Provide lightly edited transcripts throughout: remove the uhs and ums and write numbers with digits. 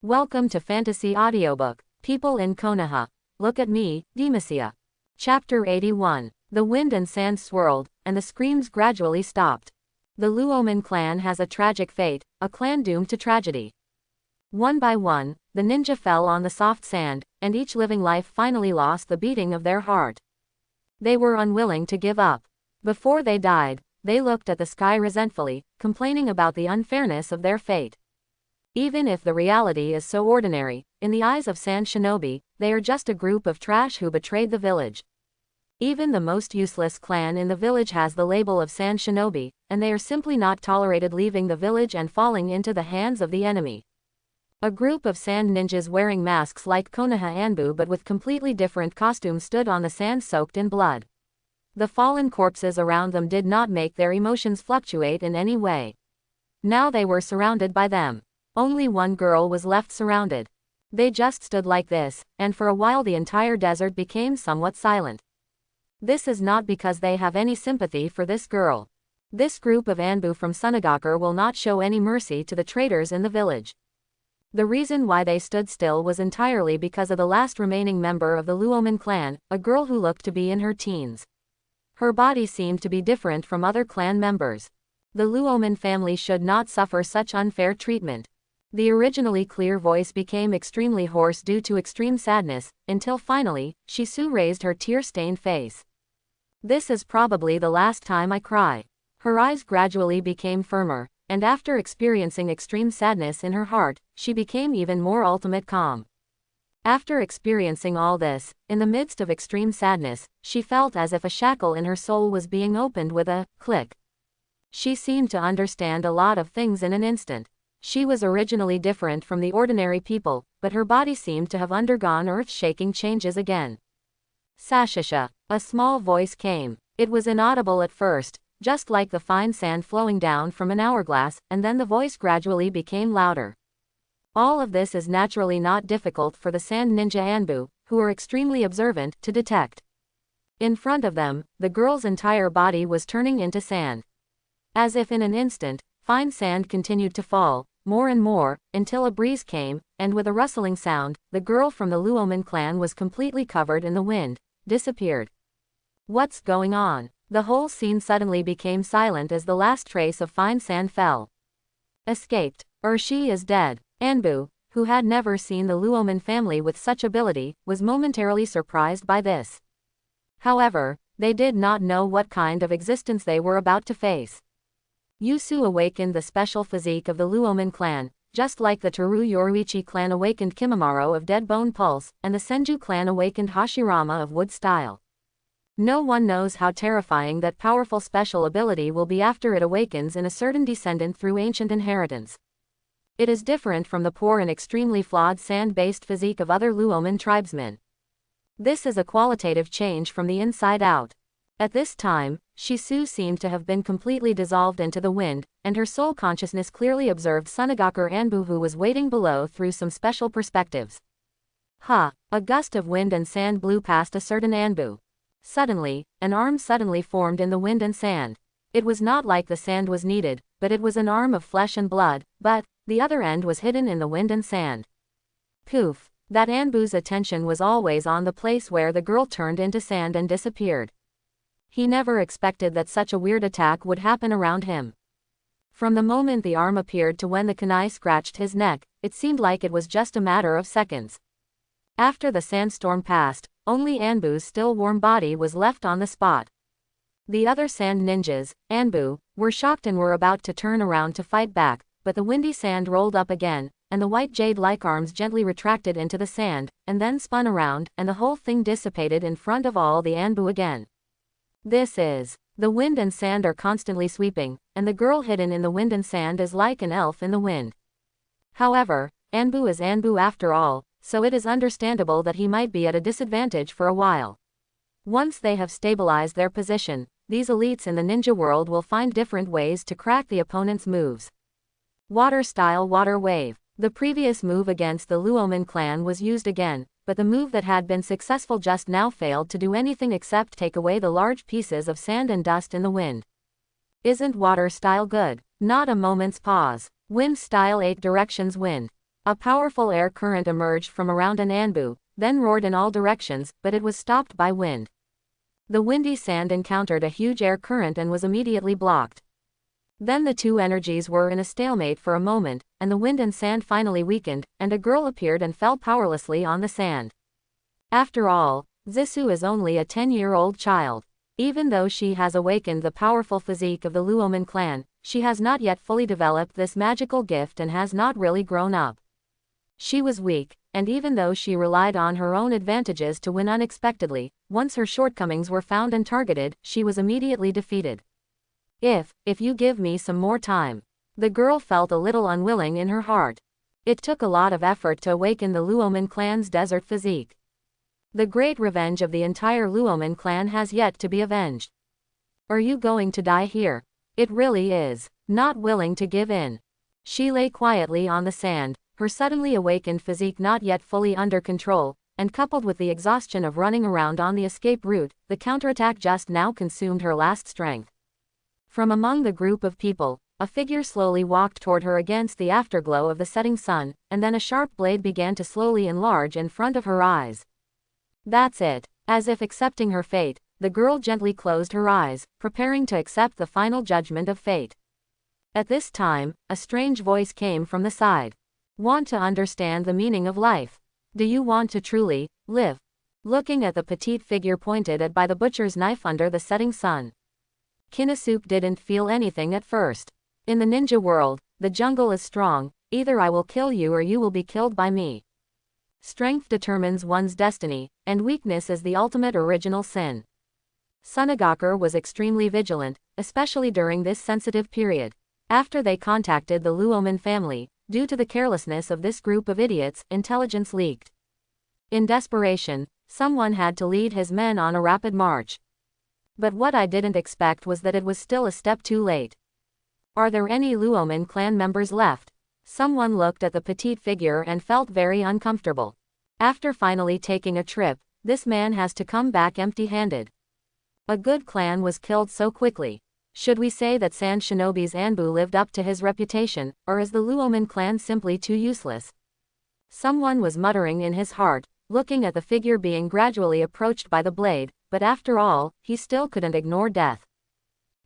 Welcome to Fantasy Audiobook, People in Konoha. Look at me, Demacia. Chapter 81. The wind and sand swirled, and the screams gradually stopped. The Luomen clan has a tragic fate, a clan doomed to tragedy. One by one, the ninja fell on the soft sand, and each living life finally lost the beating of their heart. They were unwilling to give up. Before they died, they looked at the sky resentfully, complaining about the unfairness of their fate. Even if the reality is so ordinary, in the eyes of Sand Shinobi, they are just a group of trash who betrayed the village. Even the most useless clan in the village has the label of Sand Shinobi, and they are simply not tolerated leaving the village and falling into the hands of the enemy. A group of sand ninjas wearing masks like Konoha Anbu but with completely different costumes stood on the sand soaked in blood. The fallen corpses around them did not make their emotions fluctuate in any way. Now they were surrounded by them. Only one girl was left surrounded. They just stood like this, and for a while the entire desert became somewhat silent. This is not because they have any sympathy for this girl. This group of Anbu from Sunagakur will not show any mercy to the traitors in the village. The reason why they stood still was entirely because of the last remaining member of the Luomen clan, a girl who looked to be in her teens. Her body seemed to be different from other clan members. The Luomen family should not suffer such unfair treatment. The originally clear voice became extremely hoarse due to extreme sadness, until finally, Shisu raised her tear-stained face. "This is probably the last time I cry." Her eyes gradually became firmer, and after experiencing extreme sadness in her heart, she became even more ultimate calm. After experiencing all this, in the midst of extreme sadness, she felt as if a shackle in her soul was being opened with a click. She seemed to understand a lot of things in an instant. She was originally different from the ordinary people, but her body seemed to have undergone earth-shaking changes again. "Sashisha," a small voice came. It was inaudible at first, just like the fine sand flowing down from an hourglass, and then the voice gradually became louder. All of this is naturally not difficult for the sand ninja Anbu, who are extremely observant, to detect. In front of them, the girl's entire body was turning into sand. As if in an instant, fine sand continued to fall, more and more, until a breeze came, and with a rustling sound, the girl from the Luomen clan was completely covered in the wind, disappeared. What's going on? The whole scene suddenly became silent as the last trace of fine sand fell. Escaped. She is dead. Anbu, who had never seen the Luomen family with such ability, was momentarily surprised by this. However, they did not know what kind of existence they were about to face. Yusu awakened the special physique of the Luomen clan, just like the Toru Yoruichi clan awakened Kimimaro of Dead Bone Pulse, and the Senju clan awakened Hashirama of Wood Style. No one knows how terrifying that powerful special ability will be after it awakens in a certain descendant through ancient inheritance. It is different from the poor and extremely flawed sand-based physique of other Luomen tribesmen. This is a qualitative change from the inside out. At this time, Shisu seemed to have been completely dissolved into the wind, and her soul consciousness clearly observed Sunagakur Anbu who was waiting below through some special perspectives. A gust of wind and sand blew past a certain Anbu. Suddenly, an arm suddenly formed in the wind and sand. It was not like the sand was needed, but it was an arm of flesh and blood, but the other end was hidden in the wind and sand. Poof! That Anbu's attention was always on the place where the girl turned into sand and disappeared. He never expected that such a weird attack would happen around him. From the moment the arm appeared to when the kunai scratched his neck, it seemed like it was just a matter of seconds. After the sandstorm passed, only Anbu's still warm body was left on the spot. The other sand ninjas, Anbu, were shocked and were about to turn around to fight back, but the windy sand rolled up again, and the white jade-like arms gently retracted into the sand, and then spun around, and the whole thing dissipated in front of all the Anbu again. The wind and sand are constantly sweeping, and the girl hidden in the wind and sand is like an elf in the wind. However, Anbu is Anbu after all, so it is understandable that he might be at a disadvantage for a while. Once they have stabilized their position, these elites in the ninja world will find different ways to crack the opponent's moves. Water-style water wave. The previous move against the Luomen clan was used again, but the move that had been successful just now failed to do anything except take away the large pieces of sand and dust in the wind. Isn't water style good? Not a moment's pause. Wind style 8 directions wind. A powerful air current emerged from around an Anbu, then roared in all directions, but it was stopped by wind. The windy sand encountered a huge air current and was immediately blocked. Then the two energies were in a stalemate for a moment, and the wind and sand finally weakened, and a girl appeared and fell powerlessly on the sand. After all, Zissou is only a 10-year-old child. Even though she has awakened the powerful physique of the Luoman clan, she has not yet fully developed this magical gift and has not really grown up. She was weak, and even though she relied on her own advantages to win unexpectedly, once her shortcomings were found and targeted, she was immediately defeated. If you give me some more time. The girl felt a little unwilling in her heart. It took a lot of effort to awaken the Luoman clan's desert physique. The great revenge of the entire Luoman clan has yet to be avenged. Are you going to die here? It really is. Not willing to give in. She lay quietly on the sand, her suddenly awakened physique not yet fully under control, and coupled with the exhaustion of running around on the escape route, the counterattack just now consumed her last strength. From among the group of people, a figure slowly walked toward her against the afterglow of the setting sun, and then a sharp blade began to slowly enlarge in front of her eyes. That's it. As if accepting her fate, the girl gently closed her eyes, preparing to accept the final judgment of fate. At this time, a strange voice came from the side. Want to understand the meaning of life? Do you want to truly live? Looking at the petite figure pointed at by the butcher's knife under the setting sun, Konosuke didn't feel anything at first. In the ninja world, the jungle is strong. Either I will kill you or you will be killed by me. Strength determines one's destiny, and weakness is the ultimate original sin. Sunagakur was extremely vigilant, especially during this sensitive period. After they contacted the Luoman family, due to the carelessness of this group of idiots, intelligence leaked. In desperation, someone had to lead his men on a rapid march. But what I didn't expect was that it was still a step too late. Are there any Luoman clan members left? Someone looked at the petite figure and felt very uncomfortable. After finally taking a trip, this man has to come back empty-handed. A good clan was killed so quickly. Should we say that Sand Shinobi's Anbu lived up to his reputation, or is the Luoman clan simply too useless? Someone was muttering in his heart, looking at the figure being gradually approached by the blade, but after all, he still couldn't ignore death.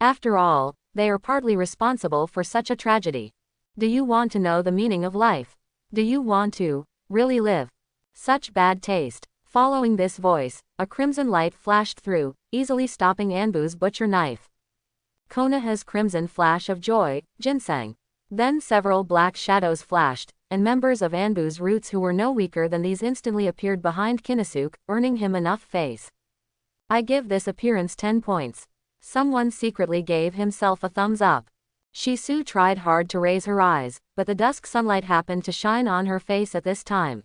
After all, they are partly responsible for such a tragedy. Do you want to know the meaning of life? Do you want to really live? Such bad taste. Following this voice, a crimson light flashed through, easily stopping Anbu's butcher knife. Konoha's crimson flash of joy, ginseng. Then several black shadows flashed, and members of Anbu's roots who were no weaker than these instantly appeared behind Konosuke, earning him enough face. I give this appearance 10 points. Someone secretly gave himself a thumbs up. Shisu tried hard to raise her eyes, but the dusk sunlight happened to shine on her face at this time.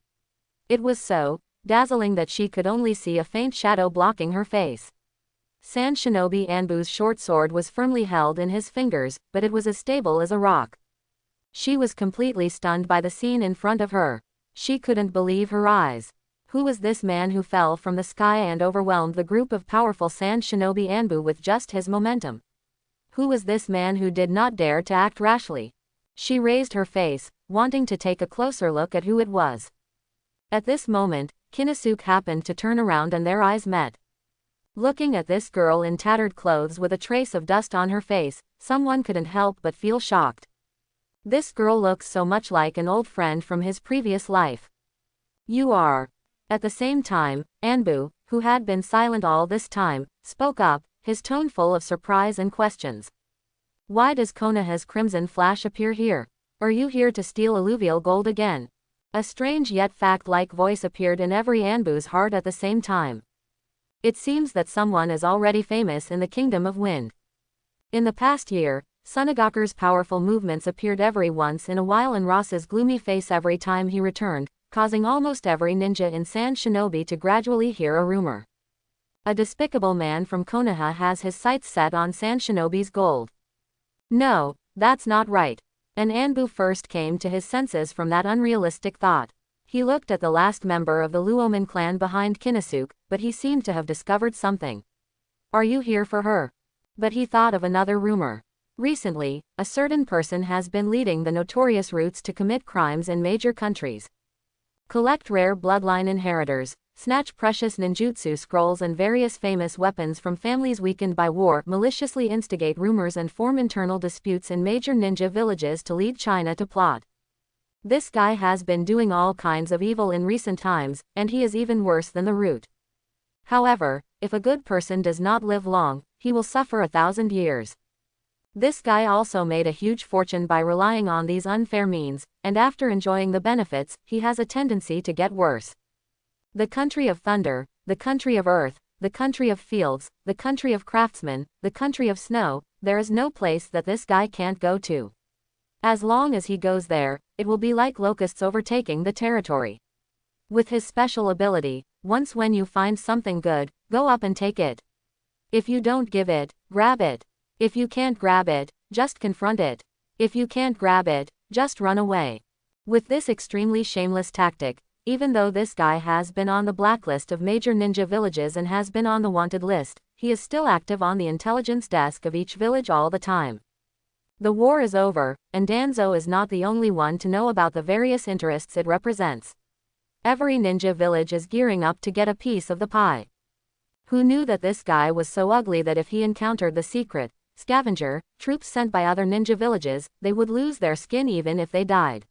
It was so dazzling that she could only see a faint shadow blocking her face. Sand Shinobi Anbu's short sword was firmly held in his fingers, but it was as stable as a rock. She was completely stunned by the scene in front of her. She couldn't believe her eyes. Who was this man who fell from the sky and overwhelmed the group of powerful Sand Shinobi Anbu with just his momentum? Who was this man who did not dare to act rashly? She raised her face, wanting to take a closer look at who it was. At this moment, Konosuke happened to turn around and their eyes met. Looking at this girl in tattered clothes with a trace of dust on her face, someone couldn't help but feel shocked. This girl looks so much like an old friend from his previous life. You are. At the same time, Anbu, who had been silent all this time, spoke up, his tone full of surprise and questions. Why does Konoha's crimson flash appear here? Are you here to steal alluvial gold again? A strange yet fact-like voice appeared in every Anbu's heart at the same time. It seems that someone is already famous in the Kingdom of Wind. In the past year, Sunagakur's powerful movements appeared every once in a while in Ross's gloomy face every time he returned, causing almost every ninja in Sand Shinobi to gradually hear a rumor. A despicable man from Konoha has his sights set on Sand Shinobi's gold. No, that's not right. And Anbu first came to his senses from that unrealistic thought. He looked at the last member of the Luoman clan behind Konosuke, but he seemed to have discovered something. Are you here for her? But he thought of another rumor. Recently, a certain person has been leading the notorious routes to commit crimes in major countries. Collect rare bloodline inheritors, snatch precious ninjutsu scrolls and various famous weapons from families weakened by war, maliciously instigate rumors and form internal disputes in major ninja villages to lead China to plot. This guy has been doing all kinds of evil in recent times, and he is even worse than the root. However, if a good person does not live long, he will suffer 1,000 years. This guy also made a huge fortune by relying on these unfair means, and after enjoying the benefits, he has a tendency to get worse. The country of thunder, the country of earth, the country of fields, the country of craftsmen, the country of snow, there is no place that this guy can't go to. As long as he goes there, it will be like locusts overtaking the territory. With his special ability, once when you find something good, go up and take it. If you don't give it, grab it. If you can't grab it, just confront it. If you can't grab it, just run away. With this extremely shameless tactic, even though this guy has been on the blacklist of major ninja villages and has been on the wanted list, he is still active on the intelligence desk of each village all the time. The war is over, and Danzo is not the only one to know about the various interests it represents. Every ninja village is gearing up to get a piece of the pie. Who knew that this guy was so ugly that if he encountered the secret scavenger troops sent by other ninja villages, they would lose their skin even if they died.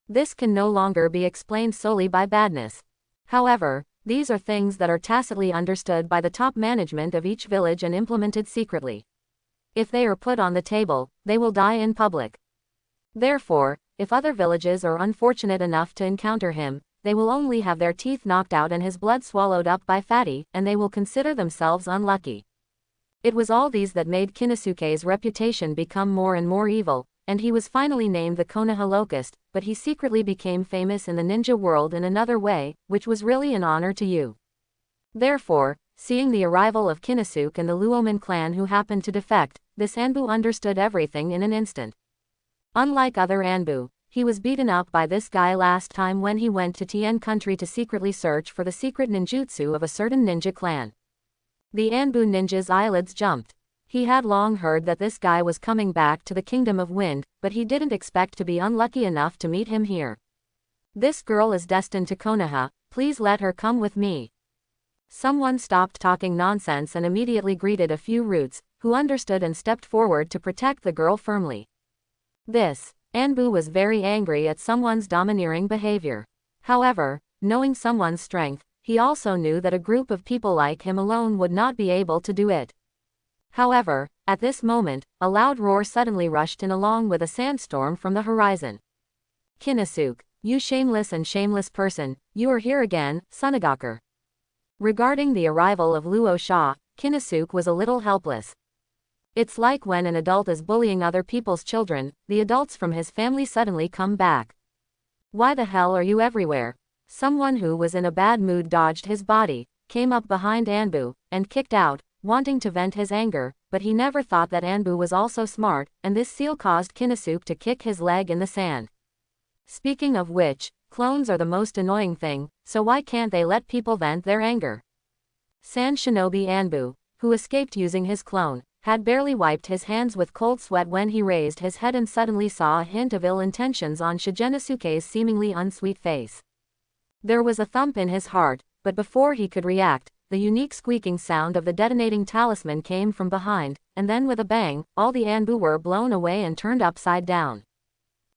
This can no longer be explained solely by badness. However, these are things that are tacitly understood by the top management of each village and implemented secretly. If they are put on the table, they will die in public. Therefore, if other villages are unfortunate enough to encounter him, they will only have their teeth knocked out and his blood swallowed up by fatty, and they will consider themselves unlucky. It was all these that made Kinosuke's reputation become more and more evil, and he was finally named the Konoha Locust, but he secretly became famous in the ninja world in another way, which was really an honor to you. Therefore, seeing the arrival of Kinosuke and the Luoman clan who happened to defect, this Anbu understood everything in an instant. Unlike other Anbu, he was beaten up by this guy last time when he went to Tien country to secretly search for the secret ninjutsu of a certain ninja clan. The Anbu ninja's eyelids jumped. He had long heard that this guy was coming back to the Kingdom of Wind, but he didn't expect to be unlucky enough to meet him here. This girl is destined to Konoha, please let her come with me. Someone stopped talking nonsense and immediately greeted a few roots, who understood and stepped forward to protect the girl firmly. This Anbu was very angry at someone's domineering behavior. However, knowing someone's strength, he also knew that a group of people like him alone would not be able to do it. However, at this moment, a loud roar suddenly rushed in along with a sandstorm from the horizon. Kinosuke, you shameless and shameless person, you are here again, Sunagaker. Regarding the arrival of Luo Sha, Kinosuke was a little helpless. It's like when an adult is bullying other people's children, the adults from his family suddenly come back. Why the hell are you everywhere? Someone who was in a bad mood dodged his body, came up behind Anbu, and kicked out, wanting to vent his anger, but he never thought that Anbu was also smart, and this seal caused Kinosuke to kick his leg in the sand. Speaking of which, clones are the most annoying thing, so why can't they let people vent their anger? Sand Shinobi Anbu, who escaped using his clone, had barely wiped his hands with cold sweat when he raised his head and suddenly saw a hint of ill intentions on Shigenosuke's seemingly unsweet face. There was a thump in his heart, but before he could react, the unique squeaking sound of the detonating talisman came from behind, and then with a bang, all the Anbu were blown away and turned upside down.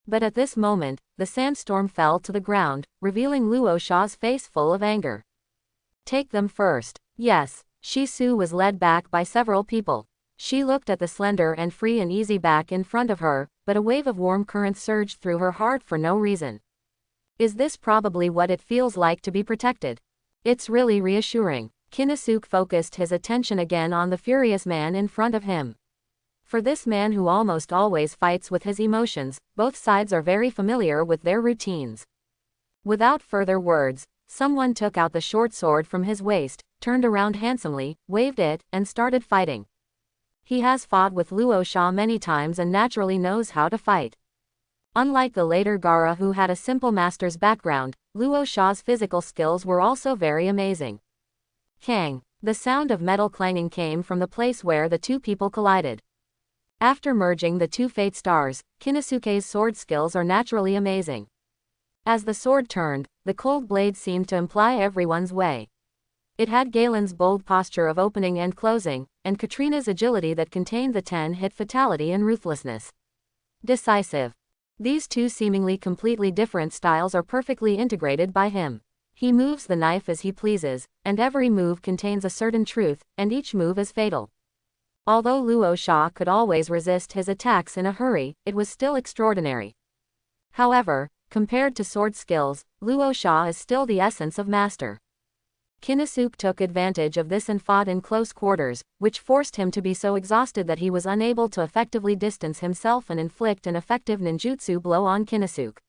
But at this moment, the sandstorm fell to the ground, revealing Luo Sha's face full of anger. Take them first. Yes, Shisu was led back by several people. She looked at the slender and free and easy back in front of her, but a wave of warm currents surged through her heart for no reason. Is this probably what it feels like to be protected? It's really reassuring. Kinosuke focused his attention again on the furious man in front of him. For this man who almost always fights with his emotions, both sides are very familiar with their routines. Without further words, someone took out the short sword from his waist, turned around handsomely, waved it, and started fighting. He has fought with Luo Sha many times and naturally knows how to fight. Unlike the later Gaara who had a simple master's background, Luo Sha's physical skills were also very amazing. Kang! The sound of metal clanging came from the place where the two people collided. After merging the two fate stars, Kinosuke's sword skills are naturally amazing. As the sword turned, the cold blade seemed to imply everyone's way. It had Galen's bold posture of opening and closing, and Katrina's agility that contained the 10-hit fatality and ruthlessness. Decisive. These two seemingly completely different styles are perfectly integrated by him. He moves the knife as he pleases, and every move contains a certain truth, and each move is fatal. Although Luo Sha could always resist his attacks in a hurry, it was still extraordinary. However, compared to sword skills, Luo Sha is still the essence of master. Kinosuke took advantage of this and fought in close quarters, which forced him to be so exhausted that he was unable to effectively distance himself and inflict an effective ninjutsu blow on Kinosuke.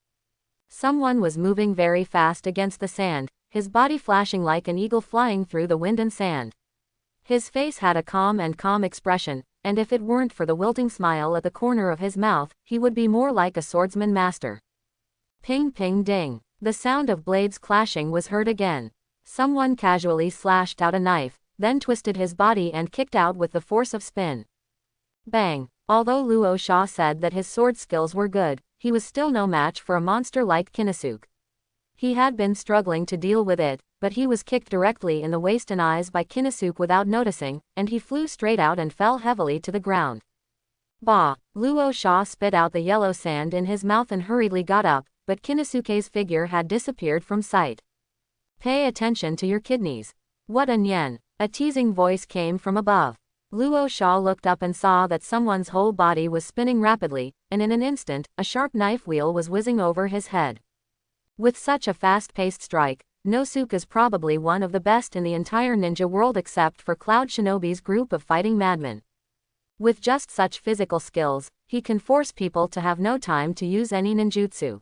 Someone was moving very fast against the sand, his body flashing like an eagle flying through the wind and sand. His face had a calm expression, and if it weren't for the wilting smile at the corner of his mouth, he would be more like a swordsman master. Ping ping ding. The sound of blades clashing was heard again. Someone casually slashed out a knife, then twisted his body and kicked out with the force of spin. Bang. Although Luo Sha said that his sword skills were good, he was still no match for a monster like Kinosuke. He had been struggling to deal with it, but he was kicked directly in the waist and eyes by Kinosuke without noticing, and he flew straight out and fell heavily to the ground. Bah! Luo Sha spit out the yellow sand in his mouth and hurriedly got up, but Kinosuke's figure had disappeared from sight. Pay attention to your kidneys. What a nyen! A teasing voice came from above. Luo Sha looked up and saw that someone's whole body was spinning rapidly, and in an instant, a sharp knife wheel was whizzing over his head. With such a fast-paced strike, Nosuke is probably one of the best in the entire ninja world except for Cloud Shinobi's group of fighting madmen. With just such physical skills, he can force people to have no time to use any ninjutsu.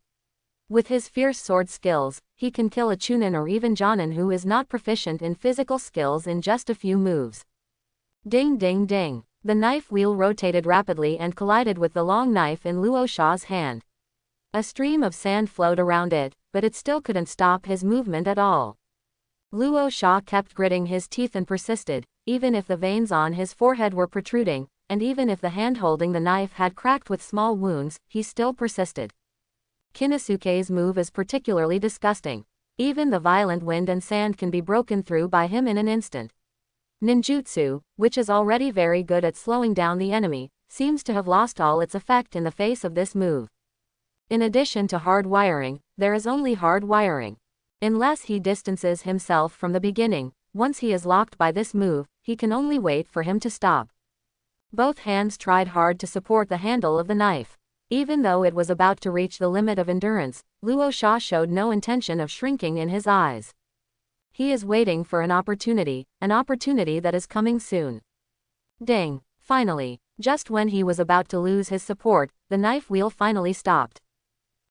With his fierce sword skills, he can kill a chunin or even jonin who is not proficient in physical skills in just a few moves. Ding ding ding. The knife wheel rotated rapidly and collided with the long knife in Luo Sha's hand. A stream of sand flowed around it, but it still couldn't stop his movement at all. Luo Sha kept gritting his teeth and persisted, even if the veins on his forehead were protruding, and even if the hand holding the knife had cracked with small wounds, he still persisted. Kinosuke's move is particularly disgusting. Even the violent wind and sand can be broken through by him in an instant. Ninjutsu, which is already very good at slowing down the enemy, seems to have lost all its effect in the face of this move. In addition to hard wiring, there is only hard wiring. Unless he distances himself from the beginning, once he is locked by this move, he can only wait for him to stop. Both hands tried hard to support the handle of the knife. Even though it was about to reach the limit of endurance, Luo Sha showed no intention of shrinking in his eyes. He is waiting for an opportunity that is coming soon. Ding! Finally, just when he was about to lose his support, the knife wheel finally stopped.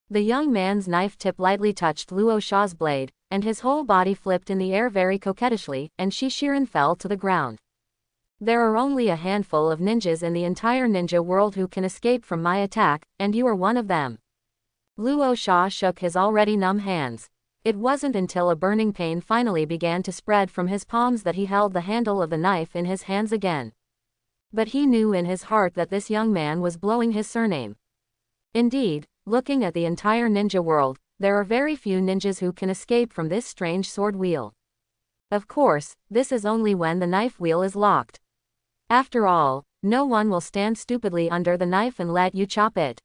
The young man's knife tip lightly touched Luo Sha's blade, and his whole body flipped in the air very coquettishly, and Shishirin fell to the ground. There are only a handful of ninjas in the entire ninja world who can escape from my attack, and you are one of them. Luo Sha shook his already numb hands. It wasn't until a burning pain finally began to spread from his palms that he held the handle of the knife in his hands again. But he knew in his heart that this young man was blowing his surname. Indeed, looking at the entire ninja world, there are very few ninjas who can escape from this strange sword wheel. Of course, this is only when the knife wheel is locked. After all, no one will stand stupidly under the knife and let you chop it.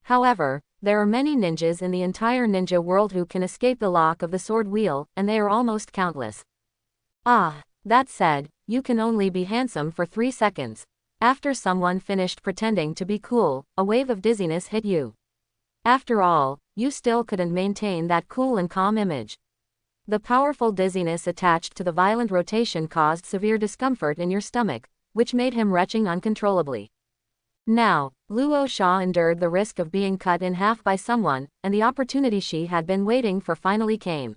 However, there are many ninjas in the entire ninja world who can escape the lock of the sword wheel, and they are almost countless. Ah, that said, you can only be handsome for 3 seconds. After someone finished pretending to be cool, a wave of dizziness hit you. After all, you still couldn't maintain that cool and calm image. The powerful dizziness attached to the violent rotation caused severe discomfort in your stomach, which made him retching uncontrollably. Now, Luo Sha endured the risk of being cut in half by someone, and the opportunity she had been waiting for finally came.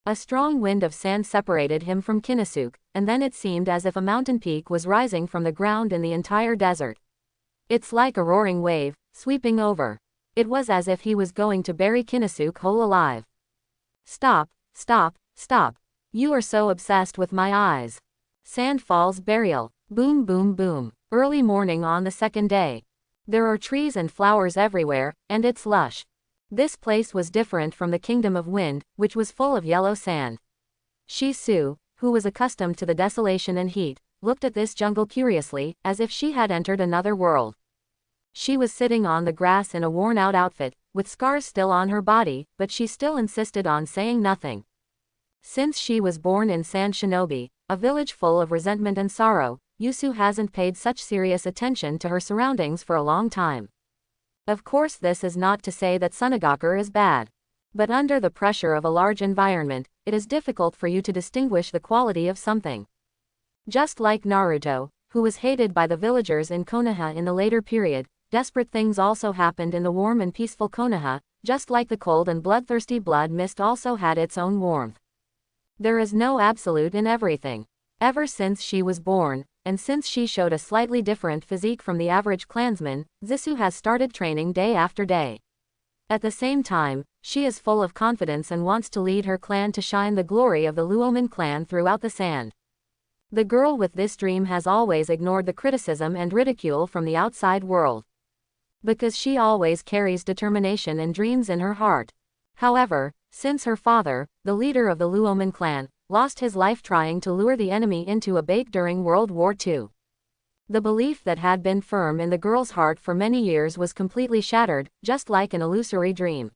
A strong wind of sand separated him from Kinosuke, and then it seemed as if a mountain peak was rising from the ground in the entire desert. It's like a roaring wave, sweeping over. It was as if he was going to bury Kinosuke whole alive. Stop, stop, stop. You are so obsessed with my eyes. Sand falls burial. Boom boom boom. Early morning on the second day. There are trees and flowers everywhere, and it's lush. This place was different from the Kingdom of Wind, which was full of yellow sand. Shisu, who was accustomed to the desolation and heat, looked at this jungle curiously, as if she had entered another world. She was sitting on the grass in a worn-out outfit, with scars still on her body, but she still insisted on saying nothing. Since she was born in Sand Shinobi, a village full of resentment and sorrow, Yusu hasn't paid such serious attention to her surroundings for a long time. Of course, this is not to say that Sunagakur is bad. But under the pressure of a large environment, it is difficult for you to distinguish the quality of something. Just like Naruto, who was hated by the villagers in Konoha in the later period, desperate things also happened in the warm and peaceful Konoha, just like the cold and bloodthirsty Blood Mist also had its own warmth. There is no absolute in everything. Ever since she was born, and since she showed a slightly different physique from the average clansman, Zisu has started training day after day. At the same time, she is full of confidence and wants to lead her clan to shine the glory of the Luoman clan throughout the sand. The girl with this dream has always ignored the criticism and ridicule from the outside world. Because she always carries determination and dreams in her heart. However, since her father, the leader of the Luoman clan, lost his life trying to lure the enemy into a bait during World War II. The belief that had been firm in the girl's heart for many years was completely shattered, just like an illusory dream.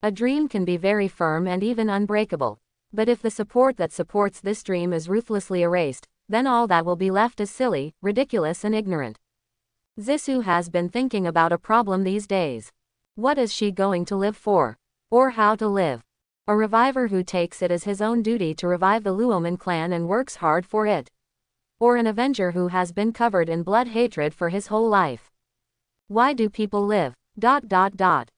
A dream can be very firm and even unbreakable. But if the support that supports this dream is ruthlessly erased, then all that will be left is silly, ridiculous and ignorant. Zisu has been thinking about a problem these days. What is she going to live for? Or how to live? A reviver who takes it as his own duty to revive the Luoman clan and works hard for it. Or an avenger who has been covered in blood hatred for his whole life. Why do people live?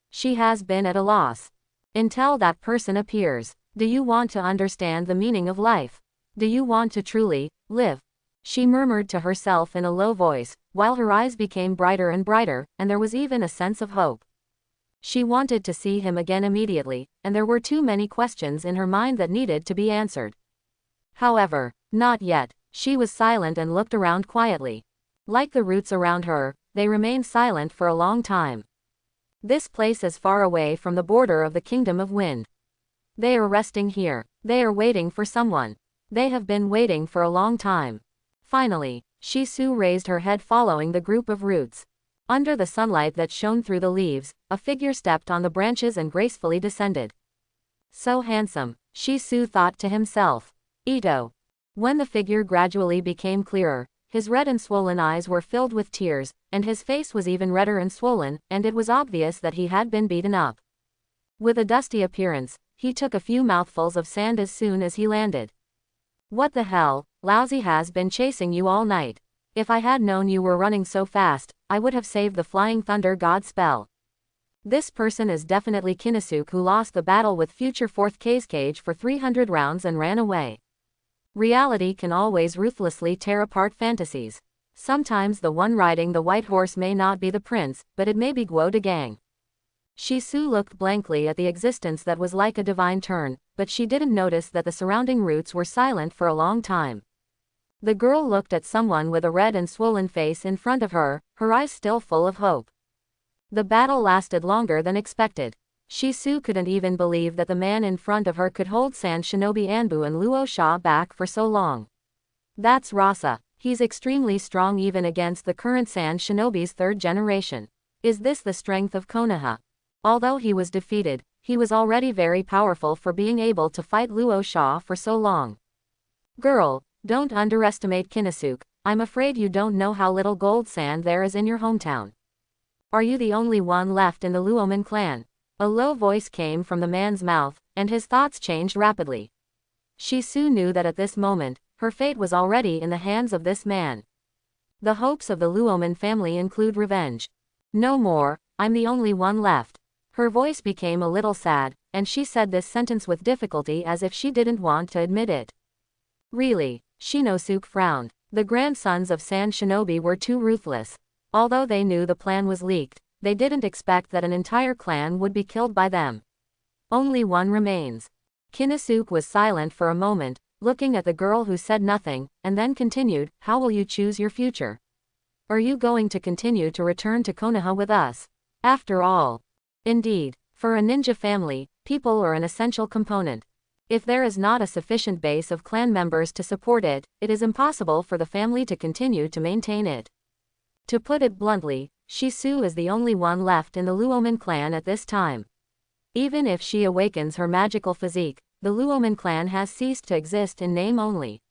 She has been at a loss. Until that person appears. Do you want to understand the meaning of life? Do you want to truly live? She murmured to herself in a low voice, while her eyes became brighter and brighter, and there was even a sense of hope. She wanted to see him again immediately, and there were too many questions in her mind that needed to be answered. However, not yet. She was silent and looked around quietly. Like the roots around her, they remained silent for a long time. This place is far away from the border of the Kingdom of Wind. They are resting here. They are waiting for someone. They have been waiting for a long time. Finally, Shisu raised her head following the group of roots. Under the sunlight that shone through the leaves, a figure stepped on the branches and gracefully descended. So handsome, Shisu thought to himself. Ito. When the figure gradually became clearer, his red and swollen eyes were filled with tears, and his face was even redder and swollen, and it was obvious that he had been beaten up. With a dusty appearance, he took a few mouthfuls of sand as soon as he landed. What the hell, Lousy has been chasing you all night. If I had known you were running so fast, I would have saved the Flying Thunder God spell. This person is definitely Kinesuke, who lost the battle with future 4th Cage for 300 rounds and ran away. Reality can always ruthlessly tear apart fantasies. Sometimes the one riding the white horse may not be the prince, but it may be Guo de Gang. Shisu looked blankly at the existence that was like a divine turn, but she didn't notice that the surrounding roots were silent for a long time. The girl looked at someone with a red and swollen face in front of her, her eyes still full of hope. The battle lasted longer than expected. Shisu couldn't even believe that the man in front of her could hold Sand Shinobi Anbu and Luo Sha back for so long. That's Rasa. He's extremely strong even against the current Sand Shinobi's 3rd generation. Is this the strength of Konoha? Although he was defeated, he was already very powerful for being able to fight Luo Sha for so long. Girl, don't underestimate Kinesuke. I'm afraid you don't know how little gold sand there is in your hometown. Are you the only one left in the Luoman clan? A low voice came from the man's mouth, and his thoughts changed rapidly. Shisu knew that at this moment, her fate was already in the hands of this man. The hopes of the Luoman family include revenge. No more, I'm the only one left. Her voice became a little sad, and she said this sentence with difficulty as if she didn't want to admit it. Really? Shinosuke frowned. The grandsons of Sand Shinobi were too ruthless. Although they knew the plan was leaked, they didn't expect that an entire clan would be killed by them. Only one remains. Kinesuke was silent for a moment, looking at the girl who said nothing, and then continued, how will you choose your future? Are you going to continue to return to Konoha with us? After all. Indeed, for a ninja family, people are an essential component. If there is not a sufficient base of clan members to support it, it is impossible for the family to continue to maintain it. To put it bluntly, Shisu is the only one left in the Luoman clan at this time. Even if she awakens her magical physique, the Luoman clan has ceased to exist in name only.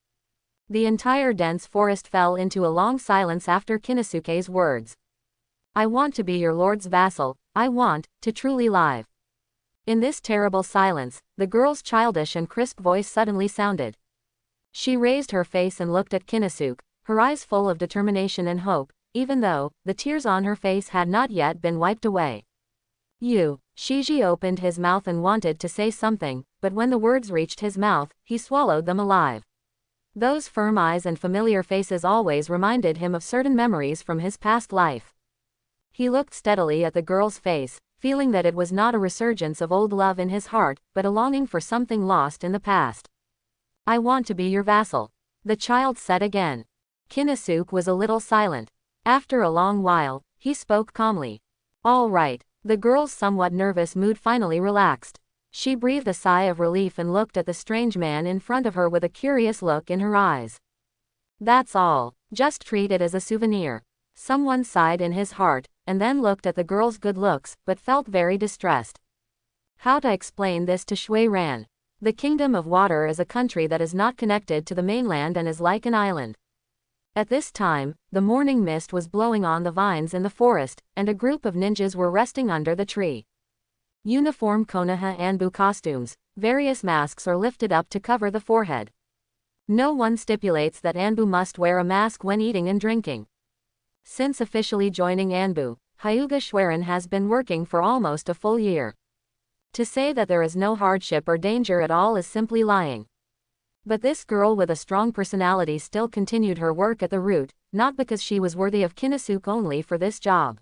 The entire dense forest fell into a long silence after Kinosuke's words. I want to be your lord's vassal, I want to truly live. In this terrible silence, the girl's childish and crisp voice suddenly sounded. She raised her face and looked at Kinosuke, her eyes full of determination and hope, even though the tears on her face had not yet been wiped away. Shiji opened his mouth and wanted to say something, but when the words reached his mouth, he swallowed them alive. Those firm eyes and familiar faces always reminded him of certain memories from his past life. He looked steadily at the girl's face, feeling that it was not a resurgence of old love in his heart, but a longing for something lost in the past. I want to be your vassal, the child said again. Kinosuke was a little silent. After a long while, he spoke calmly. All right. The girl's somewhat nervous mood finally relaxed. She breathed a sigh of relief and looked at the strange man in front of her with a curious look in her eyes. That's all. Just treat it as a souvenir. Someone sighed in his heart, and then looked at the girl's good looks, but felt very distressed. How to explain this to Shui Ran? The Kingdom of Water is a country that is not connected to the mainland and is like an island. At this time, the morning mist was blowing on the vines in the forest, and a group of ninjas were resting under the tree. Uniform Konoha Anbu costumes, various masks are lifted up to cover the forehead. No one stipulates that Anbu must wear a mask when eating and drinking. Since officially joining Anbu, Hyuga Schwerin has been working for almost a full year. To say that there is no hardship or danger at all is simply lying. But this girl with a strong personality still continued her work at the root, not because she was worthy of Kinosuke only for this job.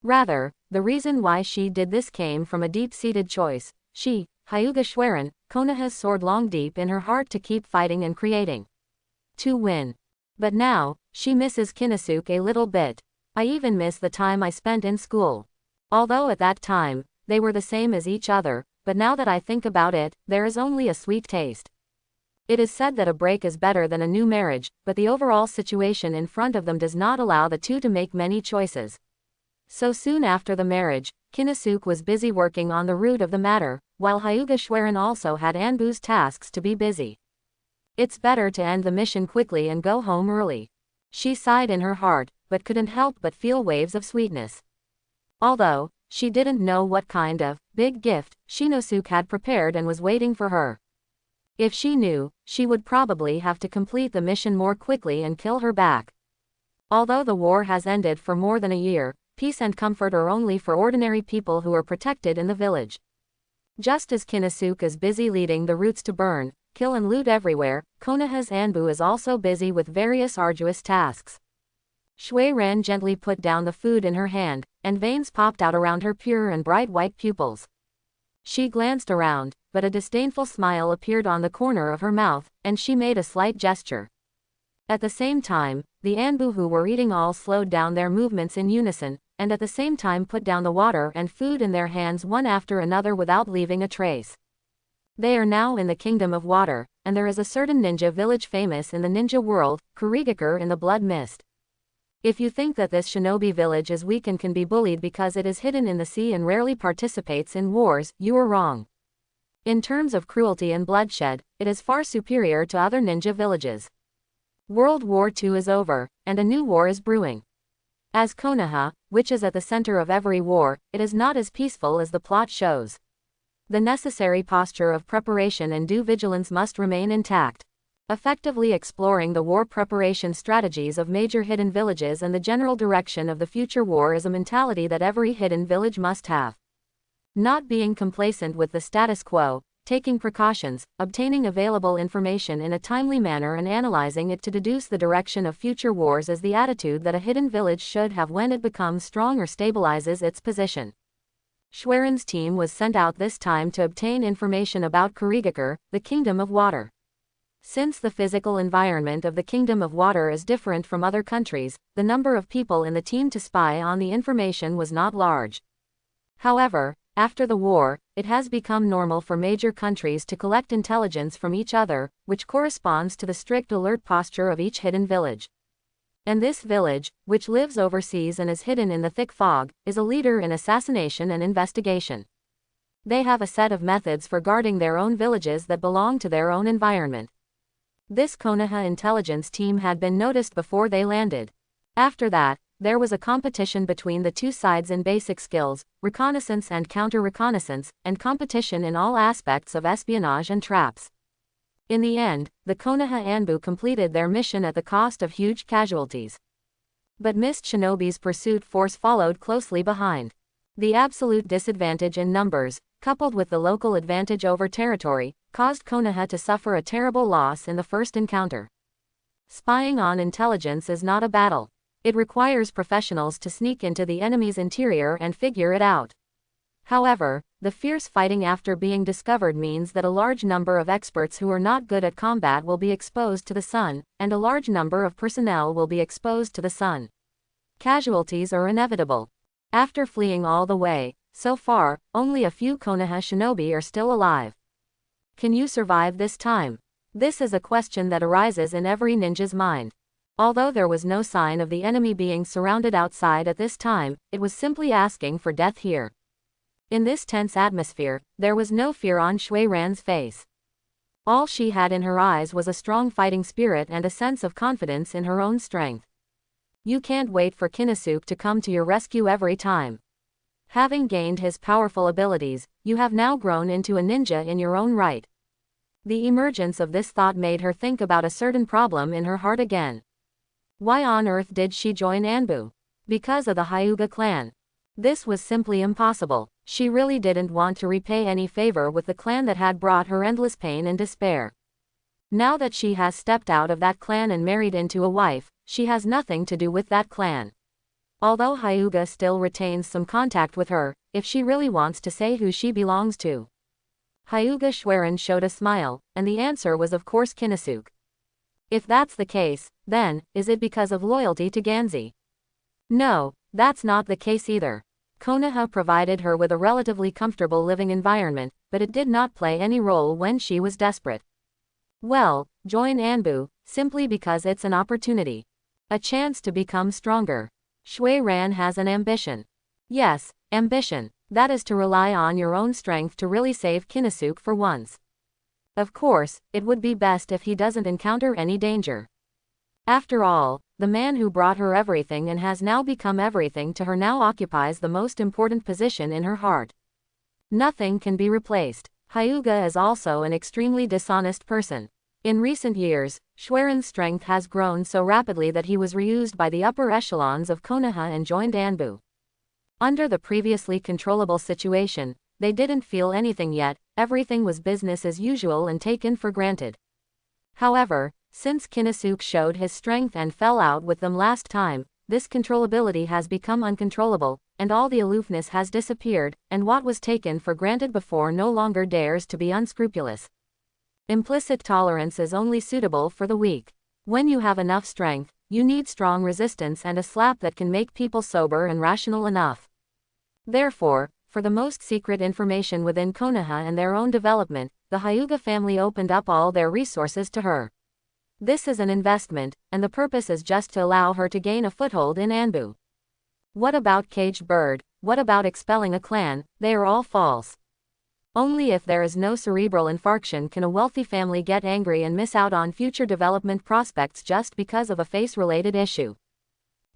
Rather, the reason why she did this came from a deep-seated choice. She, Hyuga Schwerin, Konoha's sword long deep in her heart to keep fighting and creating. To win. But now, she misses Kinosuke a little bit. I even miss the time I spent in school. Although at that time, they were the same as each other, but now that I think about it, there is only a sweet taste. It is said that a break is better than a new marriage, but the overall situation in front of them does not allow the two to make many choices. So soon after the marriage, Kinosuke was busy working on the root of the matter, while Hyuga Schwerin also had Anbu's tasks to be busy. It's better to end the mission quickly and go home early. She sighed in her heart, but couldn't help but feel waves of sweetness. Although, she didn't know what kind of big gift Shinosuke had prepared and was waiting for her. If she knew, she would probably have to complete the mission more quickly and kill her back. Although the war has ended for more than a year, peace and comfort are only for ordinary people who are protected in the village. Just as Kinosuke is busy leading the roots to burn, kill and loot everywhere, Konoha's Anbu is also busy with various arduous tasks. Shui Ran gently put down the food in her hand, and veins popped out around her pure and bright white pupils. She glanced around, but a disdainful smile appeared on the corner of her mouth, and she made a slight gesture. At the same time, the Anbu who were eating all slowed down their movements in unison, and at the same time put down the water and food in their hands one after another without leaving a trace. They are now in the Kingdom of Water, and there is a certain ninja village famous in the ninja world, Kurigakure in the Blood Mist. If you think that this shinobi village is weak and can be bullied because it is hidden in the sea and rarely participates in wars, you are wrong. In terms of cruelty and bloodshed, it is far superior to other ninja villages. World War II is over, and a new war is brewing. As Konoha, which is at the center of every war, it is not as peaceful as the plot shows. The necessary posture of preparation and due vigilance must remain intact. Effectively exploring the war preparation strategies of major hidden villages and the general direction of the future war is a mentality that every hidden village must have. Not being complacent with the status quo, taking precautions, obtaining available information in a timely manner and analyzing it to deduce the direction of future wars is the attitude that a hidden village should have when it becomes strong or stabilizes its position. Schwerin's team was sent out this time to obtain information about Kurigakure, the Kingdom of Water. Since the physical environment of the Kingdom of Water is different from other countries, the number of people in the team to spy on the information was not large. However, after the war, it has become normal for major countries to collect intelligence from each other, which corresponds to the strict alert posture of each hidden village. And this village, which lives overseas and is hidden in the thick fog, is a leader in assassination and investigation. They have a set of methods for guarding their own villages that belong to their own environment. This Konoha intelligence team had been noticed before they landed. After that, there was a competition between the two sides in basic skills, reconnaissance and counter-reconnaissance, and competition in all aspects of espionage and traps. In the end, the Konoha Anbu completed their mission at the cost of huge casualties. But Mist Shinobi's pursuit force followed closely behind. The absolute disadvantage in numbers, coupled with the local advantage over territory, caused Konoha to suffer a terrible loss in the first encounter. Spying on intelligence is not a battle. It requires professionals to sneak into the enemy's interior and figure it out. However, the fierce fighting after being discovered means that a large number of experts who are not good at combat will be exposed to the sun, and a large number of personnel will be exposed to the sun. Casualties are inevitable. After fleeing all the way, so far, only a few Konoha shinobi are still alive. Can you survive this time? This is a question that arises in every ninja's mind. Although there was no sign of the enemy being surrounded outside at this time, it was simply asking for death here. In this tense atmosphere, there was no fear on Shui Ran's face. All she had in her eyes was a strong fighting spirit and a sense of confidence in her own strength. You can't wait for Konosuke to come to your rescue every time. Having gained his powerful abilities, you have now grown into a ninja in your own right. The emergence of this thought made her think about a certain problem in her heart again. Why on earth did she join Anbu? Because of the Hyuga clan. This was simply impossible. She really didn't want to repay any favor with the clan that had brought her endless pain and despair. Now that she has stepped out of that clan and married into a wife, she has nothing to do with that clan. Although Hyuga still retains some contact with her, if she really wants to say who she belongs to. Hyuga Schwerin showed a smile, and the answer was of course Konosuke. If that's the case, then, is it because of loyalty to Ganzi? No, that's not the case either. Konoha provided her with a relatively comfortable living environment, but it did not play any role when she was desperate. Well, join Anbu, simply because it's an opportunity. A chance to become stronger. Shui Ran has an ambition. Yes, ambition. That is to rely on your own strength to really save Konosuke for once. Of course, it would be best if he doesn't encounter any danger. After all, the man who brought her everything and has now become everything to her now occupies the most important position in her heart. Nothing can be replaced. Hyuga is also an extremely dishonest person. In recent years, Schwerin's strength has grown so rapidly that he was reused by the upper echelons of Konoha and joined Anbu. Under the previously controllable situation, they didn't feel anything yet, everything was business as usual and taken for granted. However, since Konosuke showed his strength and fell out with them last time, this controllability has become uncontrollable, and all the aloofness has disappeared, and what was taken for granted before no longer dares to be unscrupulous. Implicit tolerance is only suitable for the weak. When you have enough strength, you need strong resistance and a slap that can make people sober and rational enough. Therefore, for the most secret information within Konoha and their own development, the Hyuga family opened up all their resources to her. This is an investment, and the purpose is just to allow her to gain a foothold in Anbu. What about Caged Bird? What about expelling a clan? They are all false. Only if there is no cerebral infarction can a wealthy family get angry and miss out on future development prospects just because of a face-related issue.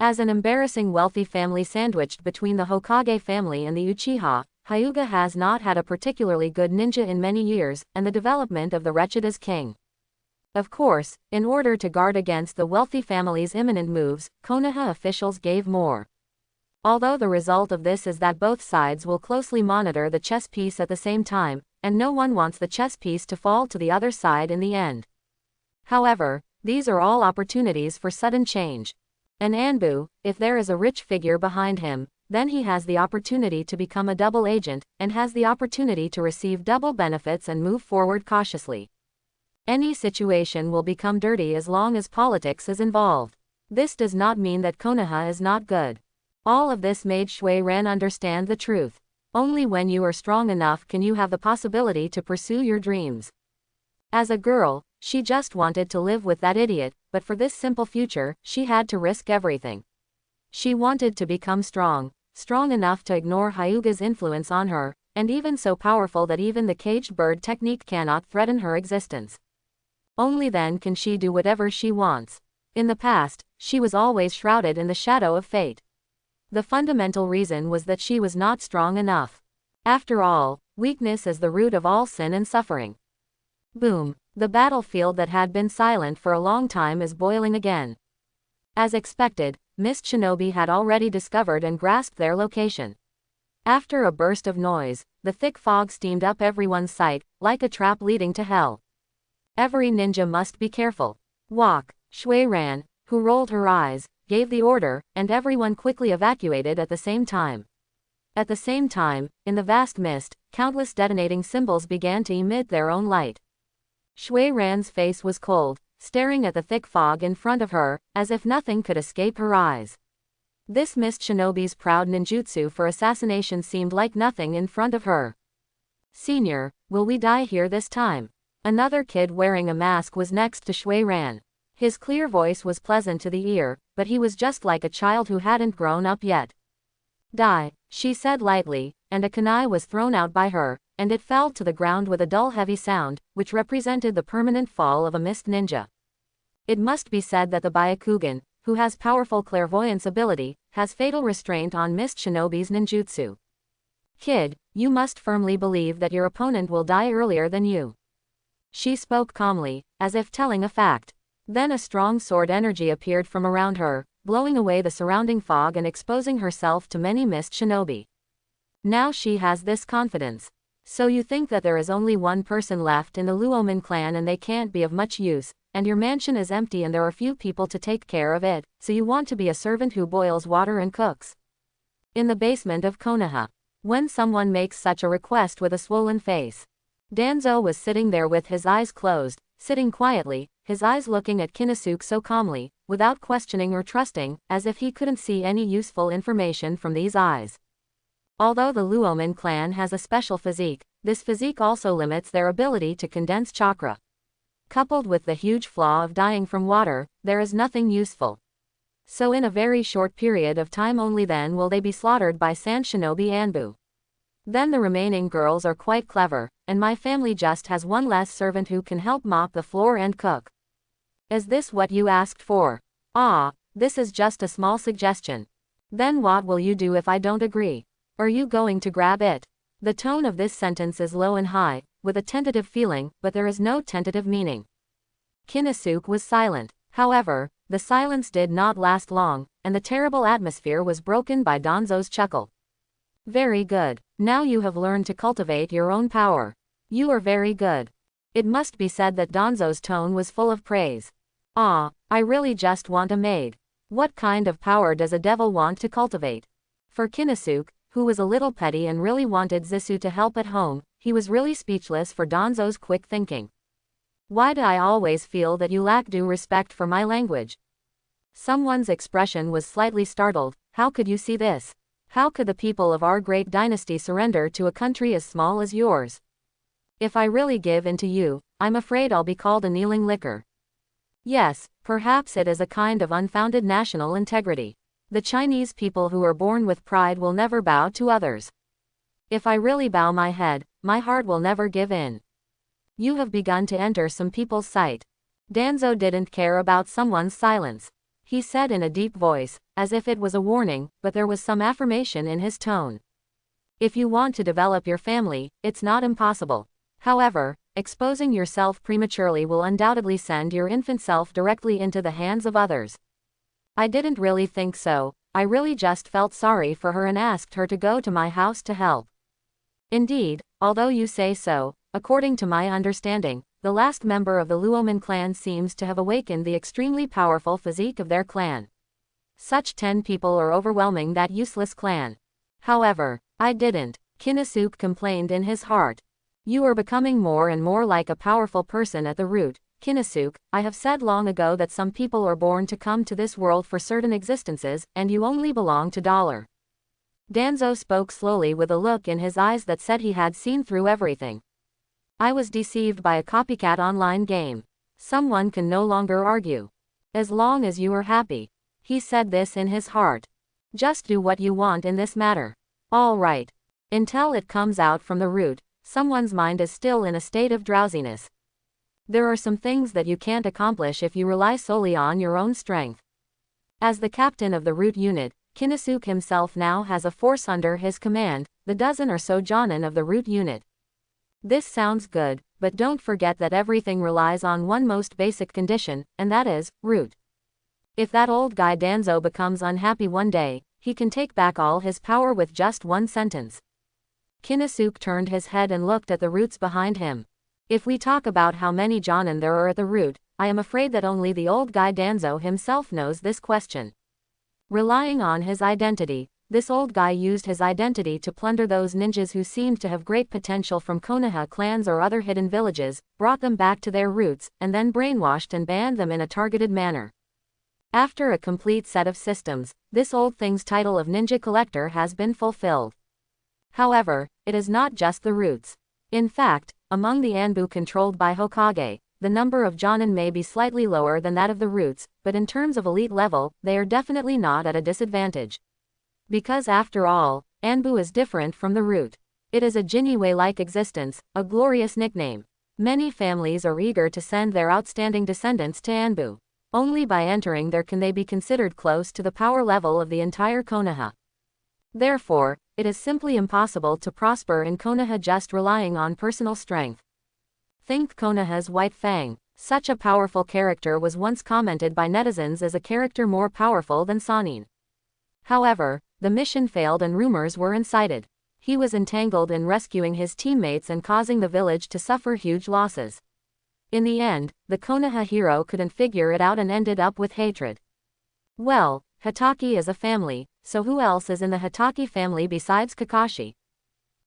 As an embarrassing wealthy family sandwiched between the Hokage family and the Uchiha, Hyuga has not had a particularly good ninja in many years, and the development of the wretched is king. Of course, in order to guard against the wealthy family's imminent moves, Konoha officials gave more. Although the result of this is that both sides will closely monitor the chess piece at the same time, and no one wants the chess piece to fall to the other side in the end. However, these are all opportunities for sudden change. And Anbu, if there is a rich figure behind him, then he has the opportunity to become a double agent, and has the opportunity to receive double benefits and move forward cautiously. Any situation will become dirty as long as politics is involved. This does not mean that Konoha is not good. All of this made Shui Ran understand the truth. Only when you are strong enough can you have the possibility to pursue your dreams. As a girl, she just wanted to live with that idiot, but for this simple future, she had to risk everything. She wanted to become strong enough to ignore Hyuga's influence on her, and even so powerful that even the caged bird technique cannot threaten her existence. Only then can she do whatever she wants. In the past, she was always shrouded in the shadow of fate. The fundamental reason was that she was not strong enough. After all, weakness is the root of all sin and suffering. Boom! The battlefield that had been silent for a long time is boiling again. As expected, Mist Shinobi had already discovered and grasped their location. After a burst of noise, the thick fog steamed up everyone's sight, like a trap leading to hell. Every ninja must be careful. Walk! Shui Ran, who rolled her eyes, gave the order, and everyone quickly evacuated at the same time. At the same time, in the vast mist, countless detonating symbols began to emit their own light. Shui Ran's face was cold, staring at the thick fog in front of her, as if nothing could escape her eyes. This Mist Shinobi's proud ninjutsu for assassination seemed like nothing in front of her. Senior, will we die here this time? Another kid wearing a mask was next to Shui Ran. His clear voice was pleasant to the ear, but he was just like a child who hadn't grown up yet. Die, she said lightly, and a kunai was thrown out by her, and it fell to the ground with a dull heavy sound, which represented the permanent fall of a mist ninja. It must be said that the Byakugan, who has powerful clairvoyance ability, has fatal restraint on Mist Shinobi's ninjutsu. Kid, you must firmly believe that your opponent will die earlier than you. She spoke calmly, as if telling a fact. Then a strong sword energy appeared from around her, blowing away the surrounding fog and exposing herself to many Mist Shinobi. Now she has this confidence. So you think that there is only one person left in the Luomin clan and they can't be of much use, and your mansion is empty and there are few people to take care of it, so you want to be a servant who boils water and cooks. In the basement of Konoha. When someone makes such a request with a swollen face. Danzo was sitting there with his eyes closed, sitting quietly, his eyes looking at Konosuke so calmly, without questioning or trusting, as if he couldn't see any useful information from these eyes. Although the Luomin clan has a special physique, this physique also limits their ability to condense chakra. Coupled with the huge flaw of dying from water, there is nothing useful. So in a very short period of time only then will they be slaughtered by Sand Shinobi Anbu. Then the remaining girls are quite clever, and my family just has one less servant who can help mop the floor and cook. Is this what you asked for? Ah, this is just a small suggestion. Then what will you do if I don't agree? Are you going to grab it? The tone of this sentence is low and high, with a tentative feeling, but there is no tentative meaning. Konosuke was silent. However, the silence did not last long, and the terrible atmosphere was broken by Danzo's chuckle. Very good. Now you have learned to cultivate your own power. You are very good. It must be said that Danzo's tone was full of praise. Ah, I really just want a maid. What kind of power does a devil want to cultivate? For Konosuke, who was a little petty and really wanted Zisu to help at home, he was really speechless for Danzo's quick thinking. Why do I always feel that you lack due respect for my language? Someone's expression was slightly startled. How could you see this? How could the people of our great dynasty surrender to a country as small as yours? If I really give in to you, I'm afraid I'll be called a kneeling licker. Yes, perhaps it is a kind of unfounded national integrity. The Chinese people who are born with pride will never bow to others. If I really bow my head, my heart will never give in. You have begun to enter some people's sight. Danzo didn't care about someone's silence. He said in a deep voice, as if it was a warning, but there was some affirmation in his tone. If you want to develop your family, it's not impossible. However, exposing yourself prematurely will undoubtedly send your infant self directly into the hands of others. I didn't really think so. I really just felt sorry for her and asked her to go to my house to help. Indeed, although you say so, according to my understanding, the last member of the Luomin clan seems to have awakened the extremely powerful physique of their clan. Such 10 people are overwhelming that useless clan. However, I didn't, Konosuke complained in his heart. You are becoming more and more like a powerful person at the root, Kinosuke. I have said long ago that some people are born to come to this world for certain existences, and you only belong to dollar. Danzo spoke slowly with a look in his eyes that said he had seen through everything. I was deceived by a copycat online game. Someone can no longer argue. As long as you are happy. He said this in his heart. Just do what you want in this matter. All right. Until it comes out from the root, someone's mind is still in a state of drowsiness. There are some things that you can't accomplish if you rely solely on your own strength. As the captain of the root unit, Kinosuke himself now has a force under his command, the dozen or so jonin of the root unit. This sounds good, but don't forget that everything relies on one most basic condition, and that is, root. If that old guy Danzo becomes unhappy one day, he can take back all his power with just one sentence. Kinosuke turned his head and looked at the roots behind him. If we talk about how many jonin there are at the root, I am afraid that only the old guy Danzo himself knows this question. Relying on his identity, this old guy used his identity to plunder those ninjas who seemed to have great potential from Konoha clans or other hidden villages, brought them back to their roots, and then brainwashed and banned them in a targeted manner. After a complete set of systems, this old thing's title of ninja collector has been fulfilled. However, it is not just the roots. In fact, among the Anbu controlled by Hokage, the number of jonin may be slightly lower than that of the roots, but in terms of elite level, they are definitely not at a disadvantage. Because after all, Anbu is different from the root. It is a Jinue-like existence, a glorious nickname. Many families are eager to send their outstanding descendants to Anbu. Only by entering there can they be considered close to the power level of the entire Konoha. Therefore, it is simply impossible to prosper in Konoha just relying on personal strength. Think Konoha's White Fang. Such a powerful character was once commented by netizens as a character more powerful than Sannin. However, the mission failed and rumors were incited. He was entangled in rescuing his teammates and causing the village to suffer huge losses. In the end, the Konoha hero couldn't figure it out and ended up with hatred. Well, Hitaki is a family, so who else is in the Hitaki family besides Kakashi?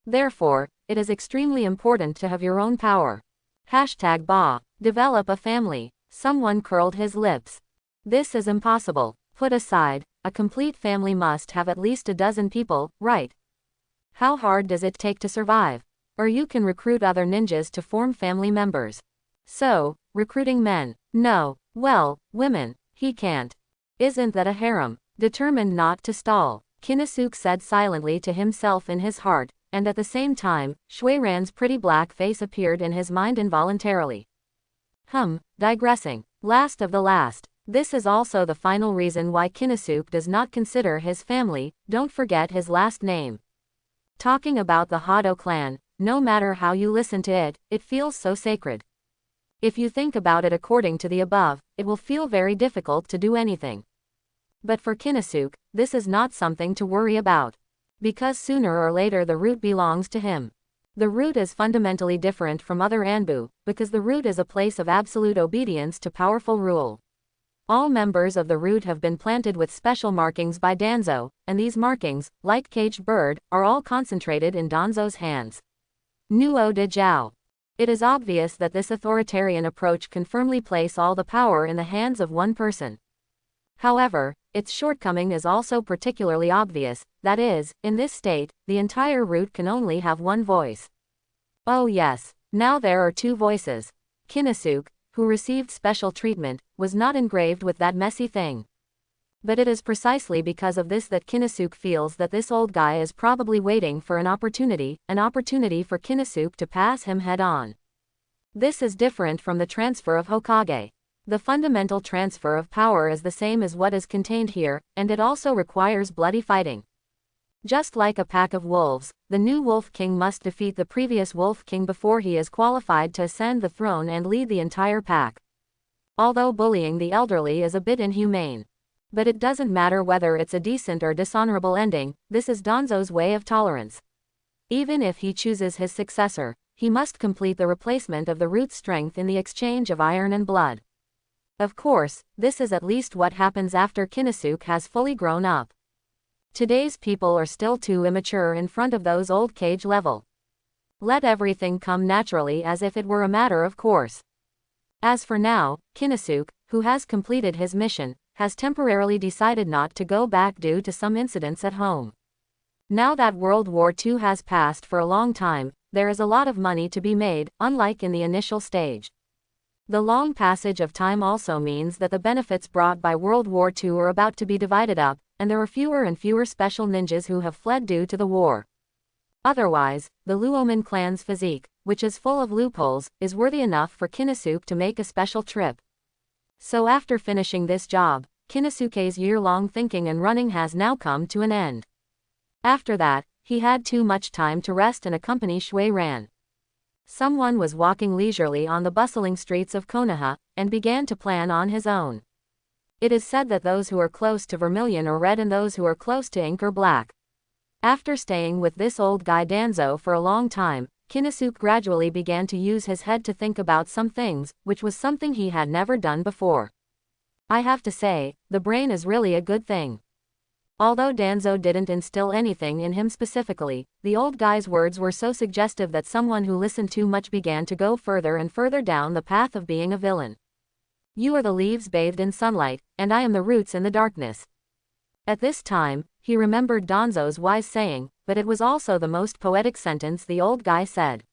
Therefore, it is extremely important to have your own power. #Ba. Develop a family. Someone curled his lips. This is impossible. Put aside, a complete family must have at least a dozen people, right? How hard does it take to survive? Or you can recruit other ninjas to form family members. So, recruiting men. No. Well, women. He can't. Isn't that a harem? Determined not to stall, Kinosuke said silently to himself in his heart, and at the same time, Shuiran's pretty black face appeared in his mind involuntarily. Digressing. Last of the last. This is also the final reason why Kinosuke does not consider his family, don't forget his last name. Talking about the Hado clan, no matter how you listen to it, it feels so sacred. If you think about it according to the above, it will feel very difficult to do anything. But for Kinosuke, this is not something to worry about. Because sooner or later the root belongs to him. The root is fundamentally different from other Anbu, because the root is a place of absolute obedience to powerful rule. All members of the root have been planted with special markings by Danzo, and these markings, like caged bird, are all concentrated in Danzo's hands. Nuo de Jiao. It is obvious that this authoritarian approach can firmly place all the power in the hands of one person. However, its shortcoming is also particularly obvious, that is, in this state, the entire root can only have one voice. Oh yes, now there are two voices. Kinosuke, who received special treatment, was not engraved with that messy thing. But it is precisely because of this that Kinosuke feels that this old guy is probably waiting for an opportunity for Kinosuke to pass him head-on. This is different from the transfer of Hokage. The fundamental transfer of power is the same as what is contained here, and it also requires bloody fighting. Just like a pack of wolves, the new Wolf King must defeat the previous Wolf King before he is qualified to ascend the throne and lead the entire pack. Although bullying the elderly is a bit inhumane. But it doesn't matter whether it's a decent or dishonorable ending, this is Danzo's way of tolerance. Even if he chooses his successor, he must complete the replacement of the root strength in the exchange of iron and blood. Of course, this is at least what happens after Kinosuke has fully grown up. Today's people are still too immature in front of those old cage level. Let everything come naturally as if it were a matter of course. As for now, Konosuke, who has completed his mission, has temporarily decided not to go back due to some incidents at home. Now that World War II has passed for a long time, there is a lot of money to be made, unlike in the initial stage. The long passage of time also means that the benefits brought by World War II are about to be divided up, and there are fewer and fewer special ninjas who have fled due to the war. Otherwise, the Luoman clan's physique, which is full of loopholes, is worthy enough for Konosuke to make a special trip. So after finishing this job, Konosuke's year-long thinking and running has now come to an end. After that, he had too much time to rest and accompany Shui Ran. Someone was walking leisurely on the bustling streets of Konoha, and began to plan on his own. It is said that those who are close to vermilion are red and those who are close to ink are black. After staying with this old guy Danzo for a long time, Konosuke gradually began to use his head to think about some things, which was something he had never done before. I have to say, the brain is really a good thing. Although Danzo didn't instill anything in him specifically, the old guy's words were so suggestive that someone who listened too much began to go further and further down the path of being a villain. You are the leaves bathed in sunlight, and I am the roots in the darkness. At this time, he remembered Danzo's wise saying, but it was also the most poetic sentence the old guy said.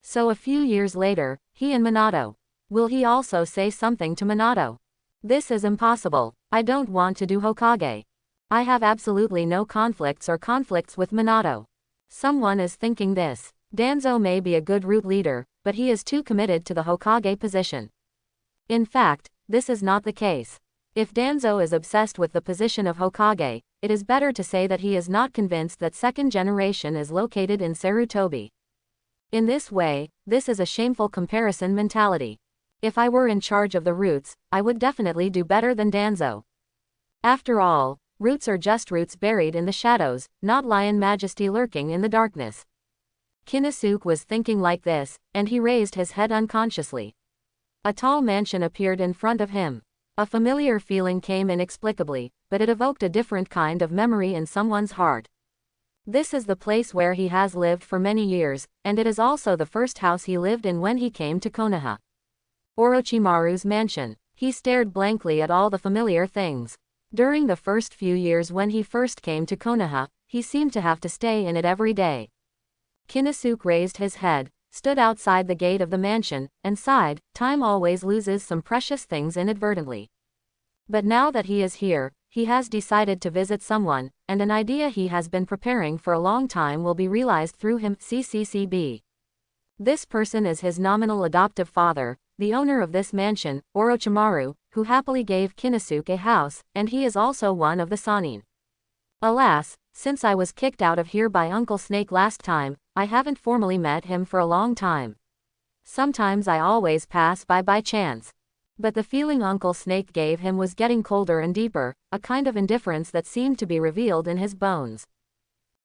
So a few years later, he and Minato. Will he also say something to Minato? This is impossible. I don't want to do Hokage. I have absolutely no conflicts with Minato. Someone is thinking this. Danzo may be a good root leader, but he is too committed to the Hokage position. In fact, this is not the case. If Danzo is obsessed with the position of Hokage, it is better to say that he is not convinced that second generation is located in Sarutobi. In this way, this is a shameful comparison mentality. If I were in charge of the roots, I would definitely do better than Danzo. After all, roots are just roots buried in the shadows, not lion majesty lurking in the darkness. Konosuke was thinking like this, and he raised his head unconsciously. A tall mansion appeared in front of him. A familiar feeling came inexplicably, but it evoked a different kind of memory in someone's heart. This is the place where he has lived for many years, and it is also the first house he lived in when he came to Konoha. Orochimaru's mansion. He stared blankly at all the familiar things. During the first few years when he first came to Konoha, he seemed to have to stay in it every day. Konosuke raised his head, stood outside the gate of the mansion, and sighed. Time always loses some precious things inadvertently. But now that he is here, he has decided to visit someone, and an idea he has been preparing for a long time will be realized through him. CCCB. This person is his nominal adoptive father, the owner of this mansion, Orochimaru, who happily gave Konosuke a house, and he is also one of the Sannin. Alas, since I was kicked out of here by Uncle Snake last time, I haven't formally met him for a long time. Sometimes I always pass by chance. But the feeling Uncle Snake gave him was getting colder and deeper, a kind of indifference that seemed to be revealed in his bones.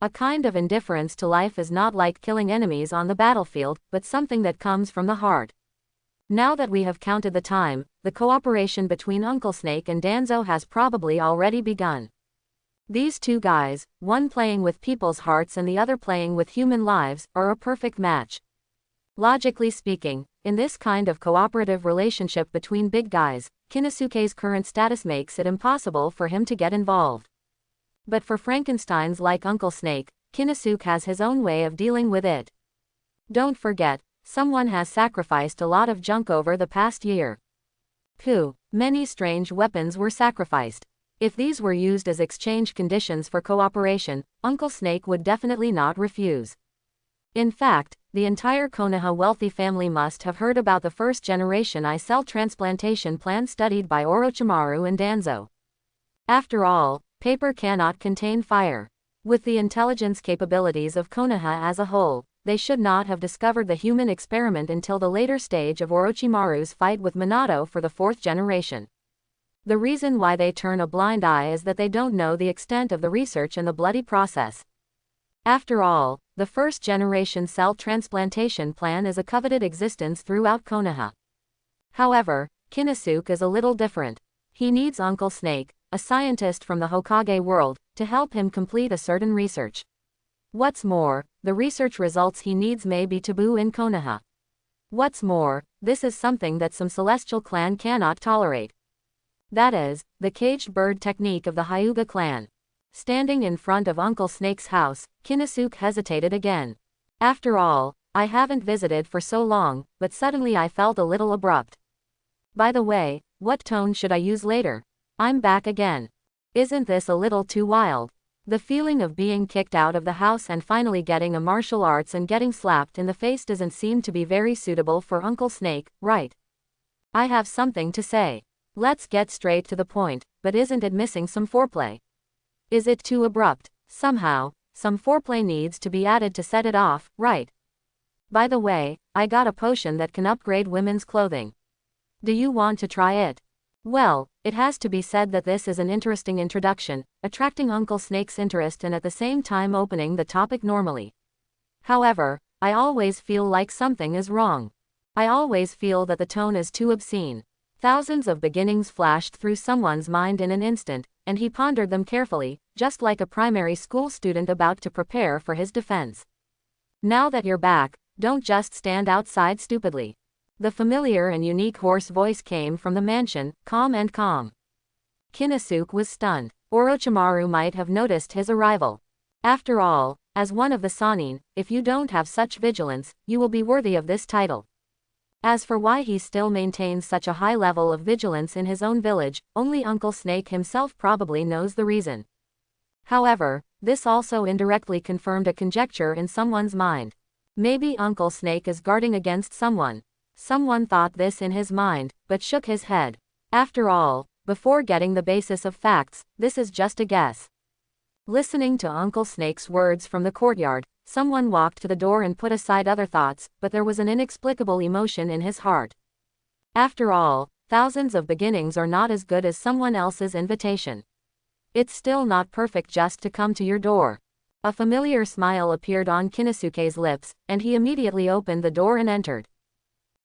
A kind of indifference to life is not like killing enemies on the battlefield, but something that comes from the heart. Now that we have counted the time, the cooperation between Uncle Snake and Danzo has probably already begun. These two guys, one playing with people's hearts and the other playing with human lives, are a perfect match. Logically speaking, in this kind of cooperative relationship between big guys, Konosuke's current status makes it impossible for him to get involved. But for Frankensteins like Uncle Snake, Konosuke has his own way of dealing with it. Don't forget, someone has sacrificed a lot of junk over the past year. Many strange weapons were sacrificed. If these were used as exchange conditions for cooperation, Uncle Snake would definitely not refuse. In fact, the entire Konoha wealthy family must have heard about the first-generation cell transplantation plan studied by Orochimaru and Danzo. After all, paper cannot contain fire. With the intelligence capabilities of Konoha as a whole, they should not have discovered the human experiment until the later stage of Orochimaru's fight with Minato for the fourth generation. The reason why they turn a blind eye is that they don't know the extent of the research and the bloody process. After all, the first-generation cell transplantation plan is a coveted existence throughout Konoha. However, Konosuke is a little different. He needs Uncle Snake, a scientist from the Hokage world, to help him complete a certain research. What's more, the research results he needs may be taboo in Konoha. What's more, this is something that some celestial clan cannot tolerate. That is, the caged bird technique of the Hyuga clan. Standing in front of Uncle Snake's house, Konosuke hesitated again. After all, I haven't visited for so long, but suddenly I felt a little abrupt. By the way, what tone should I use later? I'm back again. Isn't this a little too wild? The feeling of being kicked out of the house and finally getting a martial arts and getting slapped in the face doesn't seem to be very suitable for Uncle Snake, right? I have something to say. Let's get straight to the point, but isn't it missing some foreplay? Is it too abrupt? Somehow, some foreplay needs to be added to set it off, right? By the way, I got a potion that can upgrade women's clothing. Do you want to try it? Well, it has to be said that this is an interesting introduction, attracting Uncle Snake's interest and at the same time opening the topic normally. However, I always feel like something is wrong. I always feel that the tone is too obscene. Thousands of beginnings flashed through someone's mind in an instant, and he pondered them carefully, just like a primary school student about to prepare for his defense. Now that you're back, don't just stand outside stupidly. The familiar and unique hoarse voice came from the mansion, calm and calm. Konosuke was stunned. Orochimaru might have noticed his arrival. After all, as one of the Sannin, if you don't have such vigilance, you will be worthy of this title. As for why he still maintains such a high level of vigilance in his own village, only Uncle Snake himself probably knows the reason. However, this also indirectly confirmed a conjecture in someone's mind. Maybe Uncle Snake is guarding against someone. Someone thought this in his mind, but shook his head. After all, before getting the basis of facts, this is just a guess. Listening to Uncle Snake's words from the courtyard, someone walked to the door and put aside other thoughts, but there was an inexplicable emotion in his heart. After all, thousands of beginnings are not as good as someone else's invitation. It's still not perfect just to come to your door. A familiar smile appeared on Konosuke's lips, and he immediately opened the door and entered.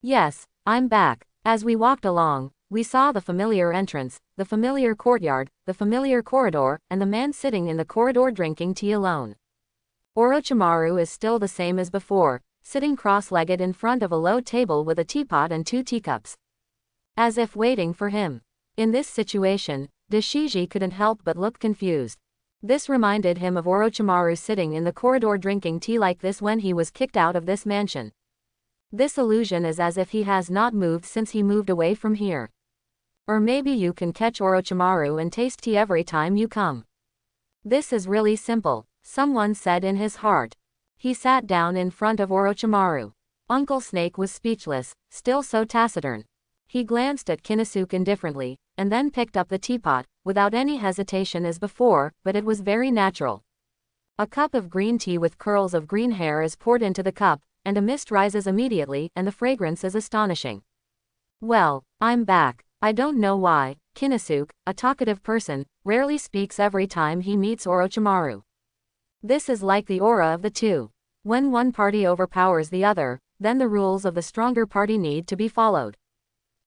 Yes, I'm back. As we walked along, we saw the familiar entrance, the familiar courtyard, the familiar corridor, and the man sitting in the corridor drinking tea alone. Orochimaru is still the same as before, sitting cross-legged in front of a low table with a teapot and 2 teacups. As if waiting for him. In this situation, Dashiji couldn't help but look confused. This reminded him of Orochimaru sitting in the corridor drinking tea like this when he was kicked out of this mansion. This illusion is as if he has not moved since he moved away from here. Or maybe you can catch Orochimaru and taste tea every time you come. This is really simple, someone said in his heart. He sat down in front of Orochimaru. Uncle Snake was speechless, still so taciturn. He glanced at Konosuke indifferently, and then picked up the teapot, without any hesitation as before, but it was very natural. A cup of green tea with curls of green hair is poured into the cup, and a mist rises immediately, and the fragrance is astonishing. Well, I'm back. I don't know why. Konosuke, a talkative person, rarely speaks every time he meets Orochimaru. This is like the aura of the two. When one party overpowers the other, then the rules of the stronger party need to be followed.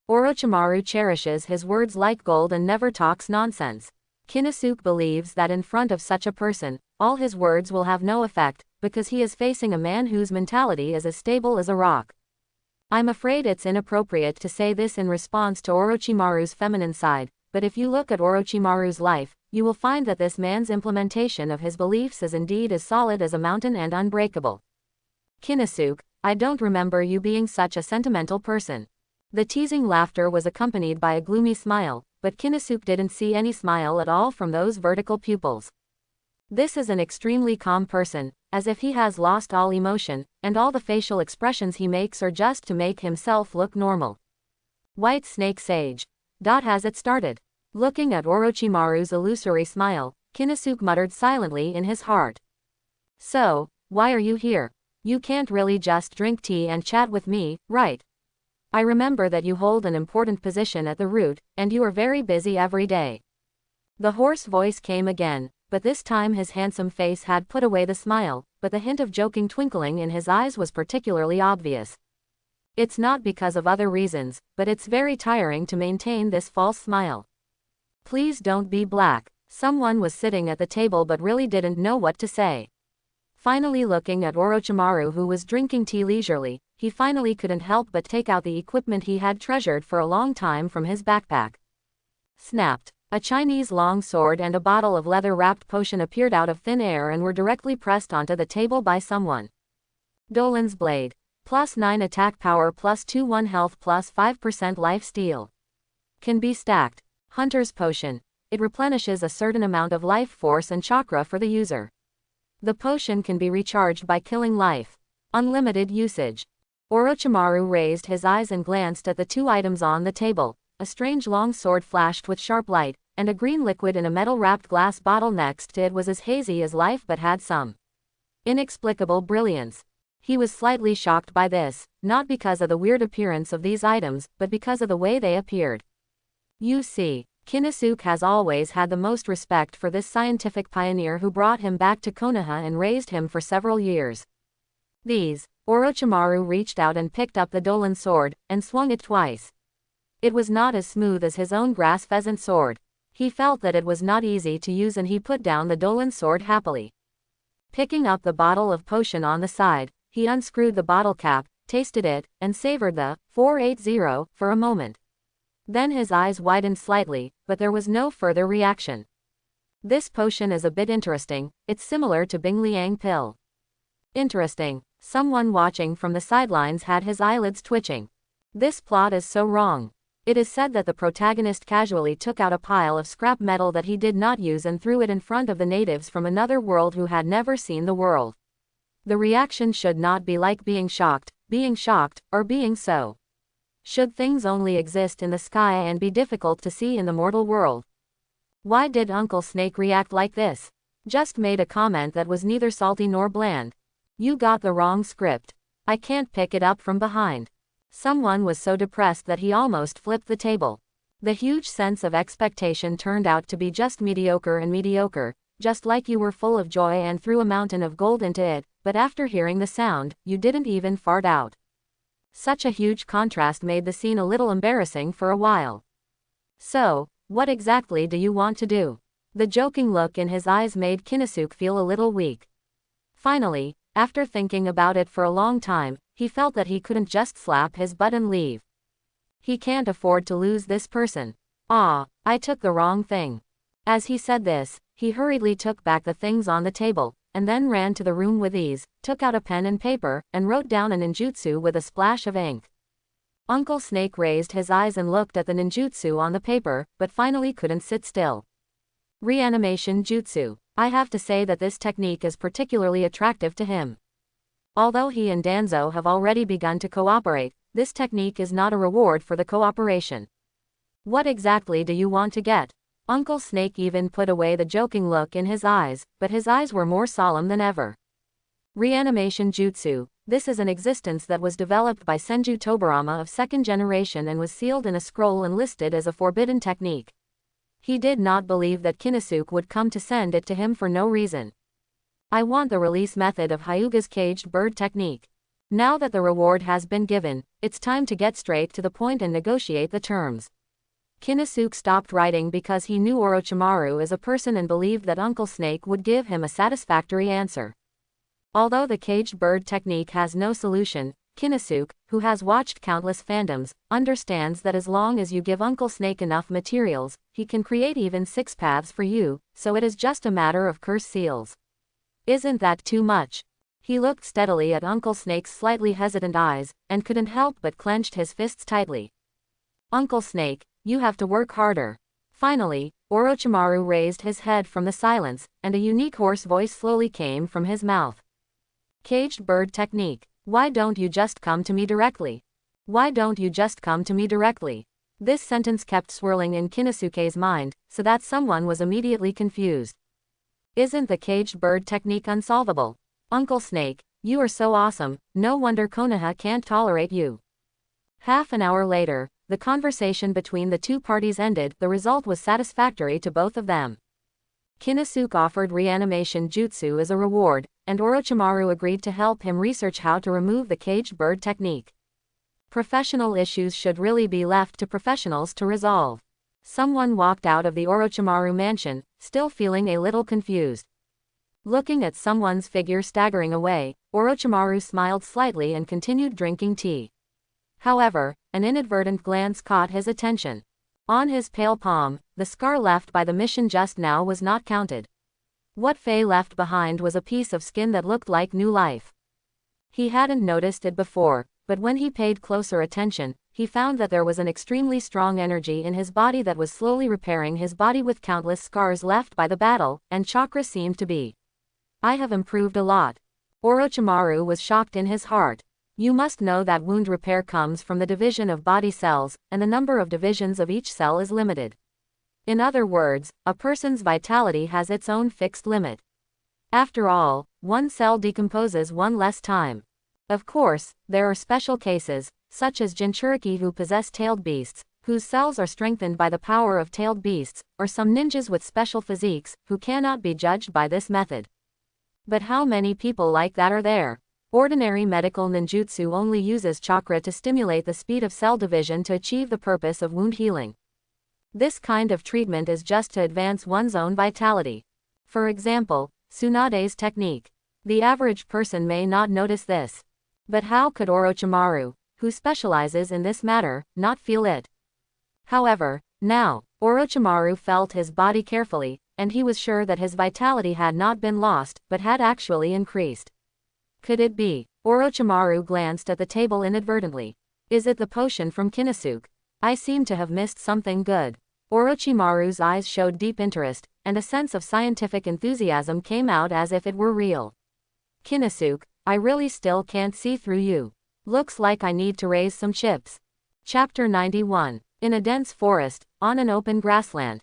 Orochimaru cherishes his words like gold and never talks nonsense. Konosuke believes that in front of such a person, all his words will have no effect, because he is facing a man whose mentality is as stable as a rock. I'm afraid it's inappropriate to say this in response to Orochimaru's feminine side, but if you look at Orochimaru's life, you will find that this man's implementation of his beliefs is indeed as solid as a mountain and unbreakable. Konosuke, I don't remember you being such a sentimental person. The teasing laughter was accompanied by a gloomy smile, but Konosuke didn't see any smile at all from those vertical pupils. This is an extremely calm person, as if he has lost all emotion, and all the facial expressions he makes are just to make himself look normal. White Snake Sage. Has it started? Looking at Orochimaru's illusory smile, Konosuke muttered silently in his heart. So, why are you here? You can't really just drink tea and chat with me, right? I remember that you hold an important position at the root, and you are very busy every day. The hoarse voice came again, but this time his handsome face had put away the smile, but the hint of joking twinkling in his eyes was particularly obvious. It's not because of other reasons, but it's very tiring to maintain this false smile. Please don't be black. Someone was sitting at the table but really didn't know what to say. Finally looking at Orochimaru, who was drinking tea leisurely, he finally couldn't help but take out the equipment he had treasured for a long time from his backpack. Snapped. A Chinese long sword and a bottle of leather-wrapped potion appeared out of thin air and were directly pressed onto the table by someone. Dolan's Blade. +9 attack power, +2 1 health, +5% life steal. Can be stacked. Hunter's Potion. It replenishes a certain amount of life force and chakra for the user. The potion can be recharged by killing life. Unlimited usage. Orochimaru raised his eyes and glanced at the two items on the table. A strange long sword flashed with sharp light, and a green liquid in a metal-wrapped glass bottle next to it was as hazy as life but had some inexplicable brilliance. He was slightly shocked by this, not because of the weird appearance of these items, but because of the way they appeared. You see, Konosuke has always had the most respect for this scientific pioneer who brought him back to Konoha and raised him for several years. Orochimaru reached out and picked up the Dolan sword, and swung it twice. It was not as smooth as his own grass pheasant sword. He felt that it was not easy to use and he put down the Dolan sword happily. Picking up the bottle of potion on the side, he unscrewed the bottle cap, tasted it, and savored the 480 for a moment. Then his eyes widened slightly, but there was no further reaction. This potion is a bit interesting, it's similar to Bing Liang pill. Interesting. Someone watching from the sidelines had his eyelids twitching. This plot is so wrong. It is said that the protagonist casually took out a pile of scrap metal that he did not use and threw it in front of the natives from another world who had never seen the world. The reaction should not be like being shocked, or being so. Should things only exist in the sky and be difficult to see in the mortal world? Why did Uncle Snake react like this? Just made a comment that was neither salty nor bland. You got the wrong script. I can't pick it up from behind. Someone was so depressed that he almost flipped the table. The huge sense of expectation turned out to be just mediocre, just like you were full of joy and threw a mountain of gold into it, but after hearing the sound, you didn't even fart out. Such a huge contrast made the scene a little embarrassing for a while. So, what exactly do you want to do? The joking look in his eyes made Konosuke feel a little weak. Finally, after thinking about it for a long time, he felt that he couldn't just slap his butt and leave. He can't afford to lose this person. I took the wrong thing. As he said this, he hurriedly took back the things on the table, and then ran to the room with ease, took out a pen and paper, and wrote down a ninjutsu with a splash of ink. Uncle Snake raised his eyes and looked at the ninjutsu on the paper, but finally couldn't sit still. Reanimation Jutsu. I have to say that this technique is particularly attractive to him. Although he and Danzo have already begun to cooperate, this technique is not a reward for the cooperation. What exactly do you want to get? Uncle Snake even put away the joking look in his eyes, but his eyes were more solemn than ever. Reanimation Jutsu. This is an existence that was developed by Senju Tobarama of second generation and was sealed in a scroll and listed as a forbidden technique. He did not believe that Konosuke would come to send it to him for no reason. I want the release method of Hyuga's caged bird technique. Now that the reward has been given, it's time to get straight to the point and negotiate the terms. Konosuke stopped writing because he knew Orochimaru as a person and believed that Uncle Snake would give him a satisfactory answer. Although the caged bird technique has no solution, Konosuke, who has watched countless fandoms, understands that as long as you give Uncle Snake enough materials, he can create even 6 paths for you, so it is just a matter of curse seals. Isn't that too much? He looked steadily at Uncle Snake's slightly hesitant eyes, and couldn't help but clenched his fists tightly. Uncle Snake, you have to work harder. Finally, Orochimaru raised his head from the silence, and a unique hoarse voice slowly came from his mouth. Caged bird technique. Why don't you just come to me directly? Why don't you just come to me directly? This sentence kept swirling in Konosuke's mind, so that someone was immediately confused. Isn't the caged bird technique unsolvable? Uncle Snake, you are so awesome, no wonder Konoha can't tolerate you. Half an hour later, the conversation between the two parties ended. The result was satisfactory to both of them. Konosuke offered reanimation jutsu as a reward, and Orochimaru agreed to help him research how to remove the caged bird technique. Professional issues should really be left to professionals to resolve. Someone walked out of the Orochimaru mansion, still feeling a little confused. Looking at someone's figure staggering away, Orochimaru smiled slightly and continued drinking tea. However, an inadvertent glance caught his attention. On his pale palm, the scar left by the mission just now was not counted. What Faye left behind was a piece of skin that looked like new life. He hadn't noticed it before, but when he paid closer attention, he found that there was an extremely strong energy in his body that was slowly repairing his body with countless scars left by the battle, and chakra seemed to be. I have improved a lot. Orochimaru was shocked in his heart. You must know that wound repair comes from the division of body cells, and the number of divisions of each cell is limited. In other words, a person's vitality has its own fixed limit. After all, one cell decomposes one less time. Of course, there are special cases, such as Jinchuriki who possess tailed beasts, whose cells are strengthened by the power of tailed beasts, or some ninjas with special physiques, who cannot be judged by this method. But how many people like that are there? Ordinary medical ninjutsu only uses chakra to stimulate the speed of cell division to achieve the purpose of wound healing. This kind of treatment is just to advance one's own vitality. For example, Tsunade's technique. The average person may not notice this. But how could Orochimaru, who specializes in this matter, not feel it? However, now, Orochimaru felt his body carefully, and he was sure that his vitality had not been lost, but had actually increased. Could it be? Orochimaru glanced at the table inadvertently. Is it the potion from Konosuke? I seem to have missed something good. Orochimaru's eyes showed deep interest, and a sense of scientific enthusiasm came out as if it were real. Konosuke, I really still can't see through you. Looks like I need to raise some chips. Chapter 91. In a dense forest, on an open grassland.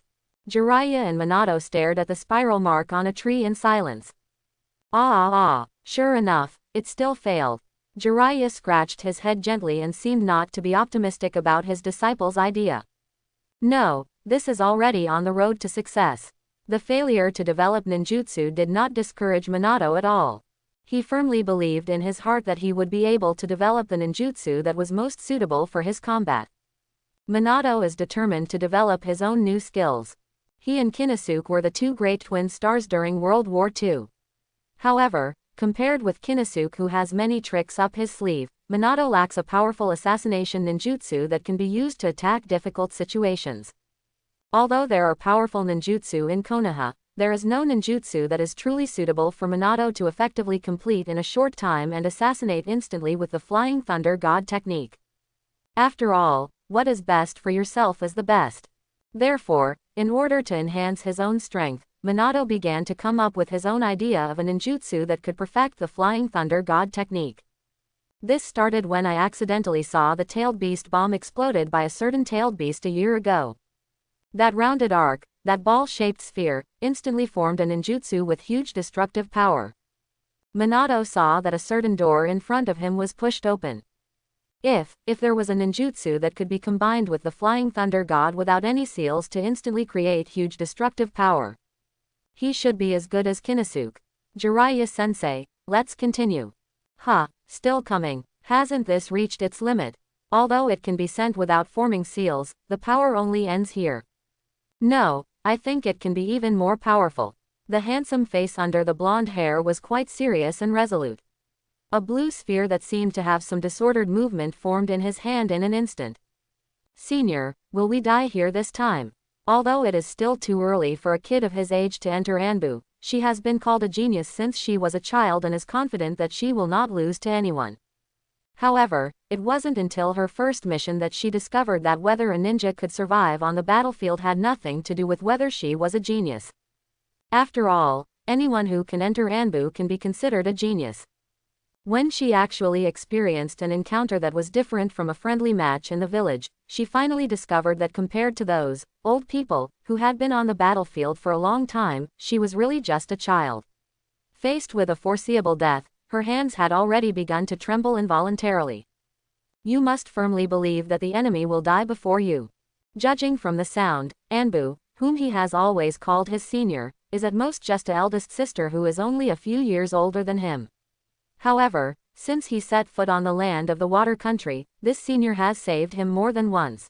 Jiraiya and Minato stared at the spiral mark on a tree in silence. Sure enough, it still failed. Jiraiya scratched his head gently and seemed not to be optimistic about his disciple's idea. No, this is already on the road to success. The failure to develop ninjutsu did not discourage Minato at all. He firmly believed in his heart that he would be able to develop the ninjutsu that was most suitable for his combat. Minato is determined to develop his own new skills. He and Konosuke were the two great twin stars during World War II. However, compared with Konosuke who has many tricks up his sleeve, Minato lacks a powerful assassination ninjutsu that can be used to attack difficult situations. Although there are powerful ninjutsu in Konoha, there is no ninjutsu that is truly suitable for Minato to effectively complete in a short time and assassinate instantly with the Flying Thunder God technique. After all, what is best for yourself is the best. Therefore, in order to enhance his own strength, Minato began to come up with his own idea of a ninjutsu that could perfect the Flying Thunder God technique. This started when I accidentally saw the tailed beast bomb exploded by a certain tailed beast a year ago. That rounded arc, that ball-shaped sphere, instantly formed a ninjutsu with huge destructive power. Minato saw that a certain door in front of him was pushed open. If there was a ninjutsu that could be combined with the Flying Thunder God without any seals to instantly create huge destructive power, he should be as good as Konosuke. Jiraiya-sensei, let's continue. Still coming. Hasn't this reached its limit? Although it can be sent without forming seals, the power only ends here. No, I think it can be even more powerful. The handsome face under the blonde hair was quite serious and resolute. A blue sphere that seemed to have some disordered movement formed in his hand in an instant. Senior, will we die here this time? Although it is still too early for a kid of his age to enter Anbu, she has been called a genius since she was a child and is confident that she will not lose to anyone. However, it wasn't until her first mission that she discovered that whether a ninja could survive on the battlefield had nothing to do with whether she was a genius. After all, anyone who can enter Anbu can be considered a genius. When she actually experienced an encounter that was different from a friendly match in the village, she finally discovered that compared to those old people who had been on the battlefield for a long time, she was really just a child. Faced with a foreseeable death, her hands had already begun to tremble involuntarily. You must firmly believe that the enemy will die before you. Judging from the sound, Anbu, whom he has always called his senior, is at most just an eldest sister who is only a few years older than him. However, since he set foot on the land of the water country, this senior has saved him more than once.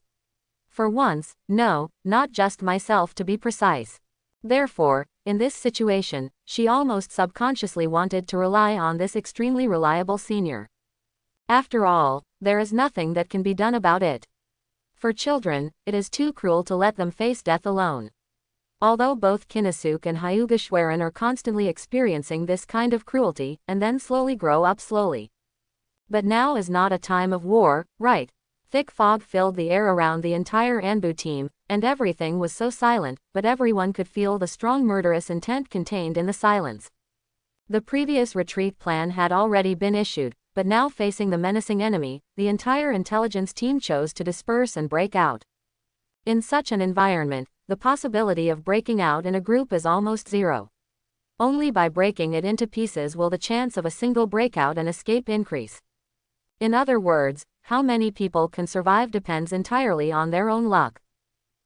For once, no, not just myself to be precise. Therefore, in this situation, she almost subconsciously wanted to rely on this extremely reliable senior. After all, there is nothing that can be done about it. For children, it is too cruel to let them face death alone. Although both Konosuke and Hyuga Schwerin are constantly experiencing this kind of cruelty, and then slowly grow up slowly. But now is not a time of war, right? Thick fog filled the air around the entire Anbu team, and everything was so silent, but everyone could feel the strong murderous intent contained in the silence. The previous retreat plan had already been issued, but now facing the menacing enemy, the entire intelligence team chose to disperse and break out. In such an environment, the possibility of breaking out in a group is almost zero. Only by breaking it into pieces will the chance of a single breakout and escape increase. In other words, how many people can survive depends entirely on their own luck.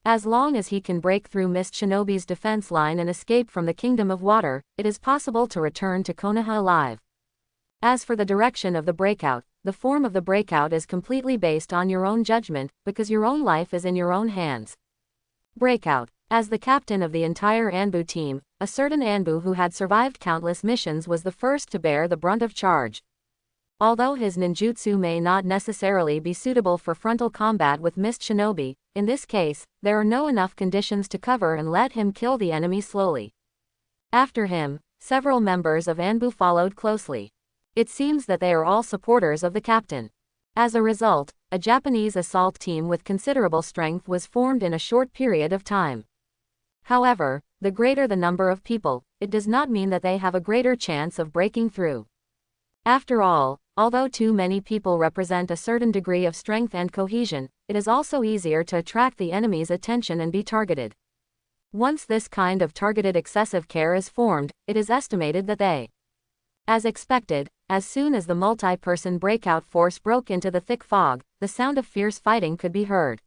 As long as he can break through Mist Shinobi's defense line and escape from the Kingdom of Water, it is possible to return to Konoha alive. As for the direction of the breakout, the form of the breakout is completely based on your own judgment, because your own life is in your own hands. Breakout. As the captain of the entire Anbu team, a certain Anbu who had survived countless missions was the first to bear the brunt of charge. Although his ninjutsu may not necessarily be suitable for frontal combat with Mist Shinobi, in this case, there are no enough conditions to cover and let him kill the enemy slowly. After him, several members of Anbu followed closely. It seems that they are all supporters of the captain. As a result, a Japanese assault team with considerable strength was formed in a short period of time. However, the greater the number of people, it does not mean that they have a greater chance of breaking through. After all, although too many people represent a certain degree of strength and cohesion, it is also easier to attract the enemy's attention and be targeted. Once this kind of targeted excessive care is formed, it is estimated that they, as expected, as soon as the multi-person breakout force broke into the thick fog, the sound of fierce fighting could be heard.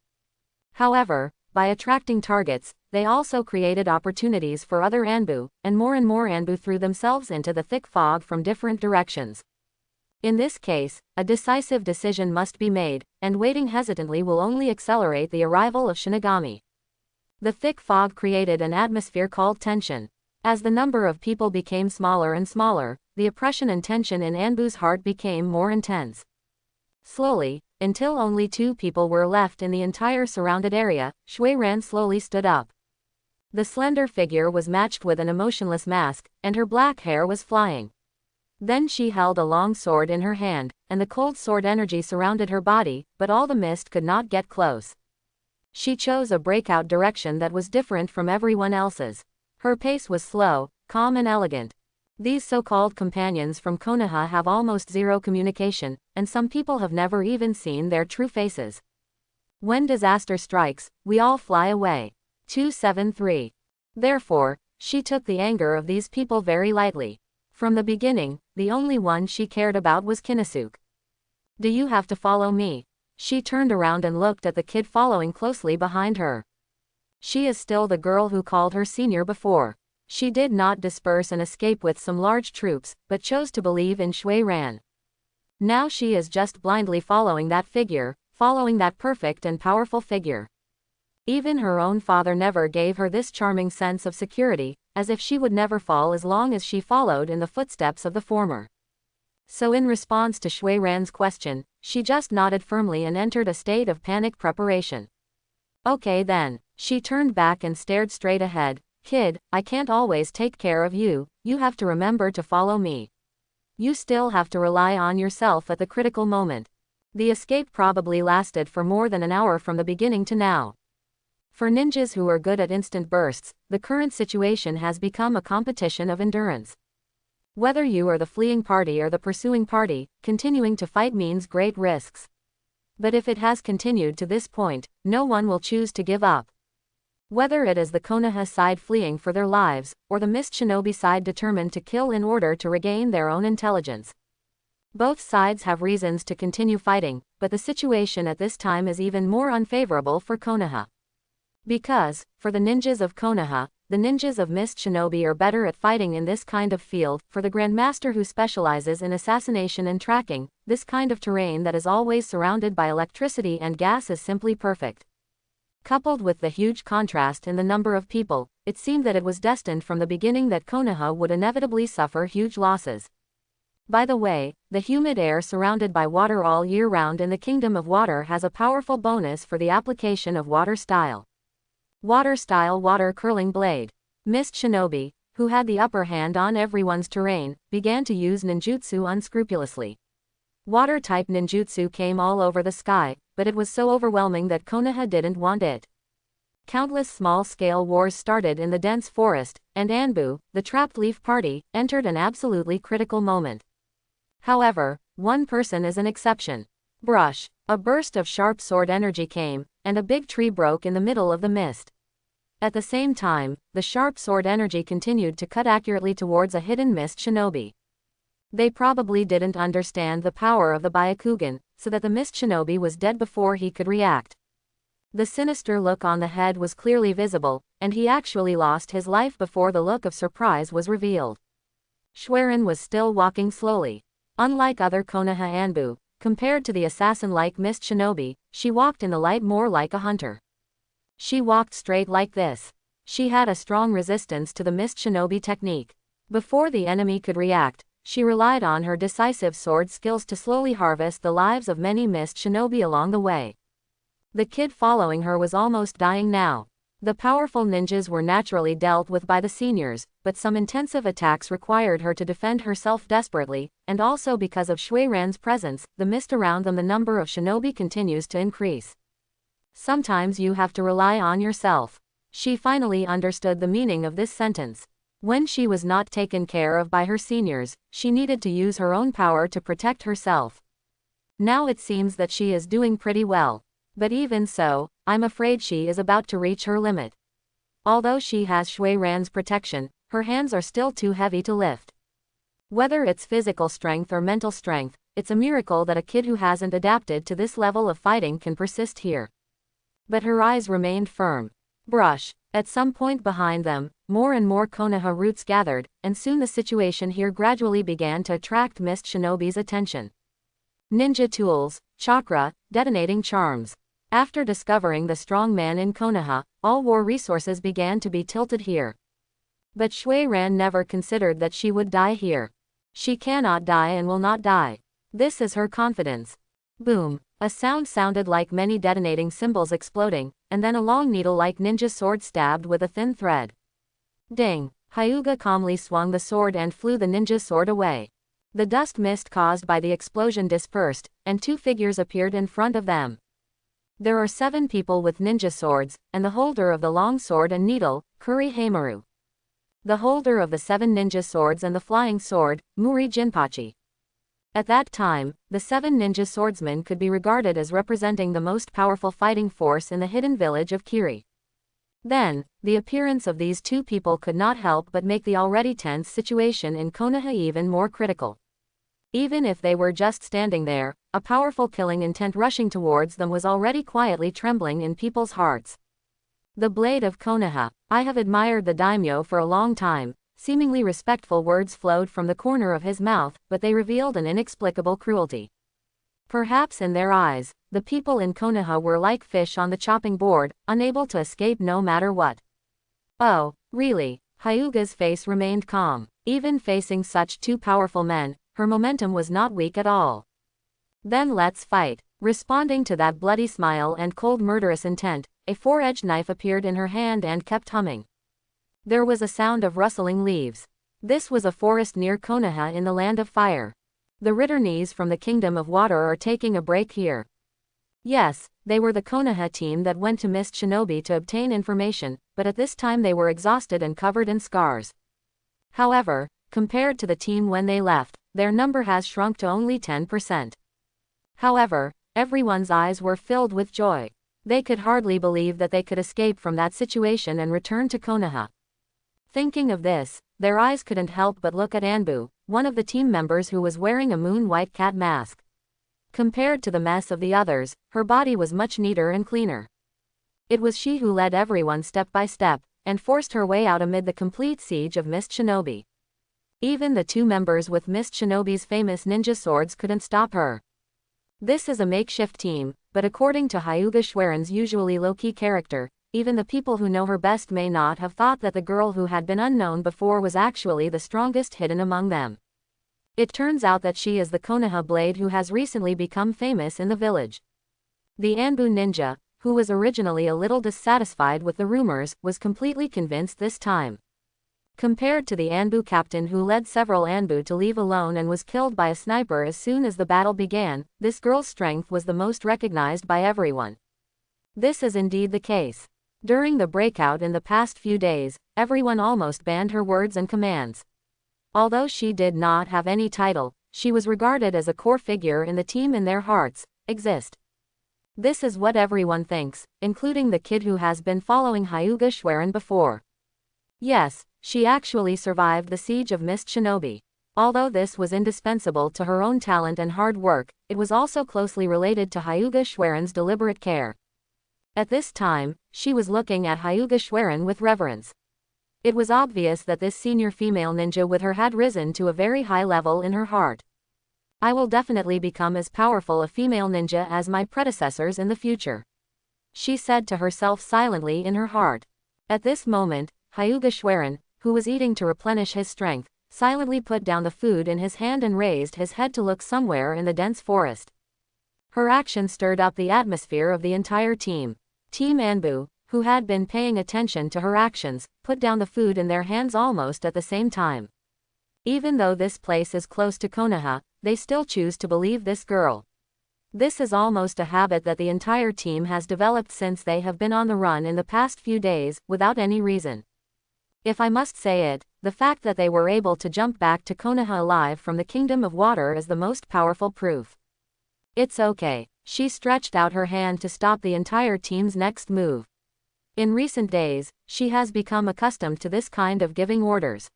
However, by attracting targets, they also created opportunities for other Anbu, and more Anbu threw themselves into the thick fog from different directions. In this case, a decisive decision must be made, and waiting hesitantly will only accelerate the arrival of Shinigami. The thick fog created an atmosphere called tension. As the number of people became smaller and smaller, the oppression and tension in Anbu's heart became more intense. Slowly, until only 2 people were left in the entire surrounded area, Shuiran slowly stood up. The slender figure was matched with an emotionless mask, and her black hair was flying. Then she held a long sword in her hand, and the cold sword energy surrounded her body, but all the mist could not get close. She chose a breakout direction that was different from everyone else's. Her pace was slow, calm and elegant. These so-called companions from Konoha have almost zero communication, and some people have never even seen their true faces. When disaster strikes, we all fly away. 273. Therefore, she took the anger of these people very lightly. From the beginning, the only one she cared about was Konosuke. Do you have to follow me? She turned around and looked at the kid following closely behind her. She is still the girl who called her senior before. She did not disperse and escape with some large troops, but chose to believe in Shuiran. Now she is just blindly following that figure, following that perfect and powerful figure. Even her own father never gave her this charming sense of security, as if she would never fall as long as she followed in the footsteps of the former. So in response to Shuiran's question, she just nodded firmly and entered a state of panic preparation. Okay then. She turned back and stared straight ahead. Kid, I can't always take care of you, you have to remember to follow me. You still have to rely on yourself at the critical moment. The escape probably lasted for more than an hour from the beginning to now. For ninjas who are good at instant bursts, the current situation has become a competition of endurance. Whether you are the fleeing party or the pursuing party, continuing to fight means great risks. But if it has continued to this point, no one will choose to give up. Whether it is the Konoha side fleeing for their lives, or the Mist Shinobi side determined to kill in order to regain their own intelligence. Both sides have reasons to continue fighting, but the situation at this time is even more unfavorable for Konoha. Because, for the ninjas of Konoha, the ninjas of Mist Shinobi are better at fighting in this kind of field. For the Grandmaster who specializes in assassination and tracking, this kind of terrain that is always surrounded by electricity and gas is simply perfect. Coupled with the huge contrast in the number of people, it seemed that it was destined from the beginning that Konoha would inevitably suffer huge losses. By the way, the humid air surrounded by water all year round in the Kingdom of Water has a powerful bonus for the application of water style. Water style water curling blade. Mist Shinobi, who had the upper hand on everyone's terrain, began to use ninjutsu unscrupulously. Water-type ninjutsu came all over the sky, but it was so overwhelming that Konoha didn't want it. Countless small-scale wars started in the dense forest, and Anbu, the trapped leaf party, entered an absolutely critical moment. However, one person is an exception. Brush. A burst of sharp sword energy came, and a big tree broke in the middle of the mist. At the same time, the sharp sword energy continued to cut accurately towards a hidden mist shinobi. They probably didn't understand the power of the Byakugan, so that the mist shinobi was dead before he could react. The sinister look on the head was clearly visible, and he actually lost his life before the look of surprise was revealed. Schwerin was still walking slowly. Unlike other Konoha Anbu, compared to the assassin-like mist shinobi, she walked in the light more like a hunter. She walked straight like this. She had a strong resistance to the mist shinobi technique. Before the enemy could react, she relied on her decisive sword skills to slowly harvest the lives of many mist shinobi along the way. The kid following her was almost dying now. The powerful ninjas were naturally dealt with by the seniors, but some intensive attacks required her to defend herself desperately, and also because of Shuiran's presence, the mist around them, the number of shinobi continues to increase. Sometimes you have to rely on yourself. She finally understood the meaning of this sentence. When she was not taken care of by her seniors, she needed to use her own power to protect herself. Now it seems that she is doing pretty well. But even so, I'm afraid she is about to reach her limit. Although she has Shuiran's protection, her hands are still too heavy to lift. Whether it's physical strength or mental strength, it's a miracle that a kid who hasn't adapted to this level of fighting can persist here. But her eyes remained firm. Brush. At some point behind them, more and more Konoha roots gathered, and soon the situation here gradually began to attract Mist Shinobi's attention. Ninja tools, chakra, detonating charms. After discovering the strong man in Konoha, all war resources began to be tilted here. But Shuiran never considered that she would die here. She cannot die and will not die. This is her confidence. Boom. A sound sounded like many detonating symbols exploding, and then a long needle-like ninja sword stabbed with a thin thread. Ding. Hyuga calmly swung the sword and flew the ninja sword away. The dust mist caused by the explosion dispersed, and two figures appeared in front of them. There are 7 people with ninja swords, and the holder of the long sword and needle, Kuri Heimaru. The holder of the 7 ninja swords and the flying sword, Muri Jinpachi. At that time, the 7 ninja swordsmen could be regarded as representing the most powerful fighting force in the hidden village of Kiri. Then, the appearance of these 2 people could not help but make the already tense situation in Konoha even more critical. Even if they were just standing there, a powerful killing intent rushing towards them was already quietly trembling in people's hearts. The blade of Konoha. I have admired the daimyo for a long time. Seemingly respectful words flowed from the corner of his mouth, but they revealed an inexplicable cruelty. Perhaps in their eyes, the people in Konoha were like fish on the chopping board, unable to escape no matter what. Oh, really? Hyuga's face remained calm. Even facing such 2 powerful men, her momentum was not weak at all. Then let's fight. Responding to that bloody smile and cold murderous intent, a 4-edged knife appeared in her hand and kept humming. There was a sound of rustling leaves. This was a forest near Konoha in the Land of Fire. The Ritternees from the Kingdom of Water are taking a break here. Yes, they were the Konoha team that went to Mist Shinobi to obtain information, but at this time they were exhausted and covered in scars. However, compared to the team when they left, their number has shrunk to only 10%. However, everyone's eyes were filled with joy. They could hardly believe that they could escape from that situation and return to Konoha. Thinking of this, their eyes couldn't help but look at Anbu, one of the team members who was wearing a moon-white cat mask. Compared to the mess of the others, her body was much neater and cleaner. It was she who led everyone step by step, and forced her way out amid the complete siege of Mist Shinobi. Even the 2 members with Mist Shinobi's famous ninja swords couldn't stop her. This is a makeshift team, but according to Hyuga Schwerin's usually low-key character, even the people who know her best may not have thought that the girl who had been unknown before was actually the strongest hidden among them. It turns out that she is the Konoha blade who has recently become famous in the village. The Anbu ninja, who was originally a little dissatisfied with the rumors, was completely convinced this time. Compared to the Anbu captain who led several Anbu to leave alone and was killed by a sniper as soon as the battle began, this girl's strength was the most recognized by everyone. This is indeed the case. During the breakout in the past few days, everyone almost banned her words and commands. Although she did not have any title, she was regarded as a core figure in the team in their hearts. This is what everyone thinks, including the kid who has been following Hyuga Schwerin before. Yes, she actually survived the siege of Mist Shinobi. Although this was indispensable to her own talent and hard work, it was also closely related to Hyuga Schwerin's deliberate care. At this time, she was looking at Hyuga Schwerin with reverence. It was obvious that this senior female ninja with her had risen to a very high level in her heart. I will definitely become as powerful a female ninja as my predecessors in the future, she said to herself silently in her heart. At this moment, Hyuga Schwerin, who was eating to replenish his strength, silently put down the food in his hand and raised his head to look somewhere in the dense forest. Her action stirred up the atmosphere of the entire team. Team Anbu, who had been paying attention to her actions, put down the food in their hands almost at the same time. Even though this place is close to Konoha, they still choose to believe this girl. This is almost a habit that the entire team has developed since they have been on the run in the past few days, without any reason. If I must say it, the fact that they were able to jump back to Konoha alive from the Kingdom of Water is the most powerful proof. It's okay. She stretched out her hand to stop the entire team's next move. In recent days, she has become accustomed to this kind of giving orders.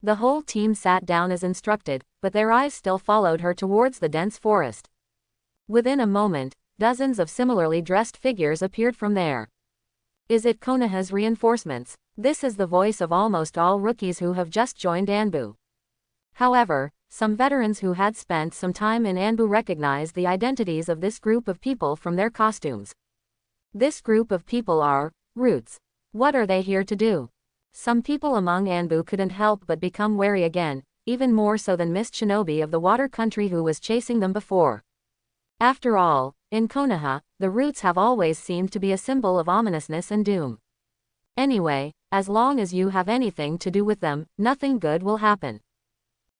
The whole team sat down as instructed, but their eyes still followed her towards the dense forest. Within a moment, dozens of similarly dressed figures appeared from there. Is it Konoha's reinforcements? This is the voice of almost all rookies who have just joined Anbu. However, some veterans who had spent some time in Anbu recognized the identities of this group of people from their costumes. This group of people are Roots. What are they here to do? Some people among Anbu couldn't help but become wary again, even more so than Mist Shinobi of the water country who was chasing them before. After all, in Konoha, the Roots have always seemed to be a symbol of ominousness and doom. Anyway, as long as you have anything to do with them, nothing good will happen.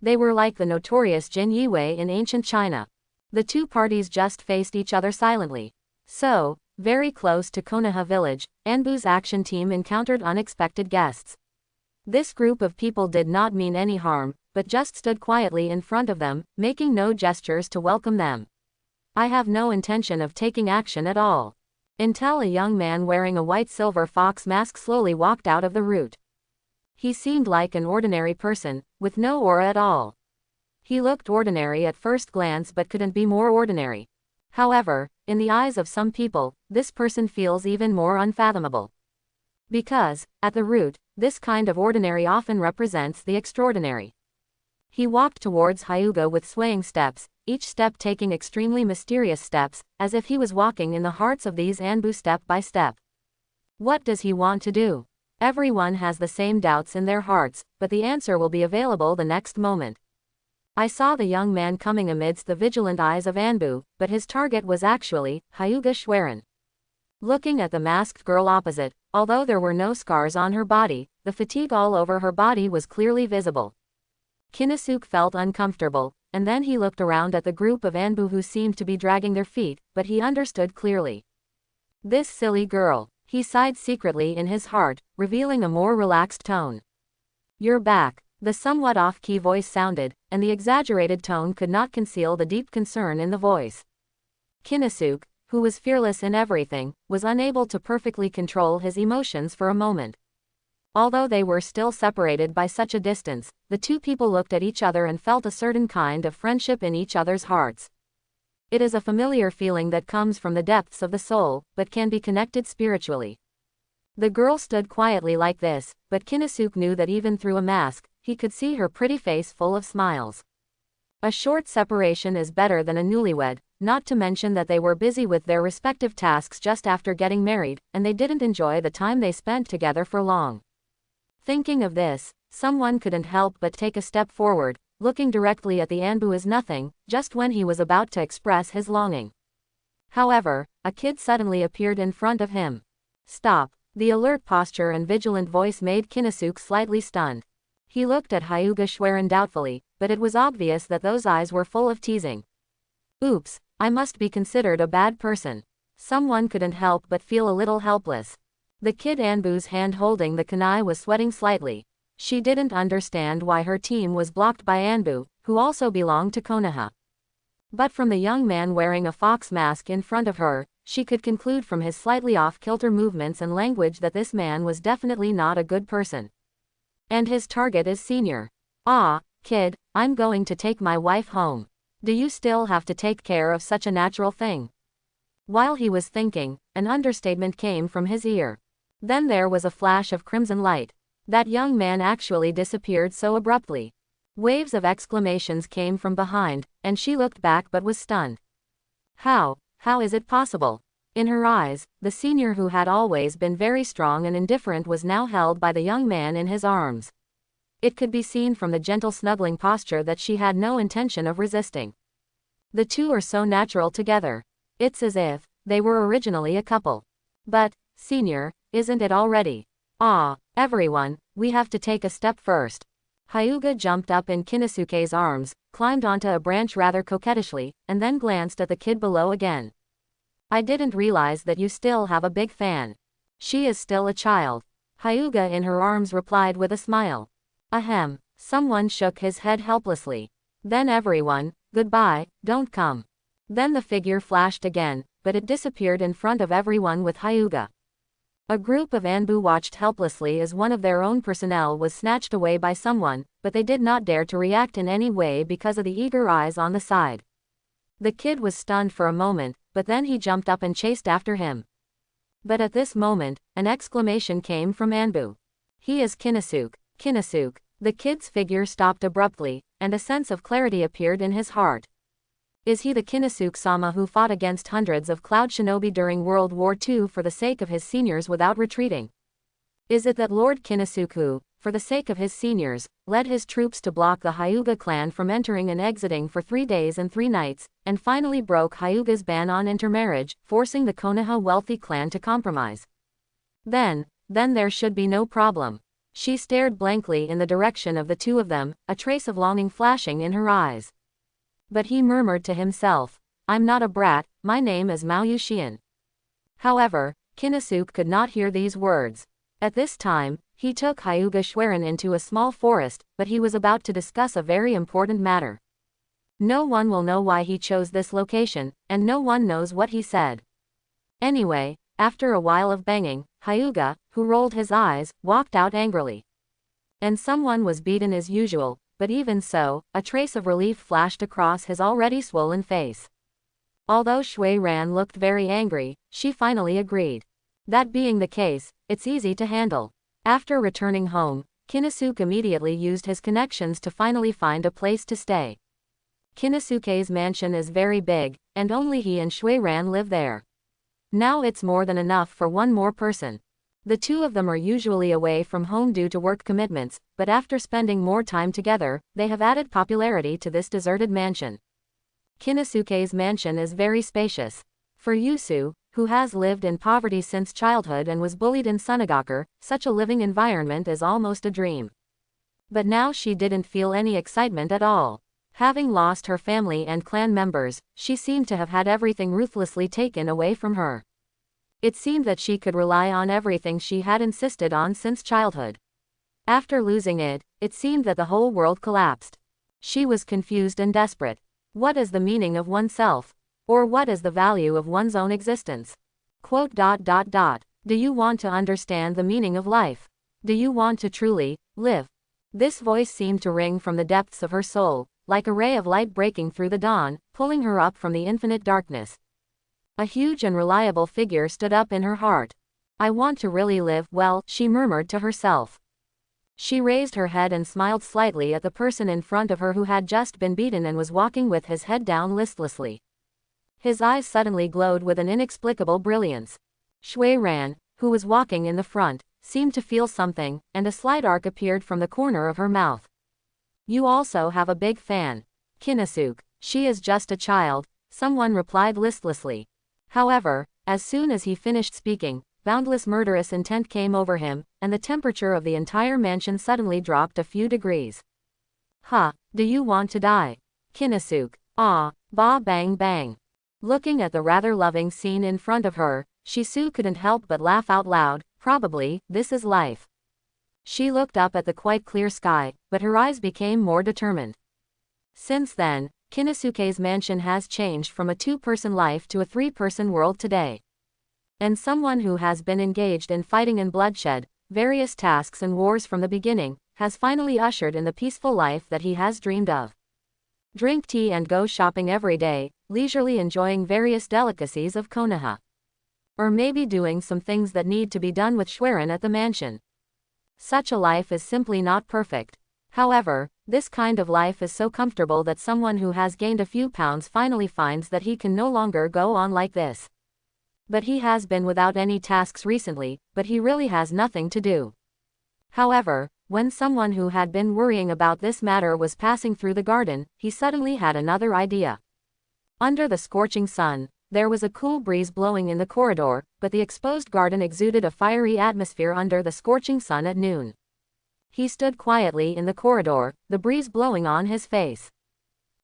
They were like the notorious Jin Yiwei in ancient China. The two parties just faced each other silently. So, very close to Konoha village, Anbu's action team encountered unexpected guests. This group of people did not mean any harm, but just stood quietly in front of them, making no gestures to welcome them. I have no intention of taking action at all. Until a young man wearing a white silver fox mask slowly walked out of the route. He seemed like an ordinary person, with no aura at all. He looked ordinary at first glance but couldn't be more ordinary. However, in the eyes of some people, this person feels even more unfathomable. Because, at the root, this kind of ordinary often represents the extraordinary. He walked towards Hyuga with swaying steps, each step taking extremely mysterious steps, as if he was walking in the hearts of these Anbu step by step. What does he want to do? Everyone has the same doubts in their hearts, but the answer will be available the next moment. I saw the young man coming amidst the vigilant eyes of Anbu, but his target was actually Hyuga Schwerin. Looking at the masked girl opposite, although there were no scars on her body, the fatigue all over her body was clearly visible. Kinnisuke felt uncomfortable, and then he looked around at the group of Anbu who seemed to be dragging their feet, but he understood clearly. This silly girl, he sighed secretly in his heart, revealing a more relaxed tone. You're back. The somewhat off-key voice sounded, and the exaggerated tone could not conceal the deep concern in the voice. Kinnisuke, who was fearless in everything, was unable to perfectly control his emotions for a moment. Although they were still separated by such a distance, the two people looked at each other and felt a certain kind of friendship in each other's hearts. It is a familiar feeling that comes from the depths of the soul, but can be connected spiritually. The girl stood quietly like this, but Kinnisuke knew that even through a mask, he could see her pretty face full of smiles. A short separation is better than a newlywed, not to mention that they were busy with their respective tasks just after getting married, and they didn't enjoy the time they spent together for long. Thinking of this, someone couldn't help but take a step forward, looking directly at the Anbu as nothing, just when he was about to express his longing. However, a kid suddenly appeared in front of him. Stop! The alert posture and vigilant voice made Konosuke slightly stunned. He looked at Hyuga Schwerin doubtfully, but it was obvious that those eyes were full of teasing. Oops, I must be considered a bad person. Someone couldn't help but feel a little helpless. The kid Anbu's hand holding the kunai was sweating slightly. She didn't understand why her team was blocked by Anbu, who also belonged to Konoha. But from the young man wearing a fox mask in front of her, she could conclude from his slightly off-kilter movements and language that this man was definitely not a good person. And his target is senior. Ah, kid, I'm going to take my wife home. Do you still have to take care of such a natural thing? While he was thinking, an understatement came from his ear. Then there was a flash of crimson light. That young man actually disappeared so abruptly. Waves of exclamations came from behind, and she looked back but was stunned. How is it possible? In her eyes, the senior who had always been very strong and indifferent was now held by the young man in his arms. It could be seen from the gentle snuggling posture that she had no intention of resisting. The two are so natural together. It's as if they were originally a couple. But, senior, isn't it already? Ah, everyone, we have to take a step first. Hyuga jumped up in Konosuke's arms, climbed onto a branch rather coquettishly, and then glanced at the kid below again. I didn't realize that you still have a big fan. She is still a child. Hyuga in her arms replied with a smile. Ahem, someone shook his head helplessly. Then everyone, goodbye, don't come. Then the figure flashed again, but it disappeared in front of everyone with Hyuga. A group of Anbu watched helplessly as one of their own personnel was snatched away by someone, but they did not dare to react in any way because of the eager eyes on the side. The kid was stunned for a moment, but then he jumped up and chased after him. But at this moment, an exclamation came from Anbu. He is Konosuke. Konosuke. The kid's figure stopped abruptly, and a sense of clarity appeared in his heart. Is he the Konosuke-sama who fought against hundreds of Cloud Shinobi during World War II for the sake of his seniors without retreating? Is it that Lord Konosuke who, for the sake of his seniors, led his troops to block the Hyuga clan from entering and exiting for 3 days and 3 nights, and finally broke Hyuga's ban on intermarriage, forcing the Konoha wealthy clan to compromise? Then there should be no problem. She stared blankly in the direction of the two of them, a trace of longing flashing in her eyes. But he murmured to himself, I'm not a brat, my name is Mao Yuxian. However, Konosuke could not hear these words. At this time, he took Hyuga Schwerin into a small forest, but he was about to discuss a very important matter. No one will know why he chose this location, and no one knows what he said. Anyway, after a while of banging, Hyuga, who rolled his eyes, walked out angrily. And someone was beaten as usual, but even so, a trace of relief flashed across his already swollen face. Although Shui Ran looked very angry, she finally agreed. That being the case, it's easy to handle. After returning home, Konosuke immediately used his connections to finally find a place to stay. Konosuke's mansion is very big, and only he and Shui Ran live there. Now it's more than enough for one more person. The two of them are usually away from home due to work commitments, but after spending more time together, they have added popularity to this deserted mansion. Konosuke's mansion is very spacious. For Yusu, who has lived in poverty since childhood and was bullied in Sunagaku, such a living environment is almost a dream. But now she didn't feel any excitement at all. Having lost her family and clan members, she seemed to have had everything ruthlessly taken away from her. It seemed that she could rely on everything she had insisted on since childhood. After losing it, it seemed that the whole world collapsed. She was confused and desperate. What is the meaning of oneself? Or what is the value of one's own existence? Do you want to understand the meaning of life? Do you want to truly live? This voice seemed to ring from the depths of her soul, like a ray of light breaking through the dawn, pulling her up from the infinite darkness. A huge and reliable figure stood up in her heart. I want to really live well, she murmured to herself. She raised her head and smiled slightly at the person in front of her who had just been beaten and was walking with his head down listlessly. His eyes suddenly glowed with an inexplicable brilliance. Shui Ran, who was walking in the front, seemed to feel something, and a slight arc appeared from the corner of her mouth. You also have a big fan. Kinnisuke, she is just a child, someone replied listlessly. However, as soon as he finished speaking, boundless murderous intent came over him, and the temperature of the entire mansion suddenly dropped a few degrees. Ha, do you want to die? Kinnisuke, ah, ba bang bang. Looking at the rather loving scene in front of her, Shisu couldn't help but laugh out loud. Probably, this is life. She looked up at the quite clear sky, but her eyes became more determined. Since then, Kinnisuke's mansion has changed from a two-person life to a three-person world today. And someone who has been engaged in fighting and bloodshed, various tasks and wars from the beginning, has finally ushered in the peaceful life that he has dreamed of. Drink tea and go shopping every day, leisurely enjoying various delicacies of Konoha. Or maybe doing some things that need to be done with Schwerin at the mansion. Such a life is simply not perfect. However, this kind of life is so comfortable that someone who has gained a few pounds finally finds that he can no longer go on like this. But he has been without any tasks recently, but he really has nothing to do. However, when someone who had been worrying about this matter was passing through the garden, he suddenly had another idea. Under the scorching sun, there was a cool breeze blowing in the corridor, but the exposed garden exuded a fiery atmosphere under the scorching sun at noon. He stood quietly in the corridor, the breeze blowing on his face.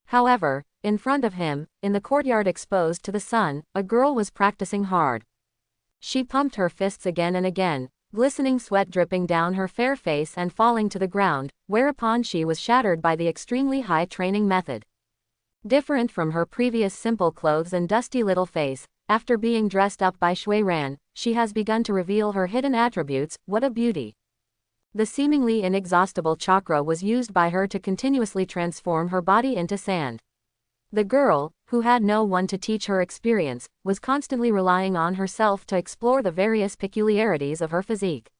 However, in front of him, in the courtyard exposed to the sun, a girl was practicing hard. She pumped her fists again and again, glistening sweat dripping down her fair face and falling to the ground, whereupon she was shattered by the extremely high training method. Different from her previous simple clothes and dusty little face, after being dressed up by Shui Ran, she has begun to reveal her hidden attributes. What a beauty! The seemingly inexhaustible chakra was used by her to continuously transform her body into sand. The girl, who had no one to teach her experience, was constantly relying on herself to explore the various peculiarities of her physique.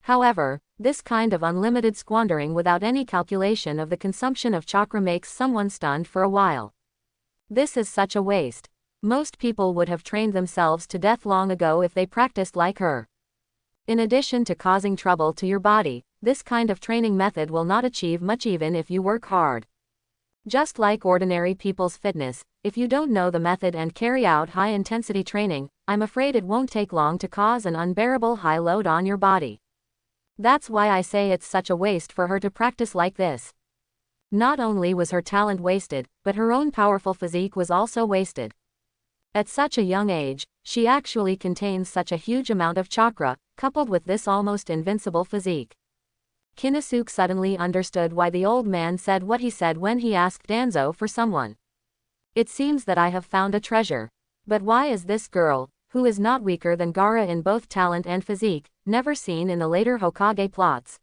However, this kind of unlimited squandering without any calculation of the consumption of chakra makes someone stunned for a while. This is such a waste. Most people would have trained themselves to death long ago if they practiced like her. In addition to causing trouble to your body, this kind of training method will not achieve much even if you work hard. Just like ordinary people's fitness, if you don't know the method and carry out high-intensity training, I'm afraid it won't take long to cause an unbearable high load on your body. That's why I say it's such a waste for her to practice like this. Not only was her talent wasted, but her own powerful physique was also wasted. At such a young age, she actually contains such a huge amount of chakra, coupled with this almost invincible physique. Kinnisuke suddenly understood why the old man said what he said when he asked Danzo for someone. It seems that I have found a treasure. But why is this girl, who is not weaker than Gaara in both talent and physique, never seen in the later Hokage plots?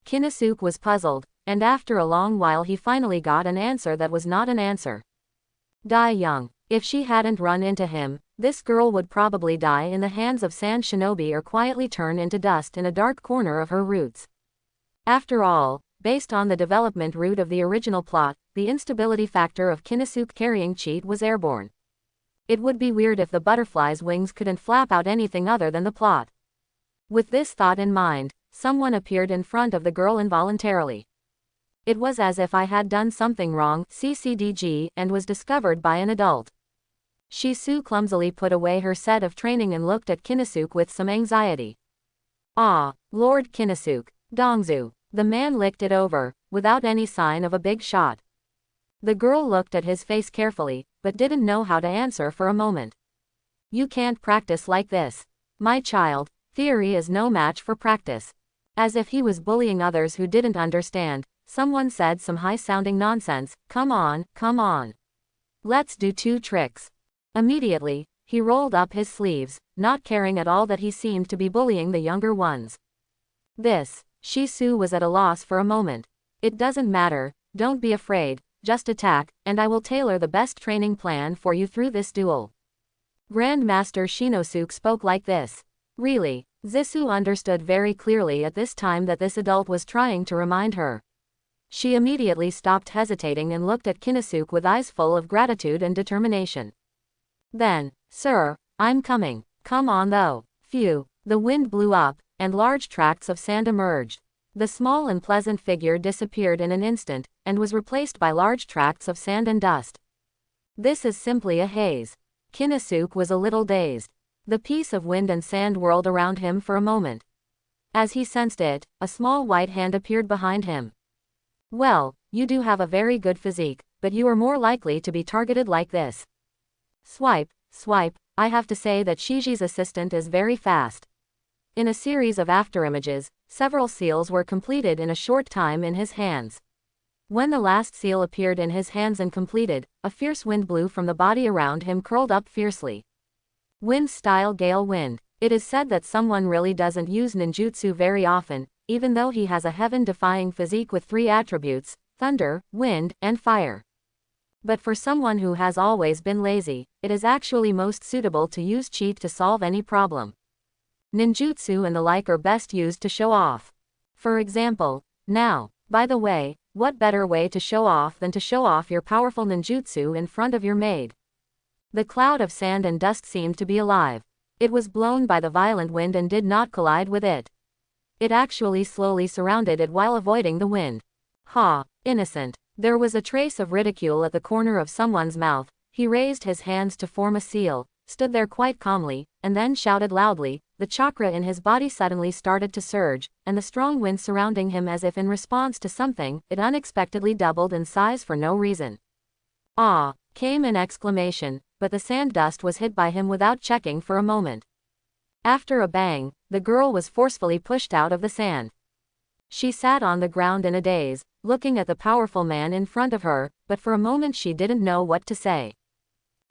Kinnisuke was puzzled, and after a long while he finally got an answer that was not an answer. Die young. If she hadn't run into him, this girl would probably die in the hands of sand shinobi or quietly turn into dust in a dark corner of her roots. After all, based on the development route of the original plot, the instability factor of Kinnisuke carrying cheat was airborne. It would be weird if the butterfly's wings couldn't flap out anything other than the plot. With this thought in mind, someone appeared in front of the girl involuntarily. It was as if I had done something wrong, CCDG, and was discovered by an adult. Shisu clumsily put away her set of training and looked at Kinnisuke with some anxiety. Ah, Lord Kinnisuke, Dongzu. The man licked it over, without any sign of a big shot. The girl looked at his face carefully, but didn't know how to answer for a moment. You can't practice like this. My child, theory is no match for practice. As if he was bullying others who didn't understand, someone said some high-sounding nonsense. Come on, come on. Let's do 2 tricks. Immediately, he rolled up his sleeves, not caring at all that he seemed to be bullying the younger ones. This. Shisu was at a loss for a moment. It doesn't matter, don't be afraid, just attack, and I will tailor the best training plan for you through this duel. Grandmaster Shinosuke spoke like this. Really, Zissou understood very clearly at this time that this adult was trying to remind her. She immediately stopped hesitating and looked at Kinnisuke with eyes full of gratitude and determination. Then, sir, I'm coming. Come on though. Phew. The wind blew up, and large tracts of sand emerged. The small and pleasant figure disappeared in an instant, and was replaced by large tracts of sand and dust. This is simply a haze. Konosuke was a little dazed. The piece of wind and sand whirled around him for a moment. As he sensed it, a small white hand appeared behind him. Well, you do have a very good physique, but you are more likely to be targeted like this. Swipe, swipe, I have to say that Shiji's assistant is very fast. In a series of afterimages, several seals were completed in a short time in his hands. When the last seal appeared in his hands and completed, a fierce wind blew from the body around him, curled up fiercely. Wind-style gale wind. It is said that someone really doesn't use ninjutsu very often, even though he has a heaven-defying physique with 3 attributes: thunder, wind, and fire. But for someone who has always been lazy, it is actually most suitable to use cheat to solve any problem. Ninjutsu and the like are best used to show off. For example, now, by the way, what better way to show off than to show off your powerful ninjutsu in front of your maid? The cloud of sand and dust seemed to be alive. It was blown by the violent wind and did not collide with it. It actually slowly surrounded it while avoiding the wind. Ha, innocent. There was a trace of ridicule at the corner of someone's mouth. He raised his hands to form a seal, stood there quite calmly, and then shouted loudly. The chakra in his body suddenly started to surge, and the strong wind surrounding him, as if in response to something, it unexpectedly doubled in size for no reason. Ah, came an exclamation, but the sand dust was hit by him without checking for a moment. After a bang, the girl was forcefully pushed out of the sand. She sat on the ground in a daze, looking at the powerful man in front of her, but for a moment she didn't know what to say.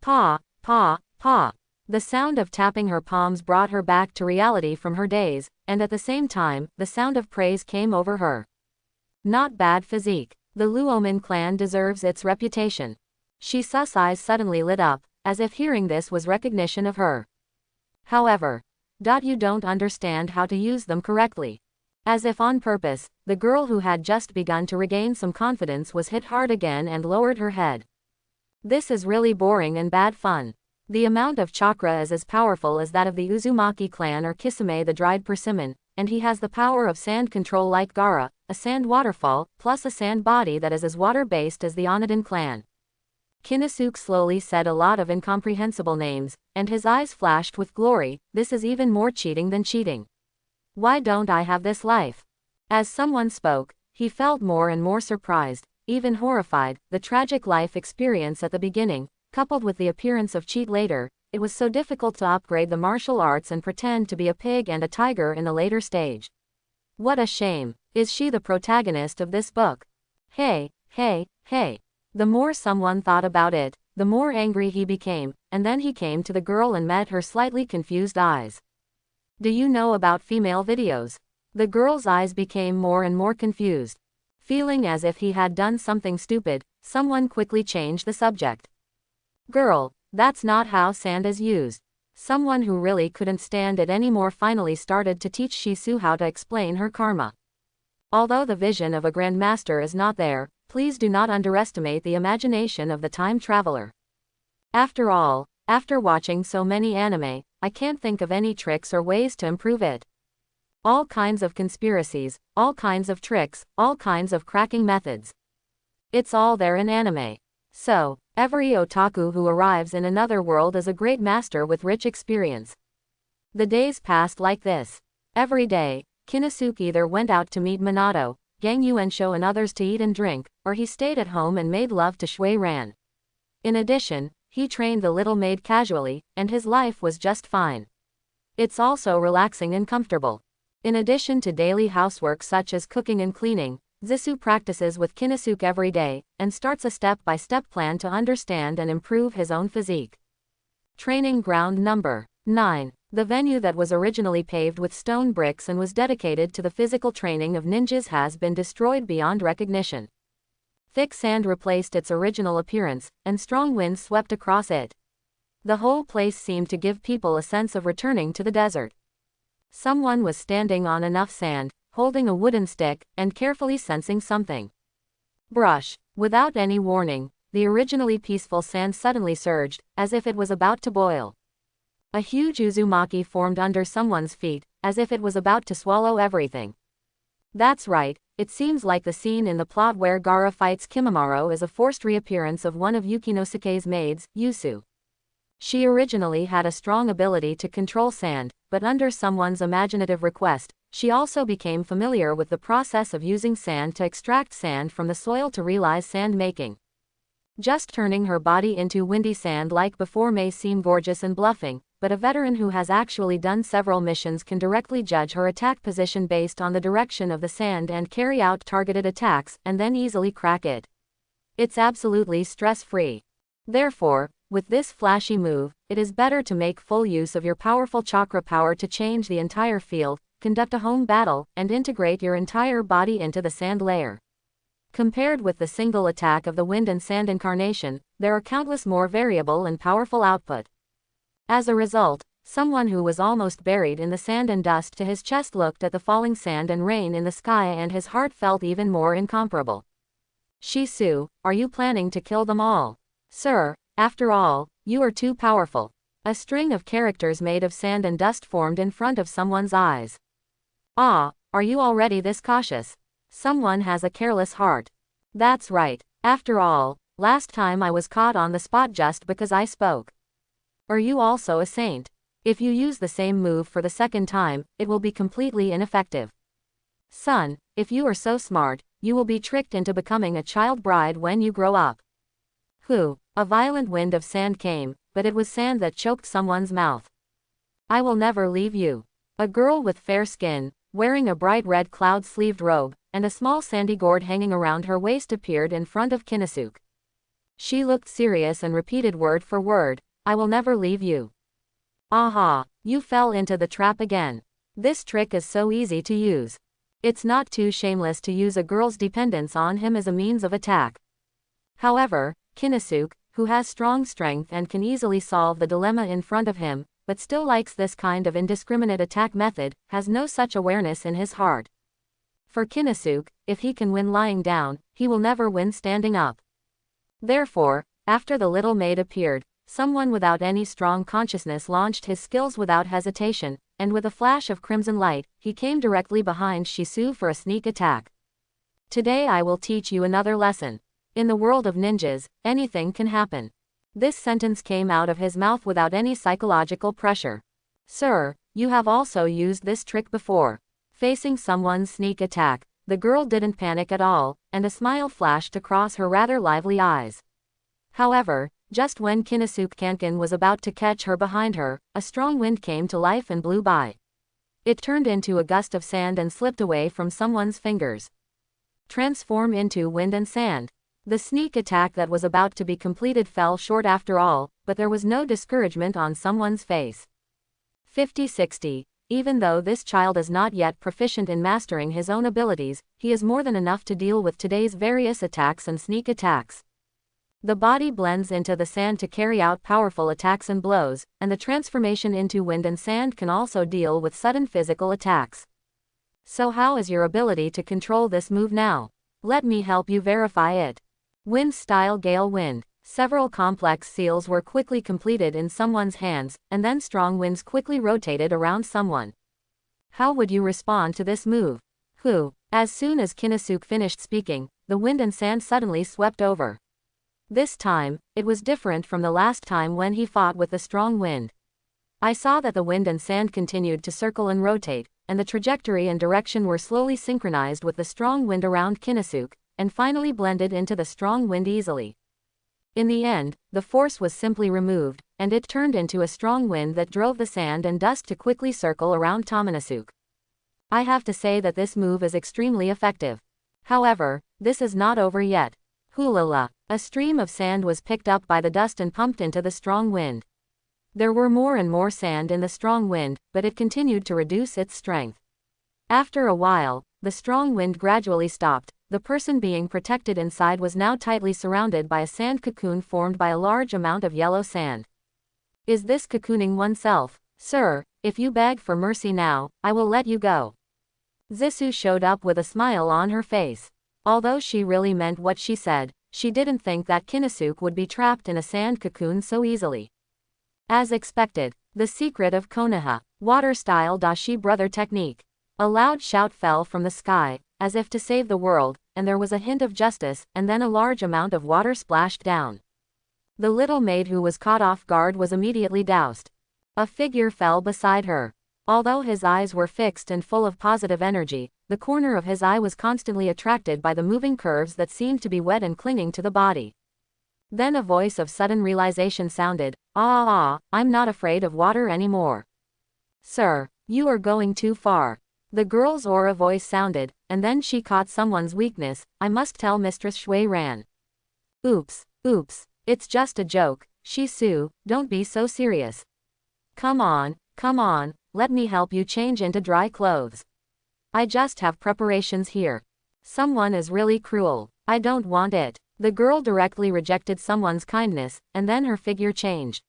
Pa, pa, pa. The sound of tapping her palms brought her back to reality from her daze, and at the same time, the sound of praise came over her. Not bad physique. The Luomin clan deserves its reputation. Shisa's eyes suddenly lit up, as if hearing this was recognition of her. However, you don't understand how to use them correctly. As if on purpose, the girl who had just begun to regain some confidence was hit hard again and lowered her head. This is really boring and bad fun. The amount of chakra is as powerful as that of the Uzumaki clan or Kisame the dried persimmon, and he has the power of sand control like Gaara, a sand waterfall, plus a sand body that is as water-based as the Onodin clan. Konosuke slowly said a lot of incomprehensible names, and his eyes flashed with glory. This is even more cheating than cheating. Why don't I have this life? As someone spoke, he felt more and more surprised, even horrified. The tragic life experience at the beginning, coupled with the appearance of cheat later, it was so difficult to upgrade the martial arts and pretend to be a pig and a tiger in the later stage. What a shame. Is she the protagonist of this book? Hey, hey, hey. The more someone thought about it, the more angry he became, and then he came to the girl and met her slightly confused eyes. Do you know about female videos? The girl's eyes became more and more confused. Feeling as if he had done something stupid, someone quickly changed the subject. Girl, that's not how sand is used. Someone who really couldn't stand it anymore finally started to teach Shisu how to explain her karma. Although the vision of a grandmaster is not there, please do not underestimate the imagination of the time traveler. After all, after watching so many anime, I can't think of any tricks or ways to improve it. All kinds of conspiracies, all kinds of tricks, all kinds of cracking methods. It's all there in anime. So, every otaku who arrives in another world is a great master with rich experience. The days passed like this. Every day, Konosuke either went out to meet Minato, Gang Yuensho and others to eat and drink, or he stayed at home and made love to Shui Ran. In addition, he trained the little maid casually, and his life was just fine. It's also relaxing and comfortable. In addition to daily housework such as cooking and cleaning, Zissou practices with Konosuke every day, and starts a step-by-step plan to understand and improve his own physique. Training ground number 9. The venue that was originally paved with stone bricks and was dedicated to the physical training of ninjas has been destroyed beyond recognition. Thick sand replaced its original appearance, and strong winds swept across it. The whole place seemed to give people a sense of returning to the desert. Someone was standing on enough sand, holding a wooden stick, and carefully sensing something. Brush. Without any warning, the originally peaceful sand suddenly surged, as if it was about to boil. A huge uzumaki formed under someone's feet, as if it was about to swallow everything. That's right, it seems like the scene in the plot where Gaara fights Kimimaro is a forced reappearance of one of Yukinosuke's maids, Yusu. She originally had a strong ability to control sand, but under someone's imaginative request, she also became familiar with the process of using sand to extract sand from the soil to realize sand making. Just turning her body into windy sand like before may seem gorgeous and bluffing, but a veteran who has actually done several missions can directly judge her attack position based on the direction of the sand and carry out targeted attacks, and then easily crack it. It's absolutely stress-free. Therefore, with this flashy move, it is better to make full use of your powerful chakra power to change the entire field, conduct a home battle, and integrate your entire body into the sand layer. Compared with the single attack of the wind and sand incarnation, there are countless more variable and powerful output. As a result, someone who was almost buried in the sand and dust to his chest looked at the falling sand and rain in the sky and his heart felt even more incomparable. Shisu, are you planning to kill them all? Sir, after all, you are too powerful. A string of characters made of sand and dust formed in front of someone's eyes. Ah, are you already this cautious? Someone has a careless heart. That's right, after all, last time I was caught on the spot just because I spoke. Are you also a saint? If you use the same move for the second time, it will be completely ineffective. Son, if you are so smart, you will be tricked into becoming a child bride when you grow up. A violent wind of sand came, but it was sand that choked someone's mouth. I will never leave you. A girl with fair skin, wearing a bright red cloud-sleeved robe, and a small sandy gourd hanging around her waist appeared in front of Konosuke. She looked serious and repeated word for word, I will never leave you. Aha, you fell into the trap again. This trick is so easy to use. It's not too shameless to use a girl's dependence on him as a means of attack. However, Konosuke, who has strong strength and can easily solve the dilemma in front of him, but still likes this kind of indiscriminate attack method, has no such awareness in his heart. For Konosuke, if he can win lying down, he will never win standing up. Therefore, after the little maid appeared, someone without any strong consciousness launched his skills without hesitation, and with a flash of crimson light, he came directly behind Shisu for a sneak attack. Today I will teach you another lesson. In the world of ninjas, anything can happen. This sentence came out of his mouth without any psychological pressure. Sir, you have also used this trick before. Facing someone's sneak attack, the girl didn't panic at all, and a smile flashed across her rather lively eyes. However, just when Konosuke Kankin was about to catch her behind her, a strong wind came to life and blew by. It turned into a gust of sand and slipped away from someone's fingers. Transform into wind and sand. The sneak attack that was about to be completed fell short after all, but there was no discouragement on someone's face. 50-60. Even though this child is not yet proficient in mastering his own abilities, he is more than enough to deal with today's various attacks and sneak attacks. The body blends into the sand to carry out powerful attacks and blows, and the transformation into wind and sand can also deal with sudden physical attacks. So how is your ability to control this move now? Let me help you verify it. Wind style gale wind. Several complex seals were quickly completed in someone's hands, and then strong winds quickly rotated around someone. How would you respond to this move? As soon as Konosuke finished speaking, the wind and sand suddenly swept over. This time, it was different from the last time when he fought with the strong wind. I saw that the wind and sand continued to circle and rotate, and the trajectory and direction were slowly synchronized with the strong wind around Konosuke, and finally blended into the strong wind easily. In the end, the force was simply removed, and it turned into a strong wind that drove the sand and dust to quickly circle around Tomonosuke. I have to say that this move is extremely effective. However, this is not over yet. Hulala. A stream of sand was picked up by the dust and pumped into the strong wind. There were more and more sand in the strong wind, but it continued to reduce its strength. After a while, the strong wind gradually stopped. The person being protected inside was now tightly surrounded by a sand cocoon formed by a large amount of yellow sand. Is this cocooning oneself? Sir, if you beg for mercy now, I will let you go. Zisu showed up with a smile on her face. Although she really meant what she said, she didn't think that Kinosuke would be trapped in a sand cocoon so easily. As expected, the secret of Konoha, water-style dashi brother technique. A loud shout fell from the sky, as if to save the world, and there was a hint of justice, and then a large amount of water splashed down. The little maid who was caught off guard was immediately doused. A figure fell beside her. Although his eyes were fixed and full of positive energy, the corner of his eye was constantly attracted by the moving curves that seemed to be wet and clinging to the body. Then a voice of sudden realization sounded, I'm not afraid of water anymore. Sir, you are going too far. The girl's aura voice sounded, and then she caught someone's weakness. I must tell Mistress Shui Ran. Oops, it's just a joke, Shisu, don't be so serious. Come on, let me help you change into dry clothes. I just have preparations here. Someone is really cruel. I don't want it. The girl directly rejected someone's kindness, and then her figure changed.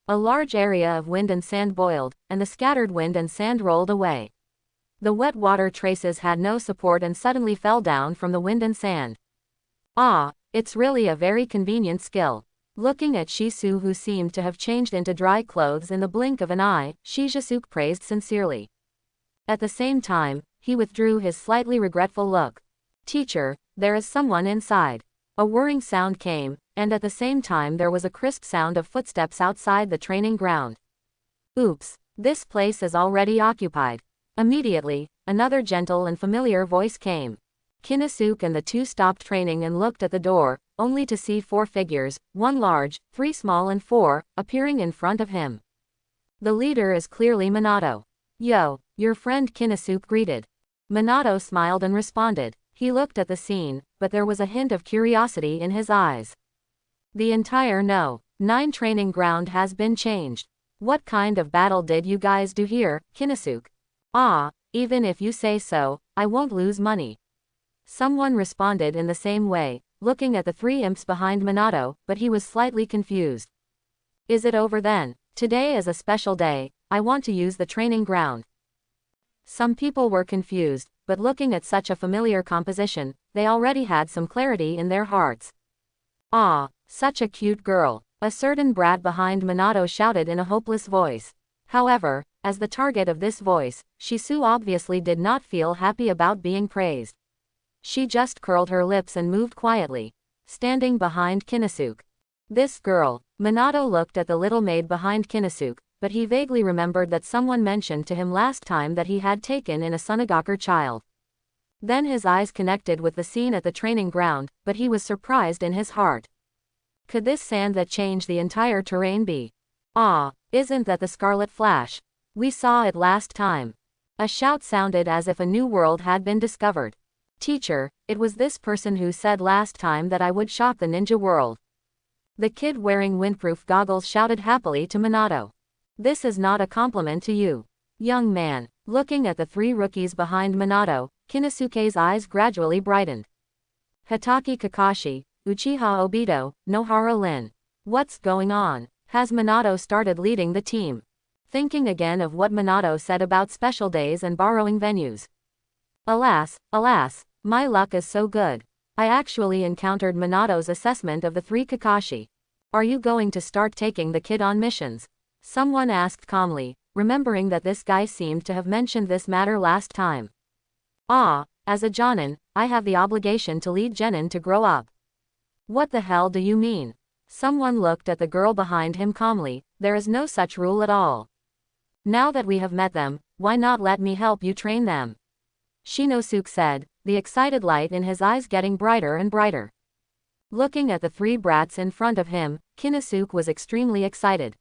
A large area of wind and sand boiled, and the scattered wind and sand rolled away. The wet water traces had no support and suddenly fell down from the wind and sand. It's really a very convenient skill. Looking at Shisu, who seemed to have changed into dry clothes in the blink of an eye, Shizasuke praised sincerely. At the same time, he withdrew his slightly regretful look. Teacher, there is someone inside. A whirring sound came, and at the same time there was a crisp sound of footsteps outside the training ground. Oops, this place is already occupied. Immediately, another gentle and familiar voice came. Kinosuke and the two stopped training and looked at the door, only to see 4 figures, 1 large, 3 small and 4, appearing in front of him. The leader is clearly Minato. Yo, your friend Kinosuke greeted. Minato smiled and responded. He looked at the scene, but there was a hint of curiosity in his eyes. The entire No.9 training ground has been changed. What kind of battle did you guys do here, Kinosuke? Even if you say so, I won't lose money. Someone responded in the same way, looking at the 3 imps behind Minato, but he was slightly confused. Is it over then? Today is a special day, I want to use the training ground. Some people were confused, but looking at such a familiar composition, they already had some clarity in their hearts. Such a cute girl, a certain brat behind Minato shouted in a hopeless voice. However, as the target of this voice, Shisu obviously did not feel happy about being praised. She just curled her lips and moved quietly, standing behind Kinosuke. This girl. Minato looked at the little maid behind Kinosuke, but he vaguely remembered that someone mentioned to him last time that he had taken in a Sunagaku child. Then his eyes connected with the scene at the training ground, but he was surprised in his heart. Could this sand that changed the entire terrain be? Isn't that the Scarlet Flash? We saw it last time. A shout sounded as if a new world had been discovered. Teacher, it was this person who said last time that I would shock the ninja world. The kid wearing windproof goggles shouted happily to Minato. This is not a compliment to you. Young man. Looking at the 3 rookies behind Minato, Kinosuke's eyes gradually brightened. Hitaki Kakashi, Uchiha Obito, Nohara Lin. What's going on? Has Minato started leading the team? Thinking again of what Minato said about special days and borrowing venues. Alas, my luck is so good. I actually encountered Minato's assessment of the 3 Kakashi. Are you going to start taking the kid on missions? Someone asked calmly, remembering that this guy seemed to have mentioned this matter last time. As a Jonin, I have the obligation to lead Genin to grow up. What the hell do you mean? Someone looked at the girl behind him calmly. There is no such rule at all. Now that we have met them, why not let me help you train them? Shinosuke said, the excited light in his eyes getting brighter and brighter. Looking at the 3 brats in front of him, Kinosuke was extremely excited.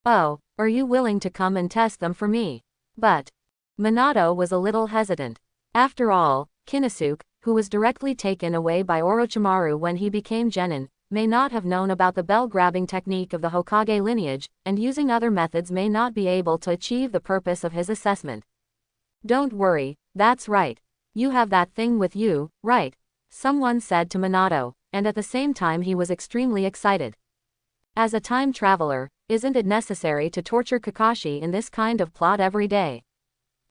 Oh, are you willing to come and test them for me? But Minato was a little hesitant. After all, Kinosuke, who was directly taken away by Orochimaru when he became Genin, may not have known about the bell-grabbing technique of the Hokage lineage, and using other methods may not be able to achieve the purpose of his assessment. Don't worry, that's right. You have that thing with you, right? Someone said to Minato, and at the same time he was extremely excited. As a time traveler, isn't it necessary to torture Kakashi in this kind of plot every day?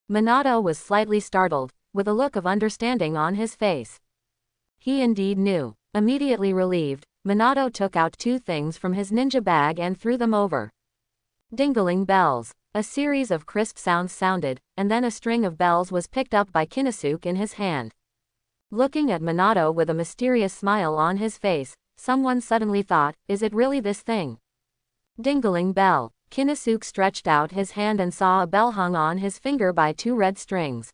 Minato was slightly startled, with a look of understanding on his face. He indeed knew. Immediately relieved, Minato took out 2 things from his ninja bag and threw them over. Dingling bells. A series of crisp sounds sounded, and then a string of bells was picked up by Konosuke in his hand. Looking at Minato with a mysterious smile on his face, someone suddenly thought, is it really this thing? Dingling bell. Konosuke stretched out his hand and saw a bell hung on his finger by 2 red strings.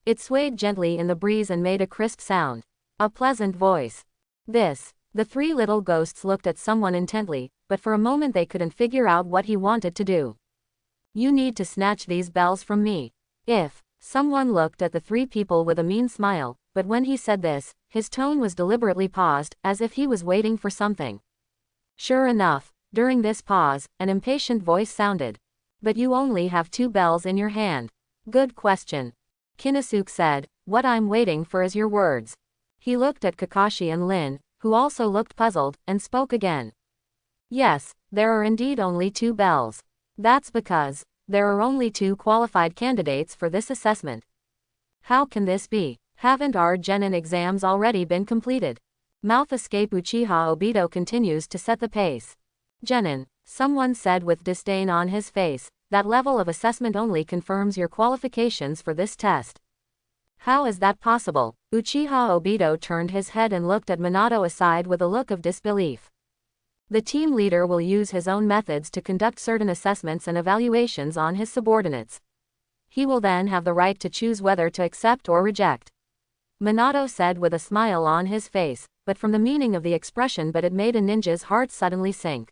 It swayed gently in the breeze and made a crisp sound. A pleasant voice. This. The 3 little ghosts looked at someone intently, but for a moment they couldn't figure out what he wanted to do. You need to snatch these bells from me. If. Someone looked at the 3 people with a mean smile, but when he said this, his tone was deliberately paused, as if he was waiting for something. Sure enough, during this pause, an impatient voice sounded. But you only have 2 bells in your hand. Good question. Konosuke said, what I'm waiting for is your words. He looked at Kakashi and Lin, who also looked puzzled, and spoke again. Yes, there are indeed only 2 bells. That's because there are only 2 qualified candidates for this assessment. How can this be? Haven't our genin exams already been completed? Mouth escape Uchiha Obito continues to set the pace. Genin, someone said with disdain on his face, that level of assessment only confirms your qualifications for this test. How is that possible? Uchiha Obito turned his head and looked at Minato aside with a look of disbelief. The team leader will use his own methods to conduct certain assessments and evaluations on his subordinates. He will then have the right to choose whether to accept or reject. Minato said with a smile on his face, but from the meaning of the expression but it made a ninja's heart suddenly sink.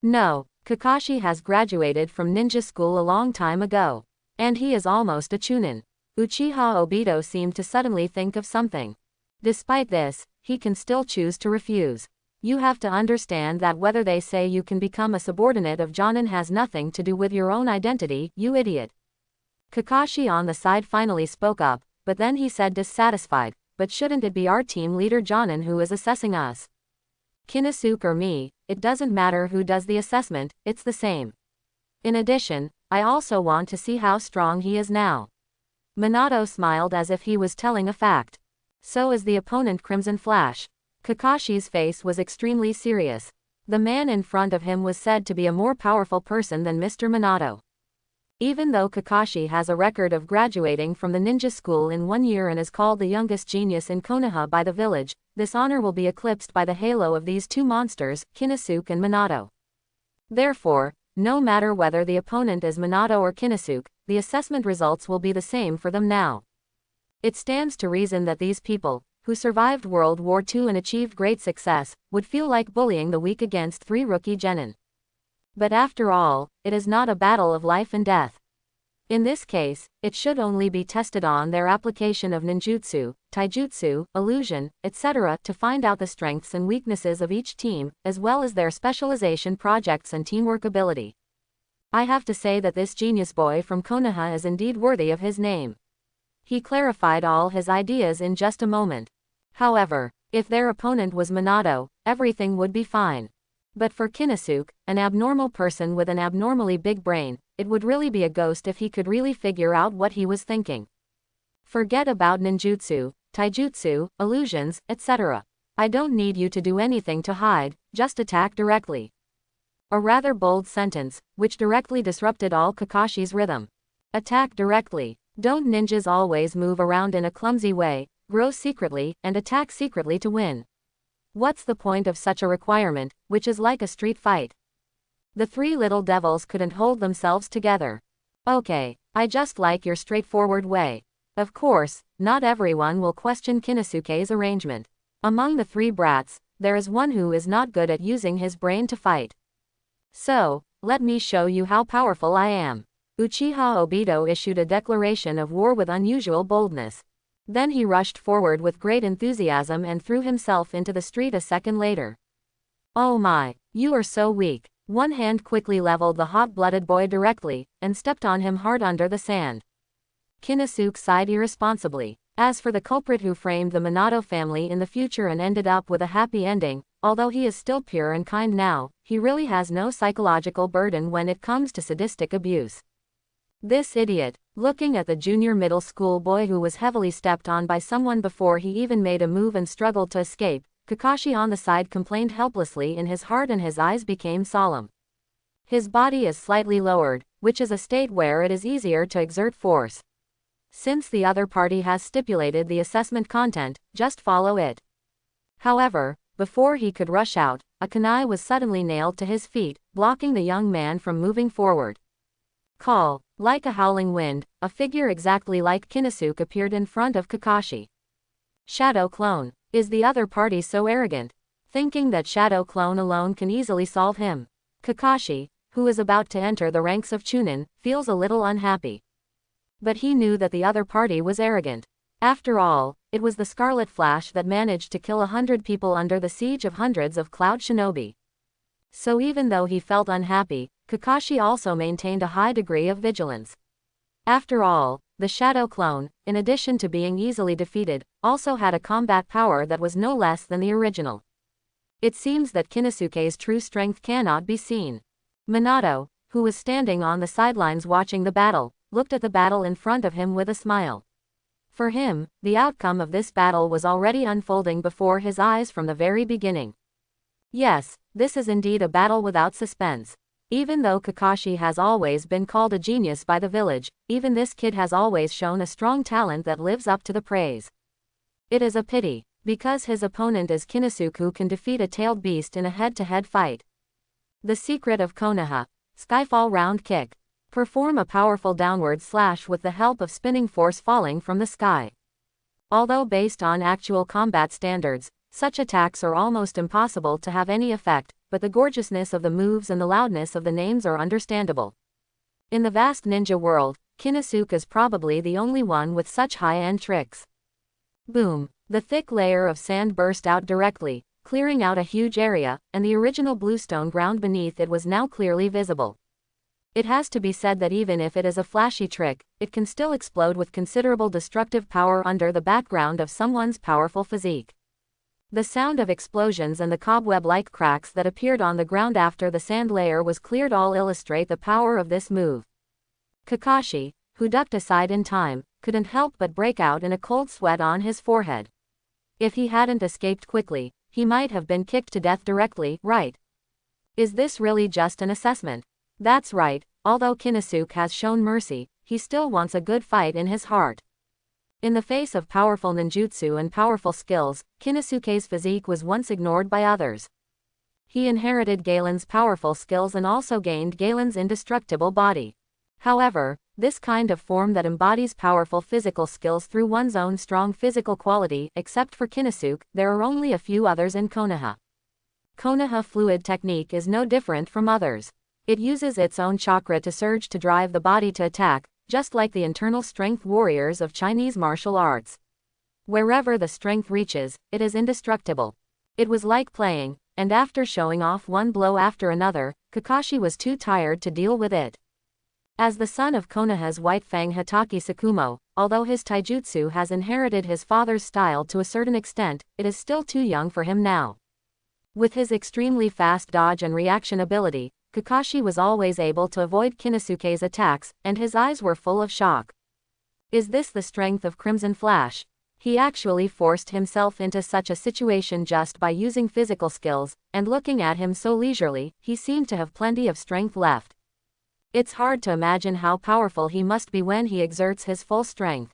No, Kakashi has graduated from ninja school a long time ago. And he is almost a chunin. Uchiha Obito seemed to suddenly think of something. Despite this, he can still choose to refuse. You have to understand that whether they say you can become a subordinate of Jonin has nothing to do with your own identity, you idiot. Kakashi on the side finally spoke up, but then he said dissatisfied, but shouldn't it be our team leader Jonin who is assessing us? Konosuke or me, it doesn't matter who does the assessment, it's the same. In addition, I also want to see how strong he is now. Minato smiled as if he was telling a fact. So is the opponent Crimson Flash. Kakashi's face was extremely serious. The man in front of him was said to be a more powerful person than Mr. Minato. Even though Kakashi has a record of graduating from the ninja school in 1 year and is called the youngest genius in Konoha by the village, this honor will be eclipsed by the halo of these 2 monsters, Konosuke and Minato. Therefore, no matter whether the opponent is Minato or Konosuke, the assessment results will be the same for them now. It stands to reason that these people, who survived World War II and achieved great success, would feel like bullying the weak against 3 rookie genin. But after all, it is not a battle of life and death. In this case, it should only be tested on their application of ninjutsu, taijutsu, illusion, etc. to find out the strengths and weaknesses of each team, as well as their specialization projects and teamwork ability. I have to say that this genius boy from Konoha is indeed worthy of his name. He clarified all his ideas in just a moment. However, if their opponent was Minato, everything would be fine. But for Konosuke, an abnormal person with an abnormally big brain, it would really be a ghost if he could really figure out what he was thinking. Forget about ninjutsu, taijutsu, illusions, etc. I don't need you to do anything to hide, just attack directly. A rather bold sentence, which directly disrupted all Kakashi's rhythm. Attack directly. Don't ninjas always move around in a clumsy way, grow secretly, and attack secretly to win? What's the point of such a requirement, which is like a street fight? The 3 little devils couldn't hold themselves together. Okay, I just like your straightforward way. Of course, not everyone will question Konosuke's arrangement. Among the 3 brats, there is one who is not good at using his brain to fight. So, let me show you how powerful I am. Uchiha Obito issued a declaration of war with unusual boldness. Then he rushed forward with great enthusiasm and threw himself into the street a second later. Oh my, you are so weak. One hand quickly leveled the hot-blooded boy directly, and stepped on him hard under the sand. Konosuke sighed irresponsibly. As for the culprit who framed the Minato family in the future and ended up with a happy ending, although he is still pure and kind now, he really has no psychological burden when it comes to sadistic abuse. This idiot, looking at the junior middle school boy who was heavily stepped on by someone before he even made a move and struggled to escape, Kakashi on the side complained helplessly in his heart and his eyes became solemn. His body is slightly lowered, which is a state where it is easier to exert force. Since the other party has stipulated the assessment content, just follow it. However, before he could rush out, a kunai was suddenly nailed to his feet, blocking the young man from moving forward. Call. Like a howling wind, a figure exactly like Konosuke appeared in front of Kakashi. Shadow Clone. Is the other party so arrogant? Thinking that Shadow Clone alone can easily solve him. Kakashi, who is about to enter the ranks of Chunin, feels a little unhappy. But he knew that the other party was arrogant. After all, it was the Scarlet Flash that managed to kill 100 people under the siege of hundreds of Cloud Shinobi. So even though he felt unhappy, Kakashi also maintained a high degree of vigilance. After all, the Shadow Clone, in addition to being easily defeated, also had a combat power that was no less than the original. It seems that Konosuke's true strength cannot be seen. Minato, who was standing on the sidelines watching the battle, looked at the battle in front of him with a smile. For him, the outcome of this battle was already unfolding before his eyes from the very beginning. Yes, this is indeed a battle without suspense. Even though Kakashi has always been called a genius by the village, even this kid has always shown a strong talent that lives up to the praise. It is a pity, because his opponent is Konosuke, who can defeat a tailed beast in a head-to-head fight. The secret of Konoha. Skyfall round kick. Perform a powerful downward slash with the help of spinning force falling from the sky. Although based on actual combat standards, such attacks are almost impossible to have any effect, but the gorgeousness of the moves and the loudness of the names are understandable. In the vast ninja world, Konosuke is probably the only one with such high-end tricks. Boom! The thick layer of sand burst out directly, clearing out a huge area, and the original bluestone ground beneath it was now clearly visible. It has to be said that even if it is a flashy trick, it can still explode with considerable destructive power under the background of someone's powerful physique. The sound of explosions and the cobweb-like cracks that appeared on the ground after the sand layer was cleared all illustrate the power of this move. Kakashi, who ducked aside in time, couldn't help but break out in a cold sweat on his forehead. If he hadn't escaped quickly, he might have been kicked to death directly, right? Is this really just an assessment? That's right, although Konosuke has shown mercy, he still wants a good fight in his heart. In the face of powerful ninjutsu and powerful skills, Konosuke's physique was once ignored by others. He inherited Galen's powerful skills and also gained Galen's indestructible body. However, this kind of form that embodies powerful physical skills through one's own strong physical quality, except for Konosuke, there are only a few others in Konoha. Konoha fluid technique is no different from others. It uses its own chakra to surge to drive the body to attack, just like the internal strength warriors of Chinese martial arts. Wherever the strength reaches, it is indestructible. It was like playing, and after showing off one blow after another, Kakashi was too tired to deal with it. As the son of Konoha's White Fang Hatake Tsukumo, although his taijutsu has inherited his father's style to a certain extent, it is still too young for him now. With his extremely fast dodge and reaction ability, Kakashi was always able to avoid Konosuke's attacks, and his eyes were full of shock. Is this the strength of Crimson Flash? He actually forced himself into such a situation just by using physical skills, and looking at him so leisurely, he seemed to have plenty of strength left. It's hard to imagine how powerful he must be when he exerts his full strength.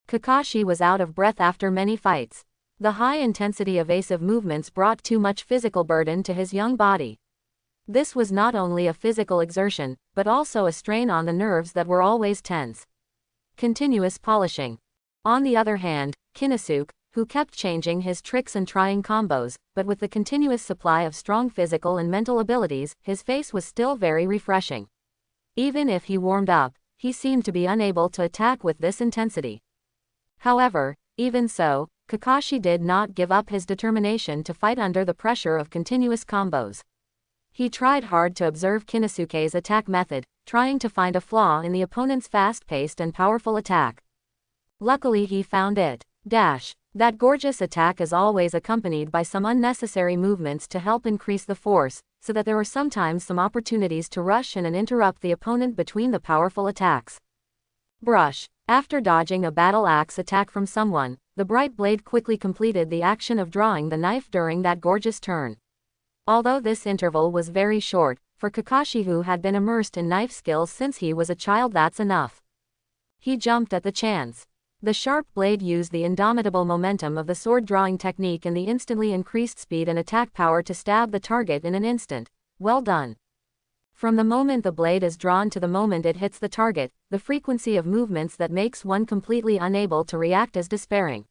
Kakashi was out of breath after many fights. The high-intensity evasive movements brought too much physical burden to his young body. This was not only a physical exertion, but also a strain on the nerves that were always tense. Continuous polishing. On the other hand, Konosuke, who kept changing his tricks and trying combos, but with the continuous supply of strong physical and mental abilities, his face was still very refreshing. Even if he warmed up, he seemed to be unable to attack with this intensity. However, even so, Kakashi did not give up his determination to fight under the pressure of continuous combos. He tried hard to observe Konosuke's attack method, trying to find a flaw in the opponent's fast-paced and powerful attack. Luckily he found it. That gorgeous attack is always accompanied by some unnecessary movements to help increase the force, so that there are sometimes some opportunities to rush in and interrupt the opponent between the powerful attacks. Brush. After dodging a battle axe attack from someone, the bright blade quickly completed the action of drawing the knife during that gorgeous turn. Although this interval was very short, for Kakashi, who had been immersed in knife skills since he was a child, that's enough. He jumped at the chance. The sharp blade used the indomitable momentum of the sword-drawing technique and the instantly increased speed and attack power to stab the target in an instant. Well done. From the moment the blade is drawn to the moment it hits the target, the frequency of movements that makes one completely unable to react is despairing.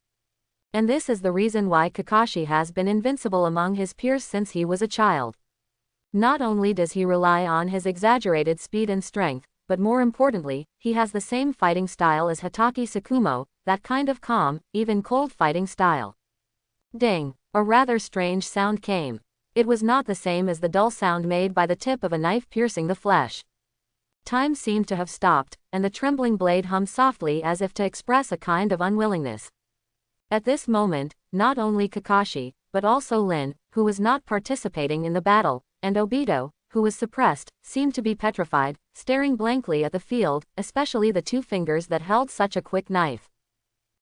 And this is the reason why Kakashi has been invincible among his peers since he was a child. Not only does he rely on his exaggerated speed and strength, but more importantly, he has the same fighting style as Hatake Tsukumo, that kind of calm, even cold fighting style. Ding! A rather strange sound came. It was not the same as the dull sound made by the tip of a knife piercing the flesh. Time seemed to have stopped, and the trembling blade hummed softly as if to express a kind of unwillingness. At this moment, not only Kakashi, but also Lin, who was not participating in the battle, and Obito, who was suppressed, seemed to be petrified, staring blankly at the field, especially the two fingers that held such a quick knife.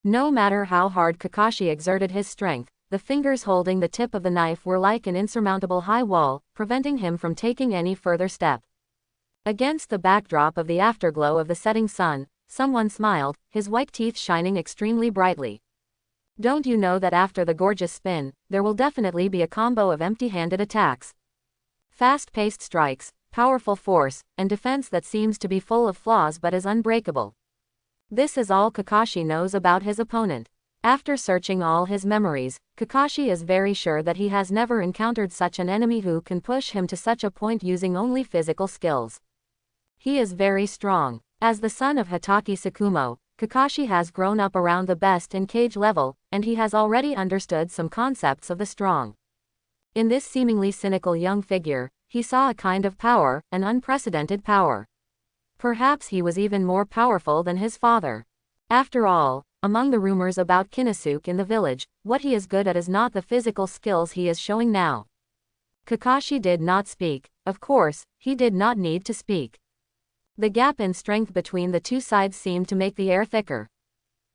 No matter how hard Kakashi exerted his strength, the fingers holding the tip of the knife were like an insurmountable high wall, preventing him from taking any further step. Against the backdrop of the afterglow of the setting sun, someone smiled, his white teeth shining extremely brightly. Don't you know that after the gorgeous spin, there will definitely be a combo of empty-handed attacks? Fast-paced strikes, powerful force, and defense that seems to be full of flaws but is unbreakable. This is all Kakashi knows about his opponent. After searching all his memories, Kakashi is very sure that he has never encountered such an enemy who can push him to such a point using only physical skills. He is very strong. As the son of Hatake Tsukumo, Kakashi has grown up around the best in cage level, and he has already understood some concepts of the strong. In this seemingly cynical young figure, he saw a kind of power, an unprecedented power. Perhaps he was even more powerful than his father. After all, among the rumors about Konosuke in the village, what he is good at is not the physical skills he is showing now. Kakashi did not speak. Of course, he did not need to speak. The gap in strength between the two sides seemed to make the air thicker.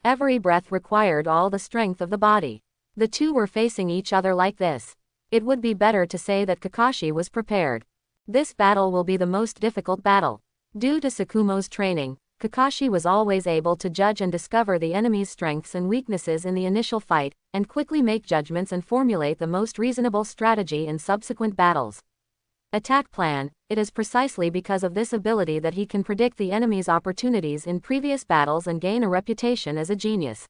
Every breath required all the strength of the body. The two were facing each other like this. It would be better to say that Kakashi was prepared. This battle will be the most difficult battle. Due to Tsukumo's training, Kakashi was always able to judge and discover the enemy's strengths and weaknesses in the initial fight, and quickly make judgments and formulate the most reasonable strategy in subsequent battles. Attack plan. It is precisely because of this ability that he can predict the enemy's opportunities in previous battles and gain a reputation as a genius.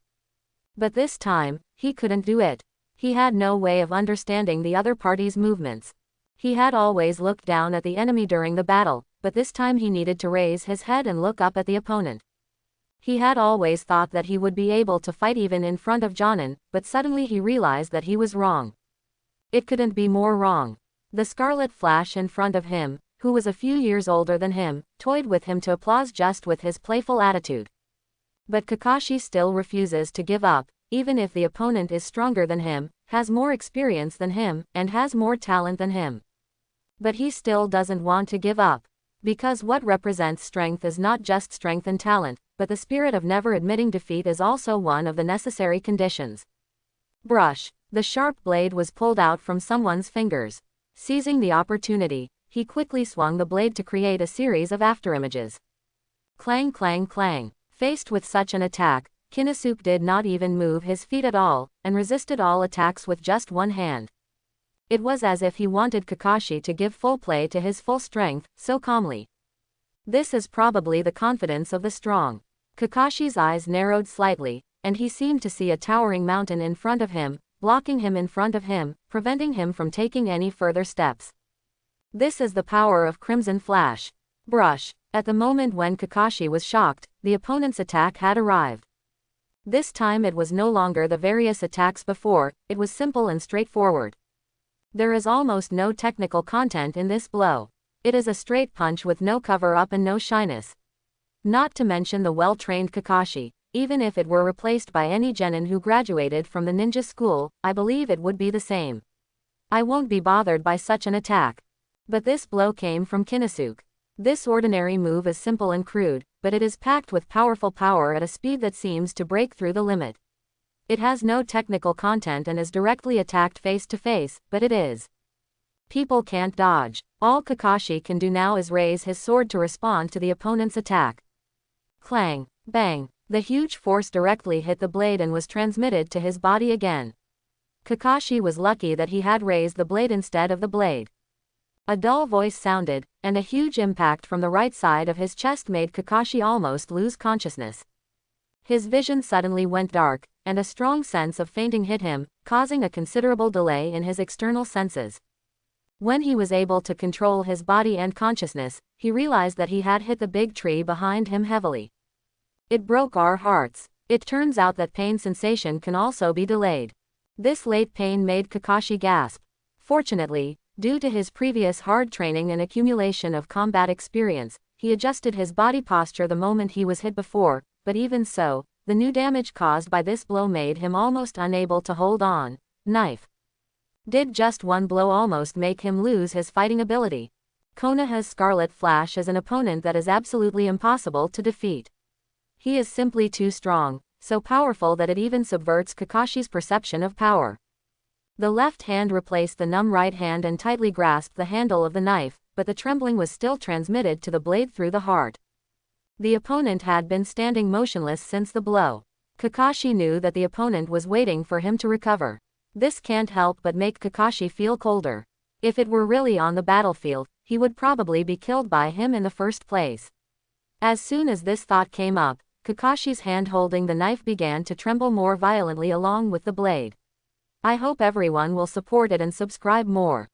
But this time, he couldn't do it. He had no way of understanding the other party's movements. He had always looked down at the enemy during the battle, but this time he needed to raise his head and look up at the opponent. He had always thought that he would be able to fight even in front of Jonin, but suddenly he realized that he was wrong. It couldn't be more wrong. The Scarlet Flash in front of him, who was a few years older than him, toyed with him to applause just with his playful attitude. But Kakashi still refuses to give up, even if the opponent is stronger than him, has more experience than him, and has more talent than him. But he still doesn't want to give up. Because what represents strength is not just strength and talent, but the spirit of never admitting defeat is also one of the necessary conditions. Brush. The sharp blade was pulled out from someone's fingers. Seizing the opportunity, he quickly swung the blade to create a series of afterimages. Clang clang clang. Faced with such an attack, Konosuke did not even move his feet at all, and resisted all attacks with just one hand. It was as if he wanted Kakashi to give full play to his full strength, so calmly. This is probably the confidence of the strong. Kakashi's eyes narrowed slightly, and he seemed to see a towering mountain in front of him, blocking him in front of him, preventing him from taking any further steps. This is the power of Crimson Flash. Brush. At the moment when Kakashi was shocked, the opponent's attack had arrived. This time it was no longer the various attacks before, it was simple and straightforward. There is almost no technical content in this blow. It is a straight punch with no cover-up and no shyness. Not to mention the well-trained Kakashi, even if it were replaced by any genin who graduated from the ninja school, I believe it would be the same. I won't be bothered by such an attack. But this blow came from Konosuke. This ordinary move is simple and crude, but it is packed with powerful power at a speed that seems to break through the limit. It has no technical content and is directly attacked face to face, but it is. People can't dodge. All Kakashi can do now is raise his sword to respond to the opponent's attack. Clang, bang, the huge force directly hit the blade and was transmitted to his body again. Kakashi was lucky that he had raised the blade instead of the blade. A dull voice sounded, and a huge impact from the right side of his chest made Kakashi almost lose consciousness. His vision suddenly went dark, and a strong sense of fainting hit him, causing a considerable delay in his external senses. When he was able to control his body and consciousness, he realized that he had hit the big tree behind him heavily. It broke our hearts. It turns out that pain sensation can also be delayed. This late pain made Kakashi gasp. Fortunately, due to his previous hard training and accumulation of combat experience, he adjusted his body posture the moment he was hit before, but even so, the new damage caused by this blow made him almost unable to hold on. Knife. Did just one blow almost make him lose his fighting ability? Konoha's Scarlet Flash is an opponent that is absolutely impossible to defeat. He is simply too strong, so powerful that it even subverts Kakashi's perception of power. The left hand replaced the numb right hand and tightly grasped the handle of the knife, but the trembling was still transmitted to the blade through the heart. The opponent had been standing motionless since the blow. Kakashi knew that the opponent was waiting for him to recover. This can't help but make Kakashi feel colder. If it were really on the battlefield, he would probably be killed by him in the first place. As soon as this thought came up, Kakashi's hand holding the knife began to tremble more violently along with the blade. I hope everyone will support it and subscribe more.